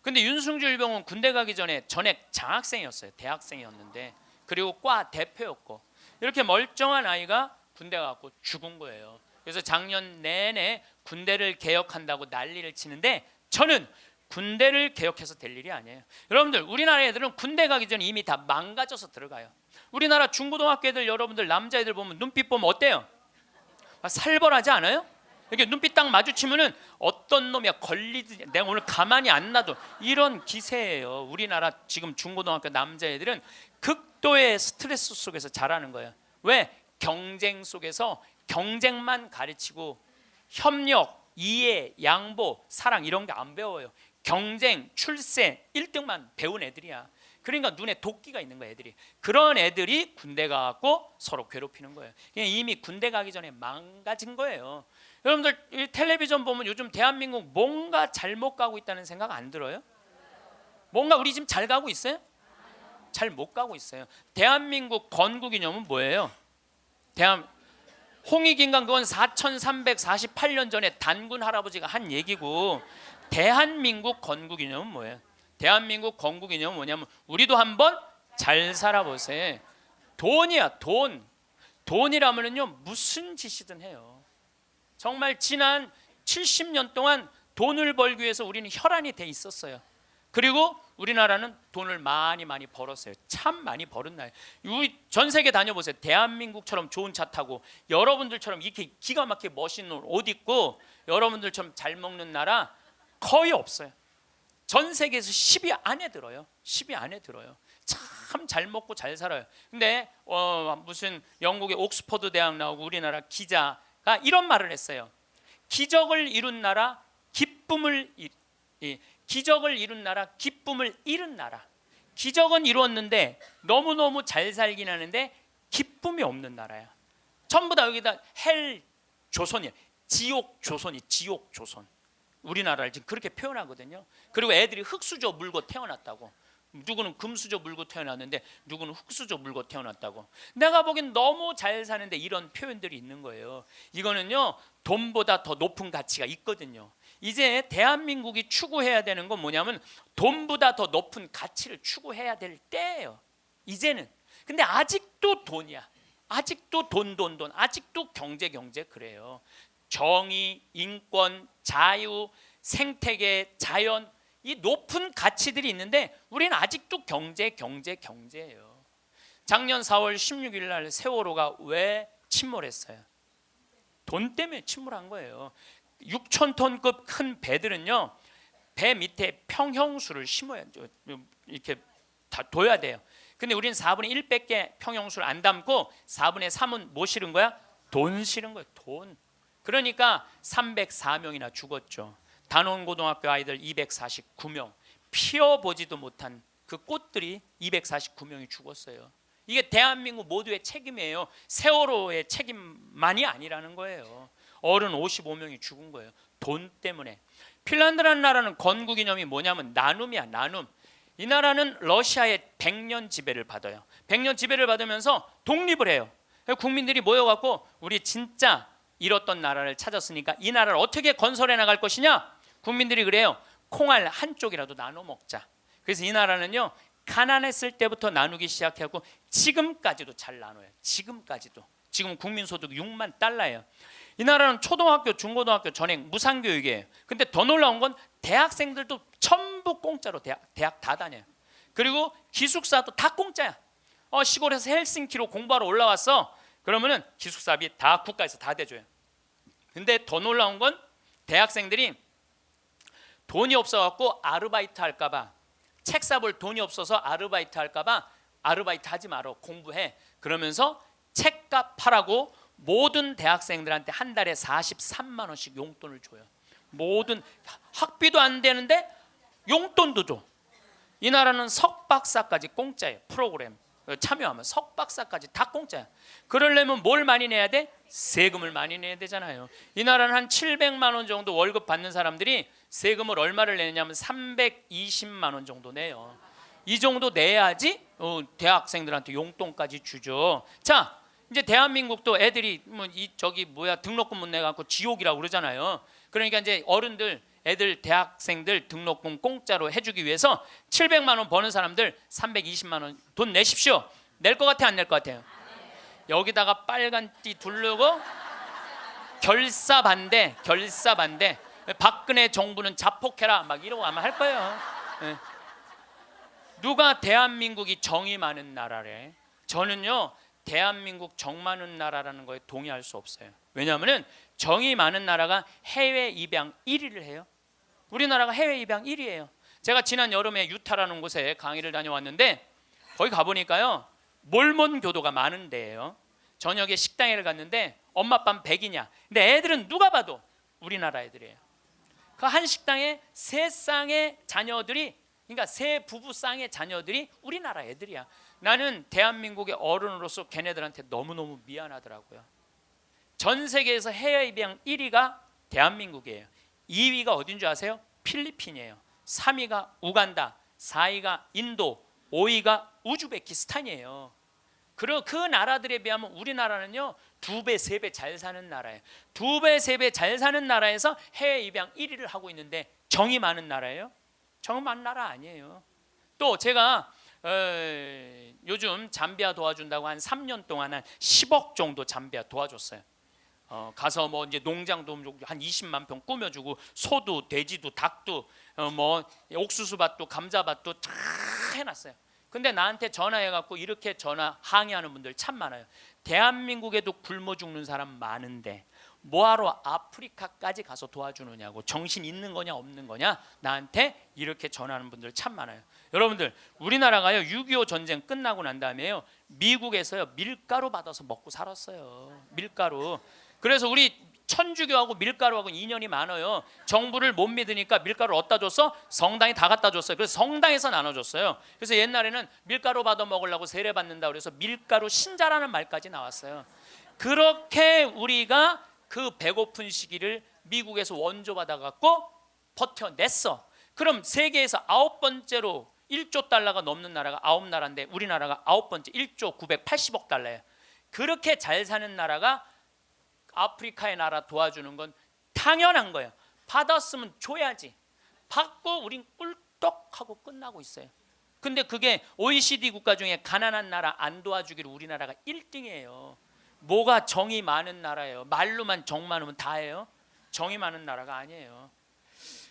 근데 윤승줄병은 군대 가기 전에 전액 장학생이었어요. 대학생이었는데 그리고 과 대표였고 이렇게 멀쩡한 아이가 군대 가고 죽은 거예요. 그래서 작년 내내 군대를 개혁한다고 난리를 치는데 저는 군대를 개혁해서 될 일이 아니에요. 여러분들 우리나라 애들은 군대 가기 전에 이미 다 망가져서 들어가요. 우리나라 중고등학교 애들 여러분들 남자애들 보면 눈빛 보면 어때요? 살벌하지 않아요? 이렇게 눈빛 딱 마주치면은 어떤 놈이야 걸리듯이 내가 오늘 가만히 안 놔둬 이런 기세예요. 우리나라 지금 중고등학교 남자애들은 극도의 스트레스 속에서 자라는 거예요. 왜? 경쟁 속에서 경쟁만 가르치고 협력, 이해, 양보, 사랑 이런 게 안 배워요. 경쟁, 출세 1등만 배운 애들이야. 그러니까 눈에 도끼가 있는 거야 애들이. 그런 애들이 군대 가고 서로 괴롭히는 거예요. 이미 군대 가기 전에 망가진 거예요. 여러분들 이 텔레비전 보면 요즘 대한민국 뭔가 잘못 가고 있다는 생각 안 들어요? 뭔가 우리 지금 잘 가고 있어요? 잘 못 가고 있어요. 대한민국 건국이념은 뭐예요? 홍익인간 그건 4348년 전에 단군 할아버지가 한 얘기고 대한민국 건국이념은 뭐예요? 대한민국 건국이념은 뭐냐면 우리도 한번 잘 살아보세요. 돈이야 돈. 돈이라면요 무슨 짓이든 해요. 정말 지난 70년 동안 돈을 벌기 위해서 우리는 혈안이 돼 있었어요. 그리고 우리나라는 돈을 많이 벌었어요. 참 많이 벌은 나라예요. 전 세계 다녀보세요. 대한민국처럼 좋은 차 타고 여러분들처럼 이렇게 기가 막히게 멋있는 옷 입고 여러분들처럼 잘 먹는 나라 거의 없어요. 전 세계에서 10위 안에 들어요. 10위 안에 들어요. 참 잘 먹고 잘 살아요. 근데 무슨 영국의 옥스퍼드 대학 나오고 우리나라 기자가 이런 말을 했어요. 기적을 이룬 나라, 기쁨을 잃은 나라. 기적은 이루었는데 너무너무 잘 살긴 하는데 기쁨이 없는 나라야. 전부 다 여기다 헬 조선이야. 지옥 조선. 우리나라를 지금 그렇게 표현하거든요. 그리고 애들이 흙수저 물고 태어났다고. 누구는 금수저 물고 태어났는데 누구는 흙수저 물고 태어났다고. 내가 보기엔 너무 잘 사는데 이런 표현들이 있는 거예요. 이거는요 돈보다 더 높은 가치가 있거든요. 이제 대한민국이 추구해야 되는 건 뭐냐면 돈보다 더 높은 가치를 추구해야 될 때예요. 이제는. 근데 아직도 돈이야. 아직도 돈. 아직도 경제 그래요. 정의, 인권, 자유, 생태계, 자연 이 높은 가치들이 있는데 우리는 아직도 경제예요. 작년 4월 16일 날 세월호가 왜 침몰했어요? 돈 때문에 침몰한 거예요. 6,000톤급 큰 배들은요 배 밑에 평형수를 심어야 이렇게 다 둬야 돼요. 근데 우리는 4분의 1밖에 평형수를 안 담고 4분의 3은 뭐 실은 거야? 돈 실은 거예요. 돈. 그러니까 304명이나 죽었죠. 단원고등학교 아이들 249명, 피어보지도 못한 그 꽃들이 249명이 죽었어요. 이게 대한민국 모두의 책임이에요. 세월호의 책임만이 아니라는 거예요. 어른 55명이 죽은 거예요. 돈 때문에. 핀란드라는 나라는 건국이념이 뭐냐면 나눔이야. 나눔. 이 나라는 러시아의 100년 지배를 받아요. 100년 지배를 받으면서 독립을 해요. 국민들이 모여갖고 우리 진짜 잃었던 나라를 찾았으니까 이 나라를 어떻게 건설해 나갈 것이냐? 국민들이 그래요. 콩알 한쪽이라도 나눠 먹자. 그래서 이 나라는요 가난했을 때부터 나누기 시작하고 지금까지도 잘 나눠요. 지금까지도. 지금 국민소득 6만 달러예요. 이 나라는 초등학교, 중고등학교 전액 무상교육이에요. 근데 더 놀라운 건 대학생들도 전부 공짜로 대학 다 다녀요. 그리고 기숙사도 다 공짜야. 시골에서 헬싱키로 공부하러 올라왔어. 그러면은 기숙사비 다 국가에서 다 대줘요. 근데 더 놀라운 건 대학생들이 돈이 없어갖고 아르바이트 할까봐, 책 사볼 돈이 없어서 아르바이트 할까봐 아르바이트 하지 말어 공부해. 그러면서 책값 하라고 모든 대학생들한테 한 달에 43만 원씩 용돈을 줘요. 모든 학비도 안 되는데 용돈도 줘. 이 나라는 석박사까지 공짜예요. 프로그램 참여하면 석박사까지 다 공짜야. 그러려면 뭘 많이 내야 돼? 세금을 많이 내야 되잖아요. 이 나라는 한 700만 원 정도 월급 받는 사람들이 세금을 얼마를 내냐면 320만 원 정도 내요. 이 정도 내야지 대학생들한테 용돈까지 주죠. 자, 이제 대한민국도 애들이 등록금 못 내갖고 지옥이라고 그러잖아요. 그러니까 이제 어른들 애들 대학생들 등록금 공짜로 해주기 위해서 700만 원 버는 사람들 320만 원 돈 내십시오. 낼 것 같아 안 낼 것 같아요? 여기다가 빨간 띠 두르고 결사 반대. 박근혜 정부는 자폭해라 막 이러고 아마 할 거예요. 네. 누가 대한민국이 정이 많은 나라래? 저는요 대한민국 정 많은 나라라는 거에 동의할 수 없어요. 왜냐하면 정이 많은 나라가 해외 입양 1위를 해요. 우리나라가 해외 입양 1위예요. 제가 지난 여름에 유타라는 곳에 강의를 다녀왔는데 거기 가보니까요 몰몬 교도가 많은 데예요. 저녁에 식당에 갔는데 엄마 아빠는 백이냐? 근데 애들은 누가 봐도 우리나라 애들이에요. 그 한 식당에 세 쌍의 자녀들이, 그러니까 세 부부 쌍의 자녀들이 우리나라 애들이야. 나는 대한민국의 어른으로서 걔네들한테 너무너무 미안하더라고요. 전 세계에서 해외 입양 1위가 대한민국이에요. 2위가 어딘 줄 아세요? 필리핀이에요. 3위가 우간다, 4위가 인도, 5위가 우즈베키스탄이에요. 그리고 그 나라들에 비하면 우리나라는요 2배, 3배 잘 사는 나라예요. 2배, 3배 잘 사는 나라에서 해외 입양 1위를 하고 있는데 정이 많은 나라예요? 정 많은 나라 아니에요. 또 제가 요즘 잠비아 도와준다고 한 3년 동안 한 10억 정도 잠비아 도와줬어요. 가서 뭐 이제 농장 도움 주고 한 20만 평 꾸며주고 소도 돼지도 닭도 뭐 옥수수밭도 감자밭도 다 해놨어요. 근데 나한테 전화해갖고 이렇게 항의하는 분들 참 많아요. 대한민국에도 굶어 죽는 사람 많은데 뭐하러 아프리카까지 가서 도와주느냐고, 정신 있는 거냐 없는 거냐 나한테 이렇게 전화하는 분들 참 많아요. 여러분들 우리나라가요 6.25 전쟁 끝나고 난 다음에요 미국에서요 밀가루 받아서 먹고 살았어요. 밀가루. 그래서 우리 천주교하고 밀가루하고 인연이 많아요. 정부를 못 믿으니까 밀가루를 어디다 줬어? 성당에 다 갖다 줬어요. 그래서 성당에서 나눠줬어요. 그래서 옛날에는 밀가루 받아 먹으려고 세례 받는다 그래서 밀가루 신자라는 말까지 나왔어요. 그렇게 우리가 그 배고픈 시기를 미국에서 원조 받아갖고 버텨냈어. 그럼 세계에서 9번째로 1조 달러가 넘는 나라가 9나라인데 우리나라가 9번째 1조 980억 달러예요. 그렇게 잘 사는 나라가 아프리카의 나라 도와주는 건 당연한 거예요. 받았으면 줘야지. 받고 우린 꿀떡하고 끝나고 있어요. 근데 그게 OECD 국가 중에 가난한 나라 안 도와주기로 우리나라가 1등이에요. 뭐가 정이 많은 나라예요. 말로만 정 많으면 다예요. 정이 많은 나라가 아니에요.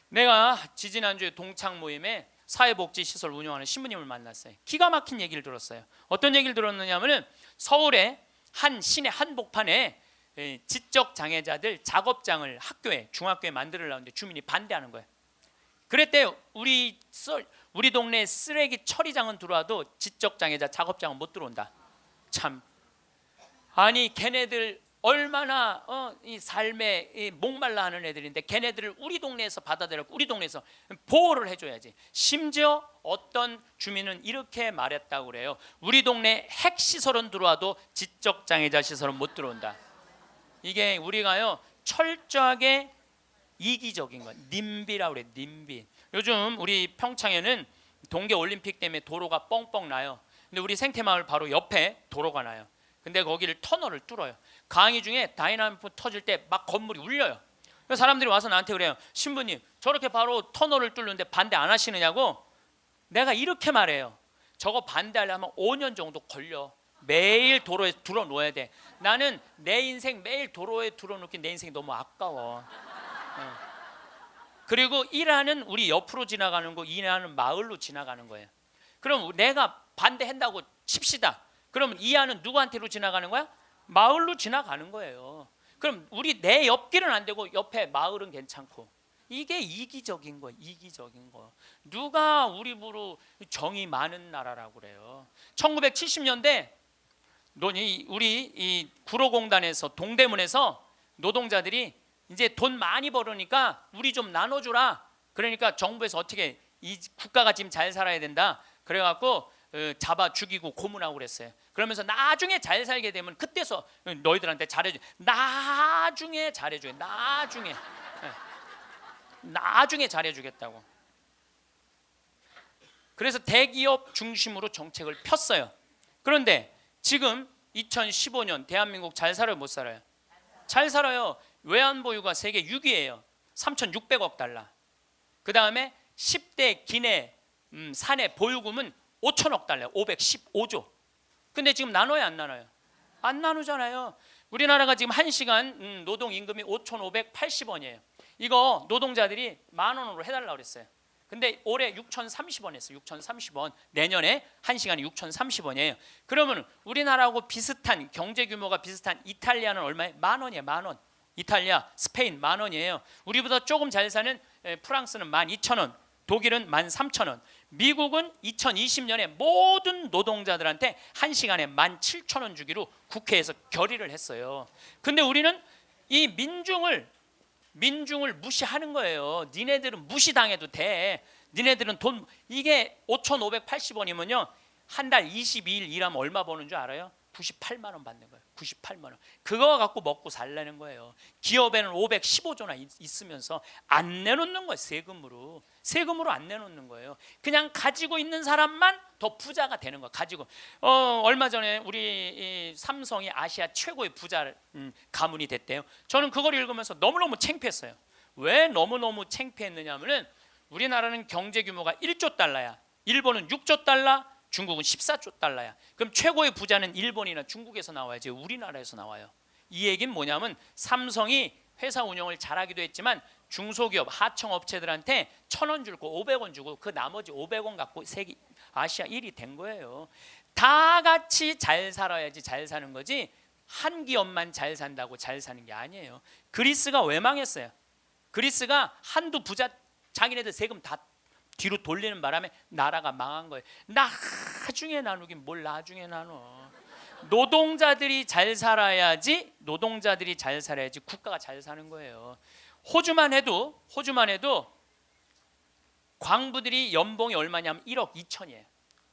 내가 지지난주에 동창 모임에 사회복지시설 운영하는 신부님을 만났어요. 기가 막힌 얘기를 들었어요. 어떤 얘기를 들었느냐면 서울의 한 시내 한복판에 지적 장애자들 작업장을 학교에 중학교에 만들려는데 주민이 반대하는 거예요. 그랬대요. 우리 동네 쓰레기 처리장은 들어와도 지적 장애자 작업장은 못 들어온다. 참. 아니 걔네들 얼마나 이 삶에 목말라 하는 애들인데 걔네들을 우리 동네에서 받아들였고 우리 동네에서 보호를 해줘야지. 심지어 어떤 주민은 이렇게 말했다고 그래요. 우리 동네 핵시설은 들어와도 지적장애자 시설은 못 들어온다. 이게 우리가요 철저하게 이기적인 거야. 님비라고 그래. 님비. 요즘 우리 평창에는 동계올림픽 때문에 도로가 뻥뻥 나요. 근데 우리 생태마을 바로 옆에 도로가 나요. 근데 거기를 터널을 뚫어요. 강의 중에 다이나믹 터질 때 막 건물이 울려요. 그래서 사람들이 와서 나한테 그래요. 신부님 저렇게 바로 터널을 뚫는데 반대 안 하시느냐고. 내가 이렇게 말해요. 저거 반대하려면 5년 정도 걸려. 매일 도로에 들어놓아야 돼. 나는 내 인생 매일 도로에 들어놓기 내 인생이 너무 아까워. 그리고 일하는 우리 옆으로 지나가는 거 일하는 마을로 지나가는 거예요. 그럼 내가 반대한다고 칩시다. 그러면 이하는 누구한테로 지나가는 거야? 마을로 지나가는 거예요. 그럼 우리 내 옆길은 안 되고 옆에 마을은 괜찮고. 이게 이기적인 거예요. 이기적인 거. 누가 우리 부로 정이 많은 나라라고 그래요. 1970년대 우리 이 구로공단에서 동대문에서 노동자들이 이제 돈 많이 벌으니까 우리 좀 나눠주라. 그러니까 정부에서 어떻게 이 국가가 지금 잘 살아야 된다. 그래갖고 잡아 죽이고 고문하고 그랬어요. 그러면서 나중에 잘 살게 되면 그때서 너희들한테 잘해줘. 나중에 잘해줘요. 나중에 잘해주겠다고. 그래서 대기업 중심으로 정책을 폈어요. 그런데 지금 2015년 대한민국 잘 살아요, 못 살아요? 잘 살아요. 외환보유가 세계 6위예요. 3,600억 달러. 그 다음에 10대 기내 사내 보유금은 5천억 달러, 515조. 근데 지금 나눠요, 안 나눠요? 안 나누잖아요. 우리나라가 지금 1시간 노동 임금이 5,580원이에요. 이거 노동자들이 10,000원으로 해달라고 그랬어요. 근데 올해 6,030원 했어요. 6,030원. 내년에 1시간이 6,030원이에요. 그러면 우리나라하고 비슷한 경제 규모가 비슷한 이탈리아는 얼마예요? 10,000원이에요. 10,000원. 이탈리아, 스페인 10,000원이에요. 우리보다 조금 잘 사는 프랑스는 12,000원, 독일은 13,000원. 미국은 2020년에 모든 노동자들한테 1시간에 17,000원 주기로 국회에서 결의를 했어요. 근데 우리는 이 민중을 무시하는 거예요. 니네들은 무시당해도 돼. 니네들은 돈, 이게 5,580원이면요 한 달 22일 일하면 얼마 버는 줄 알아요? 98만 원 받는 거예요. 98만 원. 그거 갖고 먹고 살라는 거예요. 기업에는 515조나 있으면서 안 내놓는 거예요. 세금으로 안 내놓는 거예요. 그냥 가지고 있는 사람만 더 부자가 되는 거예요. 가지고 얼마 전에 우리 삼성이 아시아 최고의 부자 가문이 됐대요. 저는 그걸 읽으면서 너무너무 창피했어요. 왜 너무너무 창피했느냐면은 우리나라는 경제 규모가 1조 달러야. 일본은 6조 달러, 중국은 14조 달러야. 그럼 최고의 부자는 일본이나 중국에서 나와야지 우리나라에서 나와요. 이 얘기는 뭐냐면 삼성이 회사 운영을 잘하기도 했지만 중소기업 하청업체들한테 1,000원 주고 500원 주고 그 나머지 500원 갖고 세계 아시아 1위 된 거예요. 다 같이 잘 살아야지 잘 사는 거지 한 기업만 잘 산다고 잘 사는 게 아니에요. 그리스가 왜 망했어요? 그리스가 한두 부자 자기네들 세금 다 뒤로 돌리는 바람에 나라가 망한 거예요. 나중에 나누긴 뭘 나중에 나눠. 노동자들이 잘 살아야지 국가가 잘 사는 거예요. 호주만 해도 광부들이 연봉이 얼마냐면 1억 2천이에요.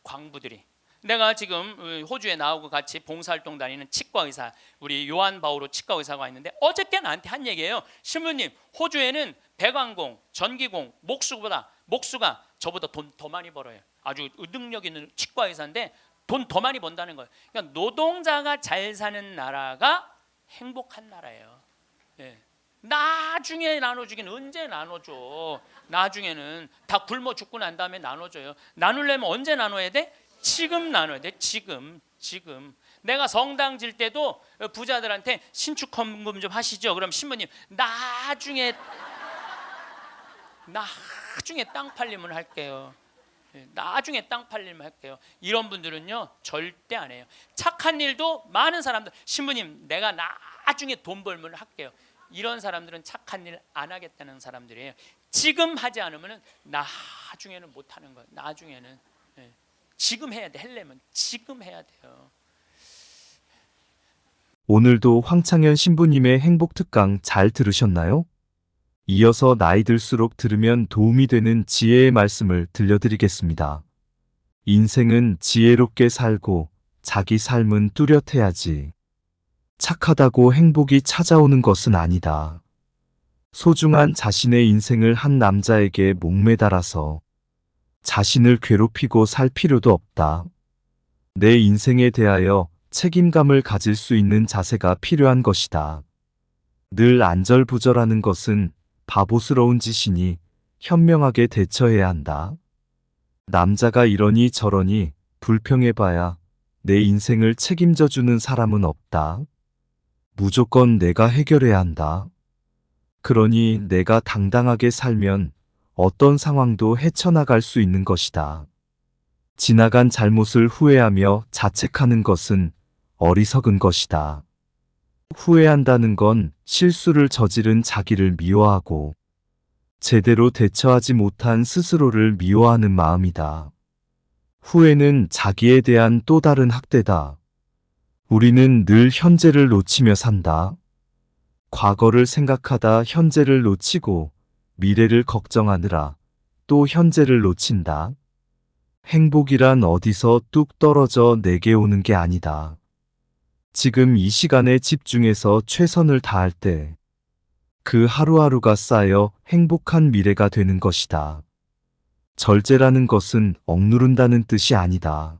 광부들이. 내가 지금 호주에 나오고 같이 봉사활동 다니는 치과의사, 우리 요한 바오로 치과의사가 있는데 어저께 나한테 한 얘기예요. 신부님, 호주에는 배관공, 전기공, 목수가 저보다 돈 더 많이 벌어요. 아주 능력 있는 치과의사인데 돈 더 많이 번다는 거예요. 그러니까 노동자가 잘 사는 나라가 행복한 나라예요. 예. 나중에 나눠주긴 언제 나눠줘. 나중에는 다 굶어 죽고 난 다음에 나눠줘요. 나누려면 언제 나눠야 돼? 지금 나눠야 돼. 지금. 내가 성당 질 때도 부자들한테 신축 헌금 좀 하시죠. 그럼 신부님 나중에 땅 팔리면 할게요. 나중에 땅 팔리면 할게요. 이런 분들은요 절대 안 해요. 착한 일도 많은 사람들, 신부님 내가 나중에 돈 벌면 할게요. 이런 사람들은 착한 일 안 하겠다는 사람들이에요. 지금 하지 않으면 나중에는 못 하는 거예요. 나중에는 지금 해야 돼. 하려면 지금 해야 돼요. 오늘도 황창현 신부님의 행복 특강 잘 들으셨나요? 이어서 나이 들수록 들으면 도움이 되는 지혜의 말씀을 들려드리겠습니다. 인생은 지혜롭게 살고 자기 삶은 뚜렷해야지. 착하다고 행복이 찾아오는 것은 아니다. 소중한 자신의 인생을 한 남자에게 목매달아서 자신을 괴롭히고 살 필요도 없다. 내 인생에 대하여 책임감을 가질 수 있는 자세가 필요한 것이다. 늘 안절부절하는 것은 바보스러운 짓이니 현명하게 대처해야 한다. 남자가 이러니 저러니 불평해봐야 내 인생을 책임져주는 사람은 없다. 무조건 내가 해결해야 한다. 그러니 내가 당당하게 살면 어떤 상황도 헤쳐나갈 수 있는 것이다. 지나간 잘못을 후회하며 자책하는 것은 어리석은 것이다. 후회한다는 건 실수를 저지른 자기를 미워하고 제대로 대처하지 못한 스스로를 미워하는 마음이다. 후회는 자기에 대한 또 다른 학대다. 우리는 늘 현재를 놓치며 산다. 과거를 생각하다 현재를 놓치고 미래를 걱정하느라 또 현재를 놓친다. 행복이란 어디서 뚝 떨어져 내게 오는 게 아니다. 지금 이 시간에 집중해서 최선을 다할 때 그 하루하루가 쌓여 행복한 미래가 되는 것이다. 절제라는 것은 억누른다는 뜻이 아니다.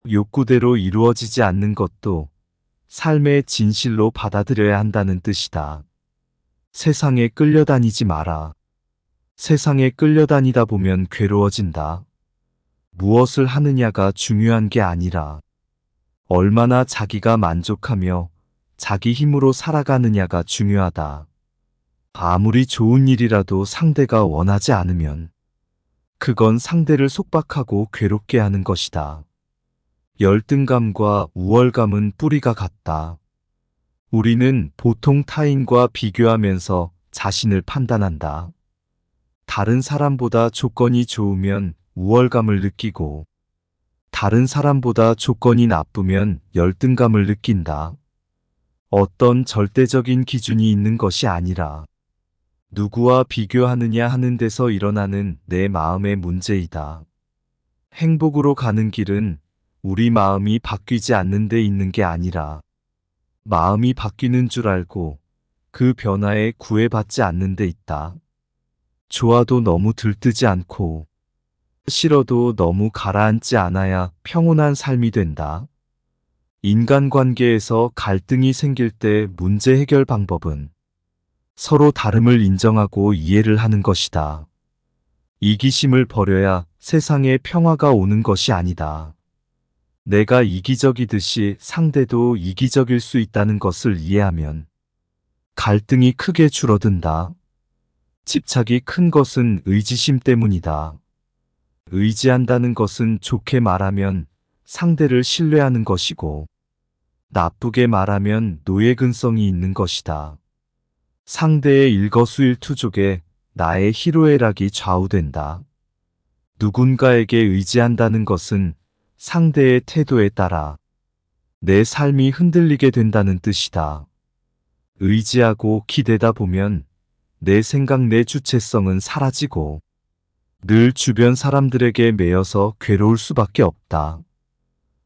욕구대로 이루어지지 않는 것도 삶의 진실로 받아들여야 한다는 뜻이다. 세상에 끌려다니지 마라. 세상에 끌려다니다 보면 괴로워진다. 무엇을 하느냐가 중요한 게 아니라 얼마나 자기가 만족하며 자기 힘으로 살아가느냐가 중요하다. 아무리 좋은 일이라도 상대가 원하지 않으면 그건 상대를 속박하고 괴롭게 하는 것이다. 열등감과 우월감은 뿌리가 같다. 우리는 보통 타인과 비교하면서 자신을 판단한다. 다른 사람보다 조건이 좋으면 우월감을 느끼고 다른 사람보다 조건이 나쁘면 열등감을 느낀다. 어떤 절대적인 기준이 있는 것이 아니라 누구와 비교하느냐 하는 데서 일어나는 내 마음의 문제이다. 행복으로 가는 길은 우리 마음이 바뀌지 않는 데 있는 게 아니라 마음이 바뀌는 줄 알고 그 변화에 구애받지 않는 데 있다. 좋아도 너무 들뜨지 않고 싫어도 너무 가라앉지 않아야 평온한 삶이 된다. 인간관계에서 갈등이 생길 때 문제 해결 방법은 서로 다름을 인정하고 이해를 하는 것이다. 이기심을 버려야 세상에 평화가 오는 것이 아니다. 내가 이기적이듯이 상대도 이기적일 수 있다는 것을 이해하면 갈등이 크게 줄어든다. 집착이 큰 것은 의지심 때문이다. 의지한다는 것은 좋게 말하면 상대를 신뢰하는 것이고 나쁘게 말하면 노예근성이 있는 것이다. 상대의 일거수일투족에 나의 희로애락이 좌우된다. 누군가에게 의지한다는 것은 상대의 태도에 따라 내 삶이 흔들리게 된다는 뜻이다. 의지하고 기대다 보면 내 생각 내 주체성은 사라지고 늘 주변 사람들에게 매여서 괴로울 수밖에 없다.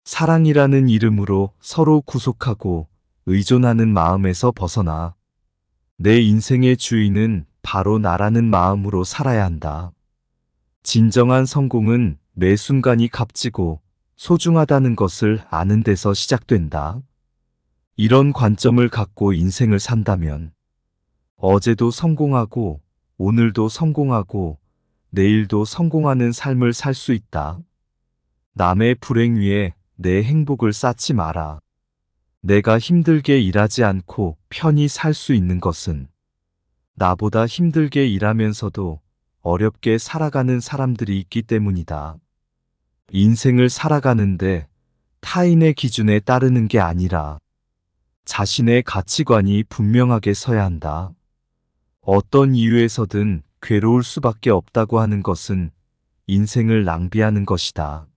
사랑이라는 이름으로 서로 구속하고 의존하는 마음에서 벗어나 내 인생의 주인은 바로 나라는 마음으로 살아야 한다. 진정한 성공은 매 순간이 값지고 소중하다는 것을 아는 데서 시작된다. 이런 관점을 갖고 인생을 산다면 어제도 성공하고 오늘도 성공하고 내일도 성공하는 삶을 살 수 있다. 남의 불행 위에 내 행복을 쌓지 마라. 내가 힘들게 일하지 않고 편히 살 수 있는 것은 나보다 힘들게 일하면서도 어렵게 살아가는 사람들이 있기 때문이다. 인생을 살아가는데 타인의 기준에 따르는 게 아니라 자신의 가치관이 분명하게 서야 한다. 어떤 이유에서든 괴로울 수밖에 없다고 하는 것은 인생을 낭비하는 것이다.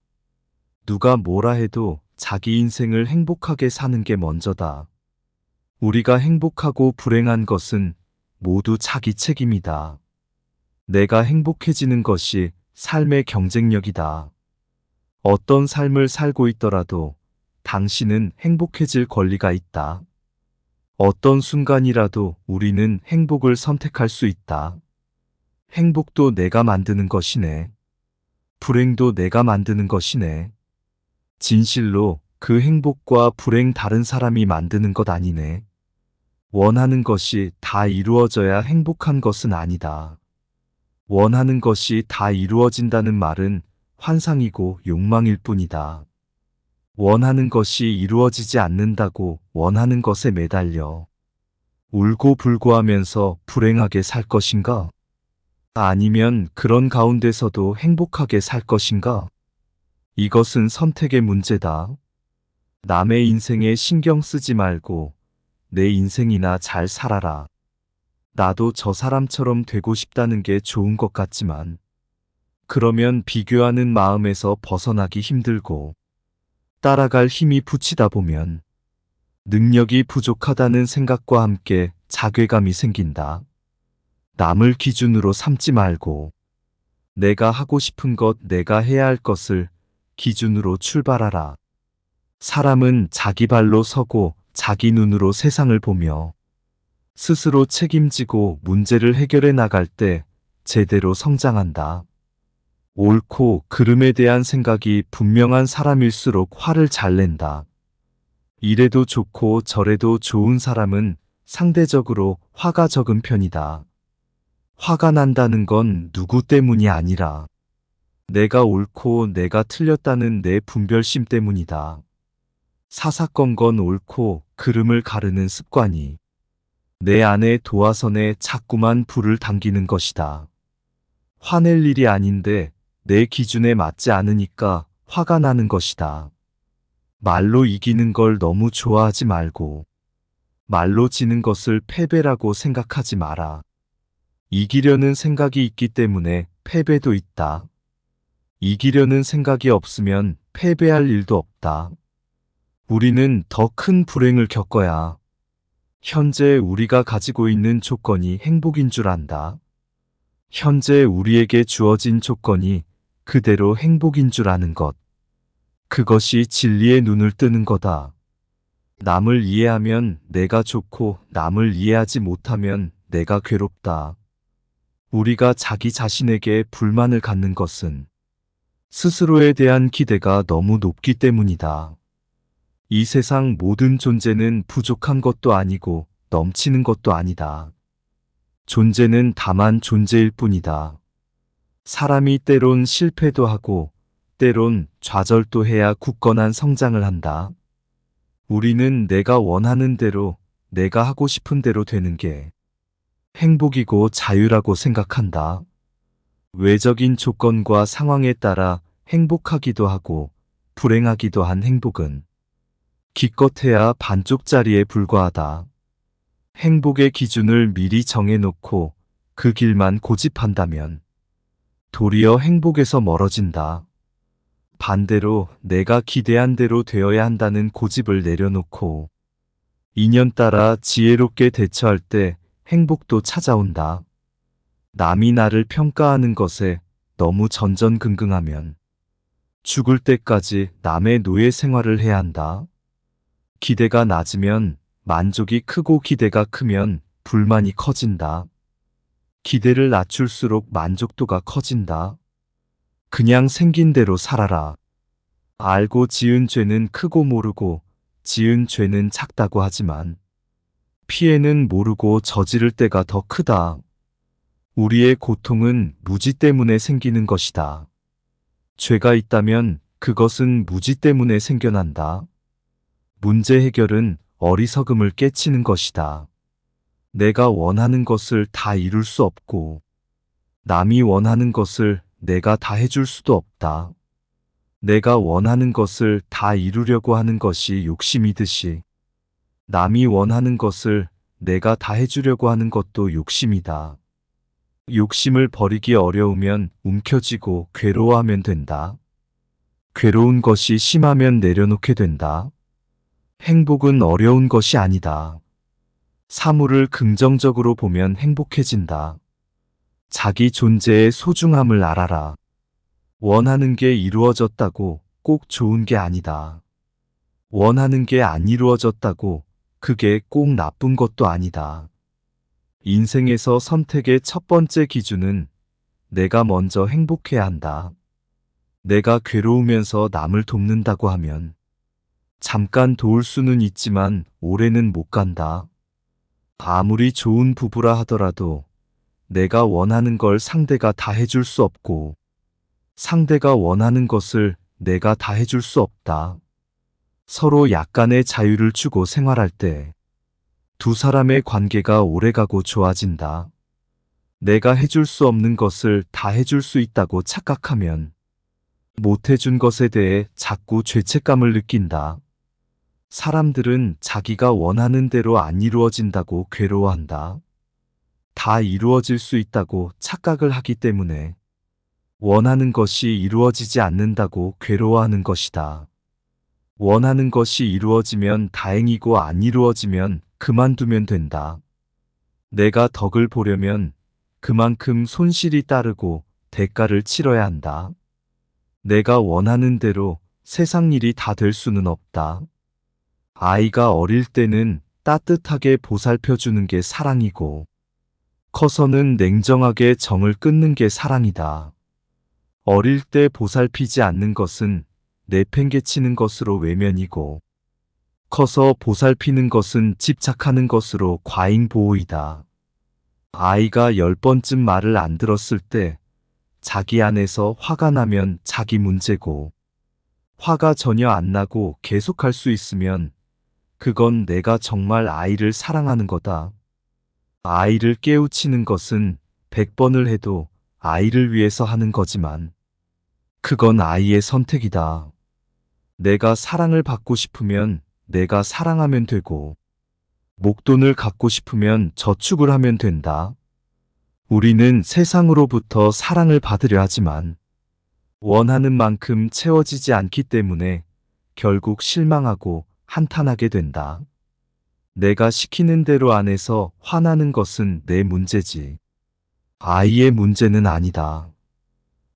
누가 뭐라 해도 자기 인생을 행복하게 사는 게 먼저다. 우리가 행복하고 불행한 것은 모두 자기 책임이다. 내가 행복해지는 것이 삶의 경쟁력이다. 어떤 삶을 살고 있더라도 당신은 행복해질 권리가 있다. 어떤 순간이라도 우리는 행복을 선택할 수 있다. 행복도 내가 만드는 것이네. 불행도 내가 만드는 것이네. 진실로 그 행복과 불행 다른 사람이 만드는 것 아니네. 원하는 것이 다 이루어져야 행복한 것은 아니다. 원하는 것이 다 이루어진다는 말은 환상이고 욕망일 뿐이다. 원하는 것이 이루어지지 않는다고 원하는 것에 매달려 울고 불고 하면서 불행하게 살 것인가? 아니면 그런 가운데서도 행복하게 살 것인가? 이것은 선택의 문제다. 남의 인생에 신경 쓰지 말고 내 인생이나 잘 살아라. 나도 저 사람처럼 되고 싶다는 게 좋은 것 같지만 그러면 비교하는 마음에서 벗어나기 힘들고 따라갈 힘이 붙이다 보면 능력이 부족하다는 생각과 함께 자괴감이 생긴다. 남을 기준으로 삼지 말고 내가 하고 싶은 것, 내가 해야 할 것을 기준으로 출발하라. 사람은 자기 발로 서고 자기 눈으로 세상을 보며 스스로 책임지고 문제를 해결해 나갈 때 제대로 성장한다. 옳고 그름에 대한 생각이 분명한 사람일수록 화를 잘 낸다. 이래도 좋고 저래도 좋은 사람은 상대적으로 화가 적은 편이다. 화가 난다는 건 누구 때문이 아니라 내가 옳고 내가 틀렸다는 내 분별심 때문이다. 사사건건 옳고 그름을 가르는 습관이 내 안의 도화선에 자꾸만 불을 당기는 것이다. 화낼 일이 아닌데 내 기준에 맞지 않으니까 화가 나는 것이다. 말로 이기는 걸 너무 좋아하지 말고 말로 지는 것을 패배라고 생각하지 마라. 이기려는 생각이 있기 때문에 패배도 있다. 이기려는 생각이 없으면 패배할 일도 없다. 우리는 더 큰 불행을 겪어야 현재 우리가 가지고 있는 조건이 행복인 줄 안다. 현재 우리에게 주어진 조건이 그대로 행복인 줄 아는 것. 그것이 진리의 눈을 뜨는 거다. 남을 이해하면 내가 좋고 남을 이해하지 못하면 내가 괴롭다. 우리가 자기 자신에게 불만을 갖는 것은 스스로에 대한 기대가 너무 높기 때문이다. 이 세상 모든 존재는 부족한 것도 아니고 넘치는 것도 아니다. 존재는 다만 존재일 뿐이다. 사람이 때론 실패도 하고 때론 좌절도 해야 굳건한 성장을 한다. 우리는 내가 원하는 대로, 내가 하고 싶은 대로 되는 게 행복이고 자유라고 생각한다. 외적인 조건과 상황에 따라 행복하기도 하고 불행하기도 한 행복은 기껏해야 반쪽짜리에 불과하다. 행복의 기준을 미리 정해놓고 그 길만 고집한다면 도리어 행복에서 멀어진다. 반대로 내가 기대한 대로 되어야 한다는 고집을 내려놓고 인연 따라 지혜롭게 대처할 때 행복도 찾아온다. 남이 나를 평가하는 것에 너무 전전긍긍하면 죽을 때까지 남의 노예 생활을 해야 한다. 기대가 낮으면 만족이 크고 기대가 크면 불만이 커진다. 기대를 낮출수록 만족도가 커진다. 그냥 생긴 대로 살아라. 알고 지은 죄는 크고 모르고 지은 죄는 작다고 하지만 피해는 모르고 저지를 때가 더 크다. 우리의 고통은 무지 때문에 생기는 것이다. 죄가 있다면 그것은 무지 때문에 생겨난다. 문제 해결은 어리석음을 깨치는 것이다. 내가 원하는 것을 다 이룰 수 없고 남이 원하는 것을 내가 다 해줄 수도 없다. 내가 원하는 것을 다 이루려고 하는 것이 욕심이듯이 남이 원하는 것을 내가 다 해주려고 하는 것도 욕심이다. 욕심을 버리기 어려우면 움켜쥐고 괴로워하면 된다. 괴로운 것이 심하면 내려놓게 된다. 행복은 어려운 것이 아니다. 사물을 긍정적으로 보면 행복해진다. 자기 존재의 소중함을 알아라. 원하는 게 이루어졌다고 꼭 좋은 게 아니다. 원하는 게 안 이루어졌다고 그게 꼭 나쁜 것도 아니다. 인생에서 선택의 첫 번째 기준은 내가 먼저 행복해야 한다. 내가 괴로우면서 남을 돕는다고 하면 잠깐 도울 수는 있지만 오래는 못 간다. 아무리 좋은 부부라 하더라도 내가 원하는 걸 상대가 다 해줄 수 없고 상대가 원하는 것을 내가 다 해줄 수 없다. 서로 약간의 자유를 주고 생활할 때 두 사람의 관계가 오래가고 좋아진다. 내가 해줄 수 없는 것을 다 해줄 수 있다고 착각하면 못 해준 것에 대해 자꾸 죄책감을 느낀다. 사람들은 자기가 원하는 대로 안 이루어진다고 괴로워한다. 다 이루어질 수 있다고 착각을 하기 때문에 원하는 것이 이루어지지 않는다고 괴로워하는 것이다. 원하는 것이 이루어지면 다행이고 안 이루어지면 그만두면 된다. 내가 덕을 보려면 그만큼 손실이 따르고 대가를 치러야 한다. 내가 원하는 대로 세상 일이 다 될 수는 없다. 아이가 어릴 때는 따뜻하게 보살펴주는 게 사랑이고, 커서는 냉정하게 정을 끊는 게 사랑이다. 어릴 때 보살피지 않는 것은 내팽개치는 것으로 외면이고, 커서 보살피는 것은 집착하는 것으로 과잉보호이다. 아이가 10번쯤 말을 안 들었을 때 자기 안에서 화가 나면 자기 문제고, 화가 전혀 안 나고 계속할 수 있으면 그건 내가 정말 아이를 사랑하는 거다. 아이를 깨우치는 것은 100번을 해도 아이를 위해서 하는 거지만 그건 아이의 선택이다. 내가 사랑을 받고 싶으면 내가 사랑하면 되고, 목돈을 갖고 싶으면 저축을 하면 된다. 우리는 세상으로부터 사랑을 받으려 하지만 원하는 만큼 채워지지 않기 때문에 결국 실망하고 한탄하게 된다. 내가 시키는 대로 안 해서 화나는 것은 내 문제지. 아이의 문제는 아니다.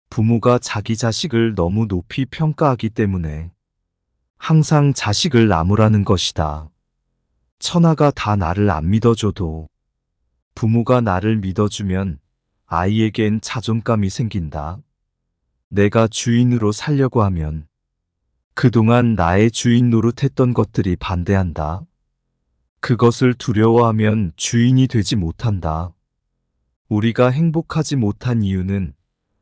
부모가 자기 자식을 너무 높이 평가하기 때문에 항상 자식을 나무라는 것이다. 천하가 다 나를 안 믿어줘도 부모가 나를 믿어주면 아이에겐 자존감이 생긴다. 내가 주인으로 살려고 하면 그동안 나의 주인 노릇했던 것들이 반대한다. 그것을 두려워하면 주인이 되지 못한다. 우리가 행복하지 못한 이유는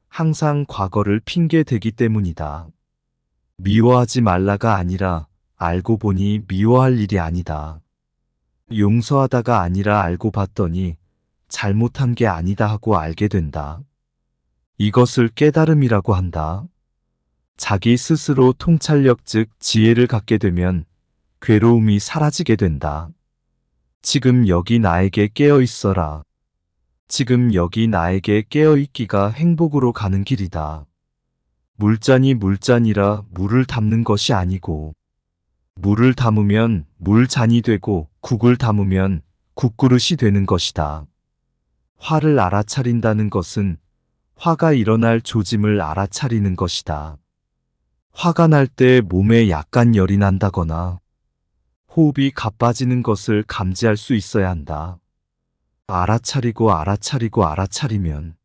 항상 과거를 핑계대기 때문이다. 미워하지 말라가 아니라 알고 보니 미워할 일이 아니다. 용서하다가 아니라 알고 봤더니 잘못한 게 아니다 하고 알게 된다. 이것을 깨달음이라고 한다. 자기 스스로 통찰력 즉 지혜를 갖게 되면 괴로움이 사라지게 된다. 지금 여기 나에게 깨어 있어라. 지금 여기 나에게 깨어 있기가 행복으로 가는 길이다. 물잔이 물잔이라 물을 담는 것이 아니고, 물을 담으면 물잔이 되고 국을 담으면 국그릇이 되는 것이다. 화를 알아차린다는 것은 화가 일어날 조짐을 알아차리는 것이다. 화가 날 때 몸에 약간 열이 난다거나 호흡이 가빠지는 것을 감지할 수 있어야 한다. 알아차리고 알아차리고 알아차리면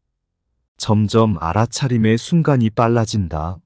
점점 알아차림의 순간이 빨라진다.